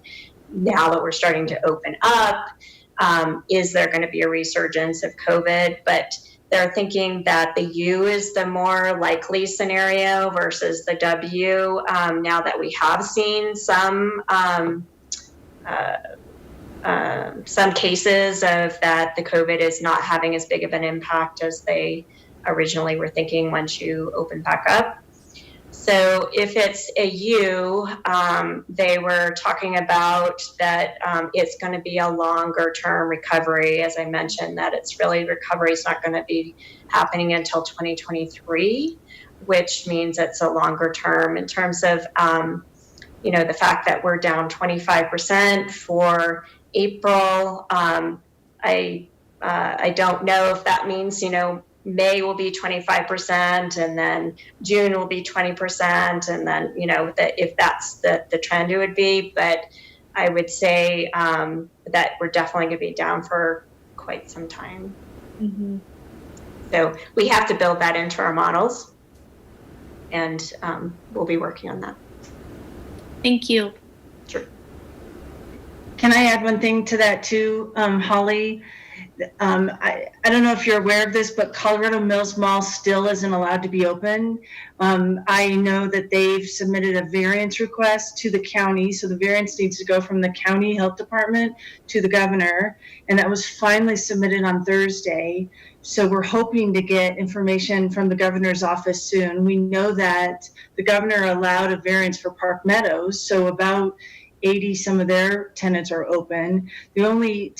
now that we're starting to open up. Is there going to be a resurgence of COVID? But they're thinking that the U is the more likely scenario versus the W. Now that we have seen some cases of that the COVID is not having as big of an impact as they originally were thinking once you open back up. So if it's a U, they were talking about that it's going to be a longer term recovery. As I mentioned, that it's really recovery is not going to be happening until 2023, which means it's a longer term in terms of, the fact that we're down 25% for April. I don't know if that means, May will be 25% and then June will be 20% and then, if that's the trend it would be. But I would say that we're definitely going to be down for quite some time. Mm-hmm. So we have to build that into our models and we'll be working on that. Thank you. Sure. Can I add one thing to that too, Holly? I don't know if you're aware of this, but Colorado Mills Mall still isn't allowed to be open. I know that they've submitted a variance request to the county. So the variance needs to go from the county health department to the governor. And that was finally submitted on Thursday. So we're hoping to get information from the governor's office soon. We know that the governor allowed a variance for Park Meadows, so about 80 some of their tenants are open. The only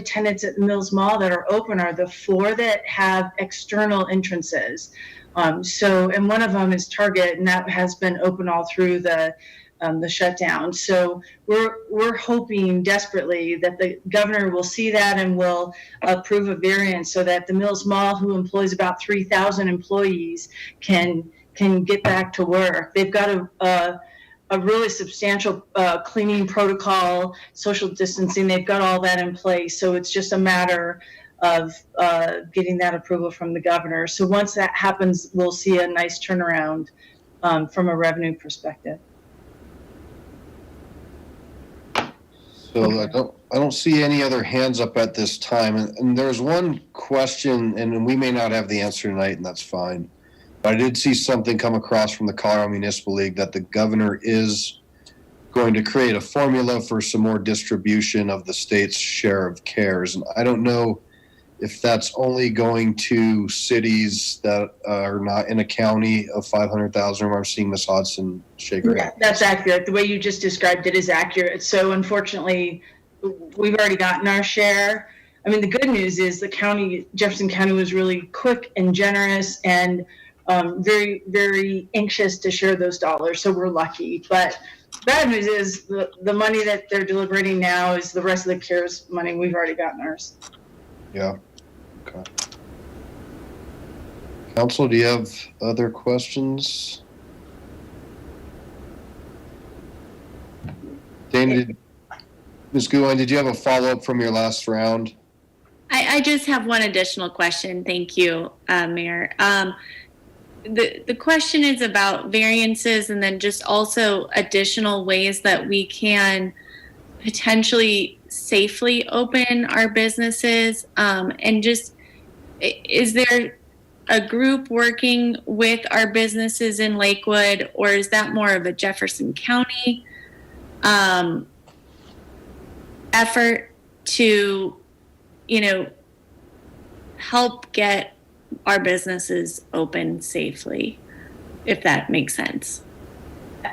tenants at Mills Mall that are open are the 4 that have external entrances. And one of them is Target, and that has been open all through the shutdown. So we're hoping desperately that the governor will see that and will approve a variance so that the Mills Mall, who employs about 3,000 employees, can get back to work. They've got a really substantial cleaning protocol, social distancing. They've got all that in place. So it's just a matter of getting that approval from the governor. So once that happens, we'll see a nice turnaround from a revenue perspective. So I don't see any other hands up at this time. And there's one question, and we may not have the answer tonight, and that's fine. But I did see something come across from the Colorado Municipal League that the governor is going to create a formula for some more distribution of the state's share of CARES. And I don't know if that's only going to cities that are not in a county of 500,000, or I'm seeing Ms. Hodson shake her head. That's accurate. The way you just described it is accurate. So unfortunately, we've already gotten our share. I mean, the good news is Jefferson County was really quick and generous and very, very anxious to share those dollars. So we're lucky. But bad news is the money that they're deliberating now is the rest of the CARES money. We've already gotten ours. Yeah. Okay. Council, do you have other questions? Dana, Ms. Gouin, did you have a follow-up from your last round? I just have one additional question. Thank you, Mayor. The question is about variances and then just also additional ways that we can potentially safely open our businesses. And just, is there a group working with our businesses in Lakewood, or is that more of a Jefferson County effort to, help get our businesses open safely, if that makes sense?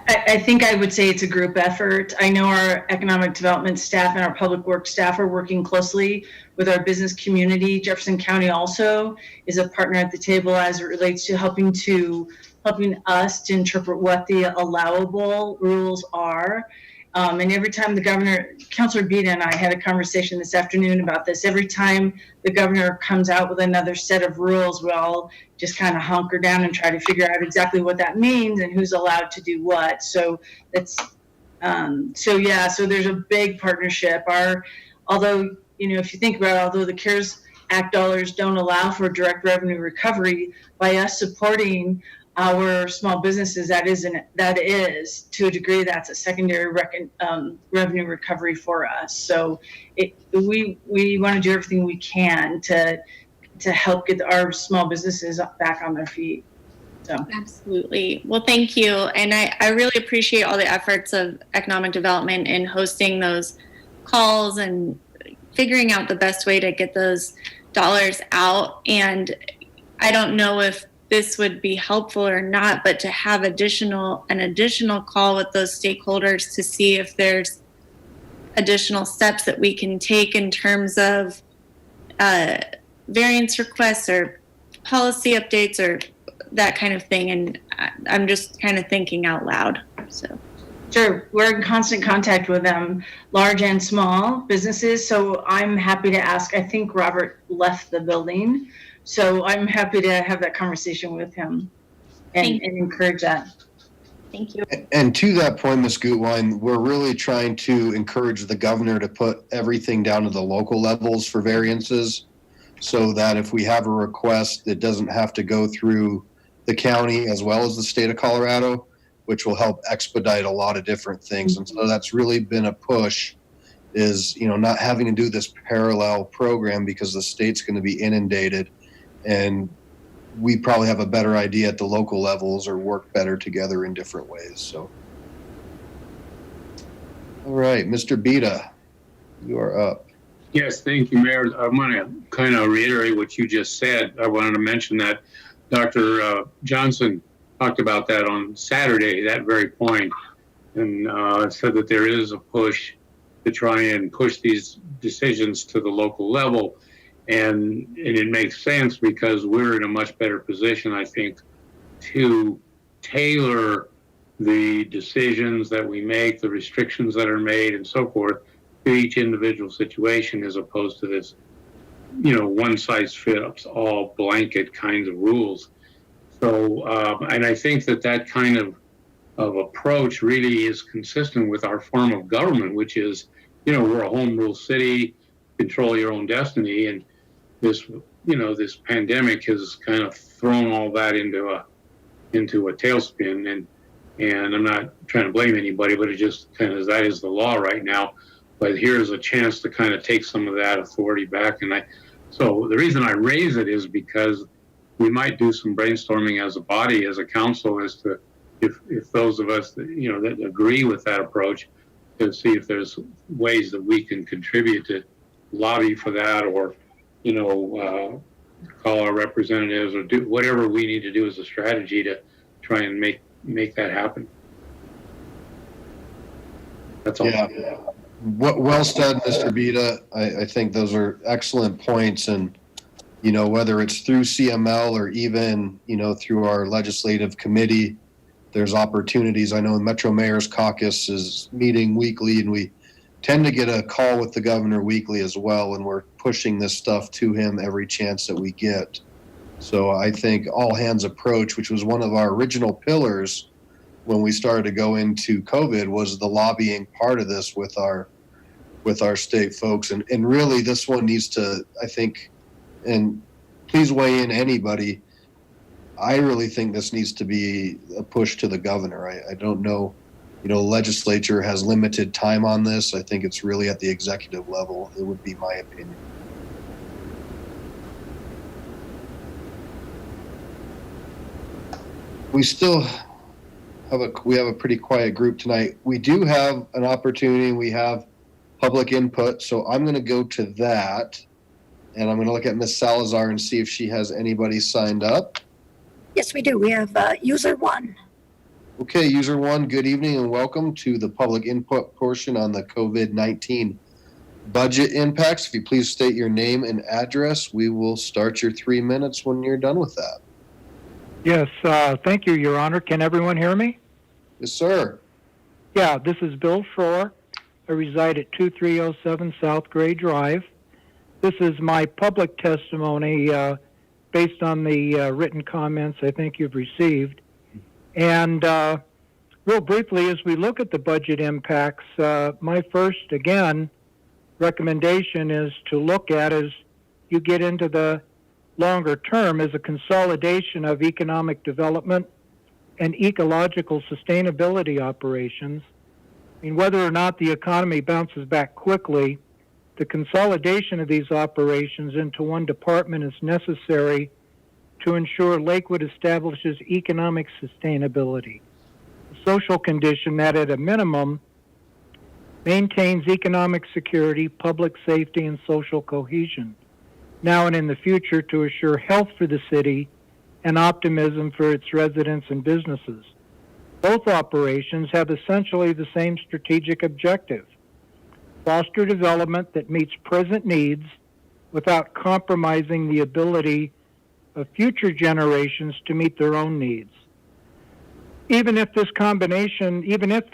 I think I would say it's a group effort. I know our economic development staff and our public works staff are working closely with our business community. Jefferson County also is a partner at the table as it relates to helping us to interpret what the allowable rules are. And every time Councilor Beda and I had a conversation this afternoon about this, every time the governor comes out with another set of rules, we all just kind of hunker down and try to figure out exactly what that means and who's allowed to do what. So that's, so there's a big partnership. Although if you think about it, although the CARES Act dollars don't allow for direct revenue recovery, by us supporting our small businesses, that is to a degree, that's a secondary revenue recovery for us. So we want to do everything we can to help get our small businesses back on their feet. So. Absolutely. Well, thank you. And I really appreciate all the efforts of economic development in hosting those calls and figuring out the best way to get those dollars out. And I don't know if this would be helpful or not, but to have an additional call with those stakeholders to see if there's additional steps that we can take in terms of variance requests or policy updates or that kind of thing. And I'm just kind of thinking out loud. So. Sure. We're in constant contact with them, large and small businesses. So I'm happy to ask. I think Robert left the building. So I'm happy to have that conversation with him and encourage that. Thank you. And to that point, Ms. Gutwein, we're really trying to encourage the governor to put everything down to the local levels for variances so that if we have a request, it doesn't have to go through the county as well as the state of Colorado, which will help expedite a lot of different things. And so that's really been a push is, not having to do this parallel program because the state's going to be inundated. And we probably have a better idea at the local levels or work better together in different ways. So, all right, Mr. Beda, you are up. Yes, thank you, Mayor. I want to kind of reiterate what you just said. I wanted to mention that Dr. Johnson talked about that on Saturday, that very point, and said that there is a push to try and push these decisions to the local level. And it makes sense because we're in a much better position, I think, to tailor the decisions that we make, the restrictions that are made, and so forth, to each individual situation, as opposed to this, one size fits all blanket kinds of rules. So, and I think that kind of approach really is consistent with our form of government, which is, we're a home rule city, control your own destiny, and this pandemic has kind of thrown all that into a tailspin, and I'm not trying to blame anybody, but it just kind of, that is the law right now. But here's a chance to kind of take some of that authority back. So the reason I raise it is because we might do some brainstorming as a body, as a council, as to if those of us that, that agree with that approach, to see if there's ways that we can contribute to lobby for that, or, call our representatives, or do whatever we need to do as a strategy to try and make that happen. That's all. Yeah. Well said, Mr. Beta. I think those are excellent points. And, whether it's through CML or even, through our legislative committee, there's opportunities. I know the Metro Mayor's Caucus is meeting weekly, and we tend to get a call with the governor weekly as well, and we're pushing this stuff to him every chance that we get. So I think all hands approach, which was one of our original pillars when we started to go into COVID, was the lobbying part of this with our state folks. And really this one needs to, I think, and please weigh in, anybody, I really think this needs to be a push to the governor. I don't know, legislature has limited time on this. I think it's really at the executive level. It would be my opinion. We still have a pretty quiet group tonight. We do have an opportunity. We have public input. So I'm going to go to that, and I'm going to look at Ms. Salazar and see if she has anybody signed up. Yes, we do. We have user 1. Okay, user 1, good evening and welcome to the public input portion on the COVID-19 budget impacts. If you please state your name and address, we will start your 3 minutes when you're done with that. Yes, thank you, Your Honor. Can everyone hear me? Yes, sir. Yeah, this is Bill Schroer. I reside at 2307 South Gray Drive. This is my public testimony based on the written comments I think you've received. And real briefly, as we look at the budget impacts, my first, again, recommendation is to look at, as you get into the longer term, as a consolidation of economic development and ecological sustainability operations. I mean, whether or not the economy bounces back quickly, the consolidation of these operations into one department is necessary to ensure Lakewood establishes economic sustainability, a social condition that at a minimum maintains economic security, public safety, and social cohesion, now and in the future, to assure health for the city and optimism for its residents and businesses. Both operations have essentially the same strategic objective: foster development that meets present needs without compromising the ability of future generations to meet their own needs. Even if the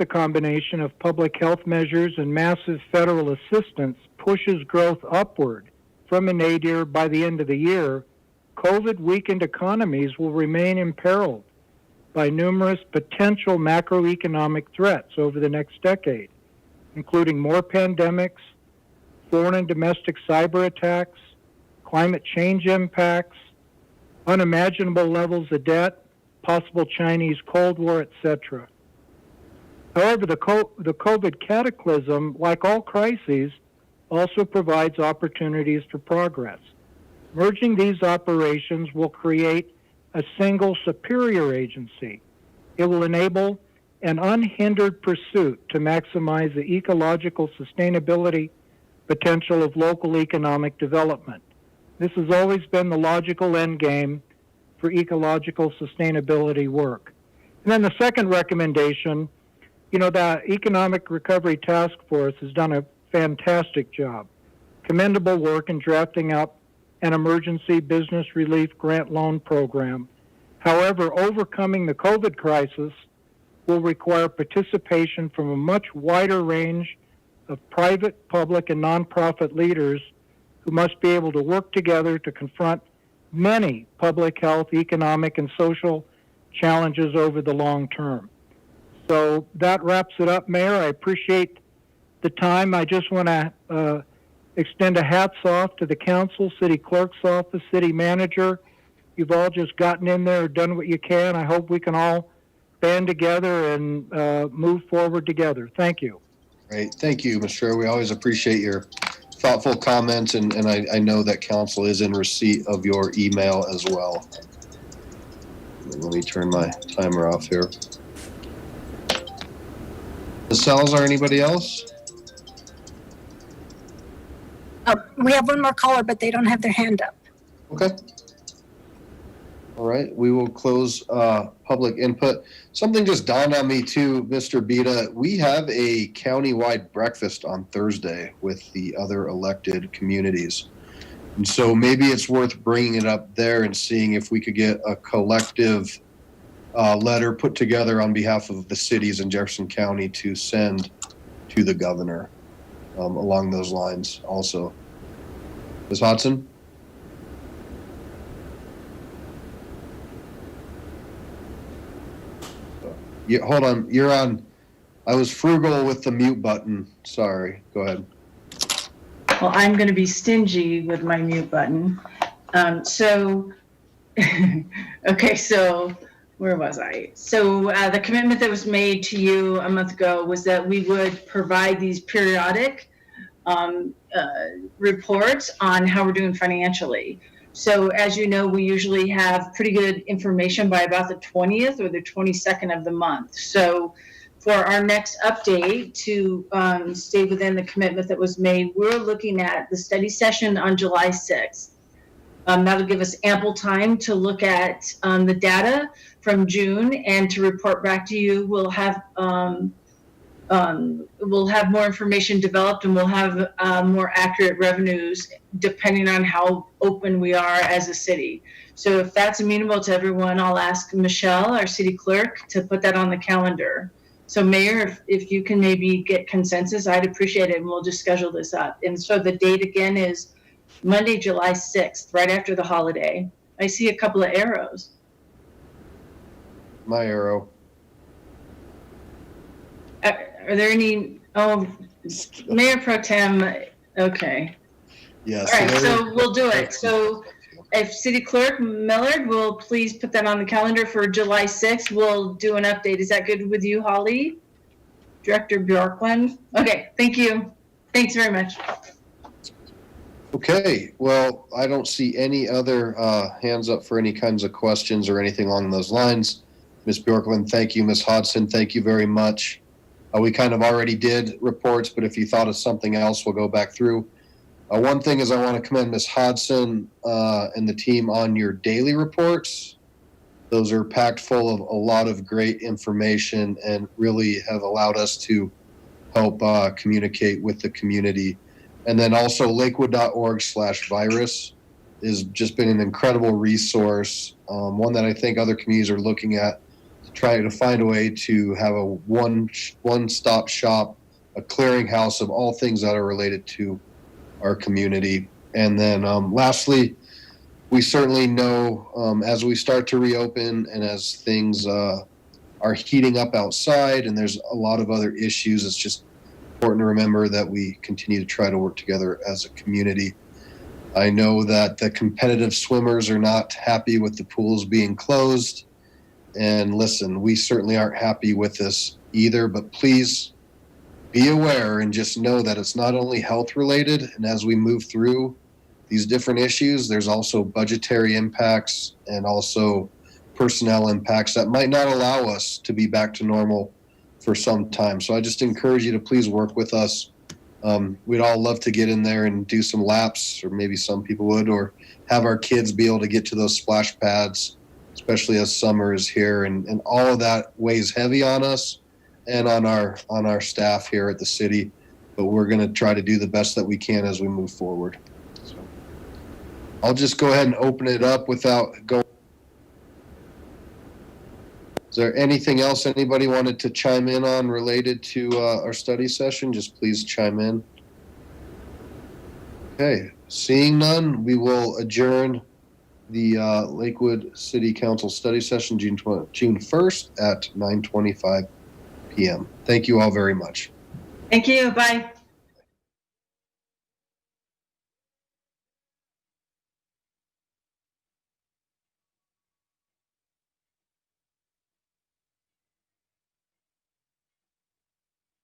combination of public health measures and massive federal assistance pushes growth upward from a nadir by the end of the year, COVID-weakened economies will remain imperiled by numerous potential macroeconomic threats over the next decade, including more pandemics, foreign and domestic cyber attacks, climate change impacts, unimaginable levels of debt, possible Chinese Cold War, etc. However, the COVID cataclysm, like all crises, also provides opportunities for progress. Merging these operations will create a single superior agency. It will enable an unhindered pursuit to maximize the ecological sustainability potential of local economic development. This has always been the logical end game for ecological sustainability work. And then the second recommendation, the Economic Recovery Task Force has done a fantastic job. Commendable work in drafting up an emergency business relief grant loan program. However, overcoming the COVID crisis will require participation from a much wider range of private, public, and nonprofit leaders who must be able to work together to confront many public health, economic, and social challenges over the long term. So that wraps it up, Mayor. I appreciate the time. I just want to extend a hats off to the council, city clerk's office, city manager. You've all just gotten in there, done what you can. I hope we can all band together and move forward together. Thank you. Great. Thank you, Mr. Chair. We always appreciate your thoughtful comments, and I know that council is in receipt of your email as well. Let me turn my timer off here. Ms. Salazar, anybody else? We have one more caller, but they don't have their hand up. Okay. All right, we will close public input. Something just dawned on me too, Mr. Beta. We have a county-wide breakfast on Thursday with the other elected communities. And so maybe it's worth bringing it up there and seeing if we could get a collective letter put together on behalf of the cities in Jefferson County to send to the governor along those lines also. Ms. Hodson? Yeah, hold on, you're on. I was frugal with the mute button. Sorry, go ahead. Well, I'm going to be stingy with my mute button. Okay, so where was I? So the commitment that was made to you a month ago was that we would provide these periodic reports on how we're doing financially. So as you know, we usually have pretty good information by about the 20th or the 22nd of the month. So for our next update to stay within the commitment that was made, we're looking at the study session on July 6th. That'll give us ample time to look at the data from June and to report back to you. We'll have more information developed, and we'll have more accurate revenues depending on how open we are as a city. So if that's amenable to everyone, I'll ask Michelle, our city clerk, to put that on the calendar. So Mayor, if you can maybe get consensus, I'd appreciate it, and we'll just schedule this up. And so the date again is Monday, July 6th, right after the holiday. I see a couple of arrows. My arrow. Are there any, Mayor Pro Tem, okay. Yes. All right, so we'll do it. So if City Clerk Millard will please put that on the calendar for July 6th, we'll do an update. Is that good with you, Holly? Director Bjorklund? Okay, thank you. Thanks very much. Okay, well, I don't see any other hands up for any kinds of questions or anything along those lines. Ms. Bjorklund, thank you. Ms. Hodson, thank you very much. We kind of already did reports, but if you thought of something else, we'll go back through. One thing is I want to commend Ms. Hodson and the team on your daily reports. Those are packed full of a lot of great information and really have allowed us to help communicate with the community. And then also lakewood.org/virus has just been an incredible resource, one that I think other communities are looking at to try to find a way to have a one-stop shop, a clearinghouse of all things that are related to our community. And then lastly, we certainly know as we start to reopen and as things are heating up outside and there's a lot of other issues, it's just important to remember that we continue to try to work together as a community. I know that the competitive swimmers are not happy with the pools being closed. And listen, we certainly aren't happy with this either, but please be aware and just know that it's not only health related. And as we move through these different issues, there's also budgetary impacts and also personnel impacts that might not allow us to be back to normal for some time. So I just encourage you to please work with us We'd all love to get in there and do some laps, or maybe some people would, or have our kids be able to get to those splash pads, especially as summer is here, and all of that weighs heavy on us and on our staff here at the city. But we're going to try to do the best that we can as we move forward. So I'll just go ahead and open it up without going. Is there anything else anybody wanted to chime in on related to our study session? Just please chime in. Okay, seeing none, we will adjourn the Lakewood City Council study session June 1st at 9:25 p.m. Thank you all very much. Thank you. Bye.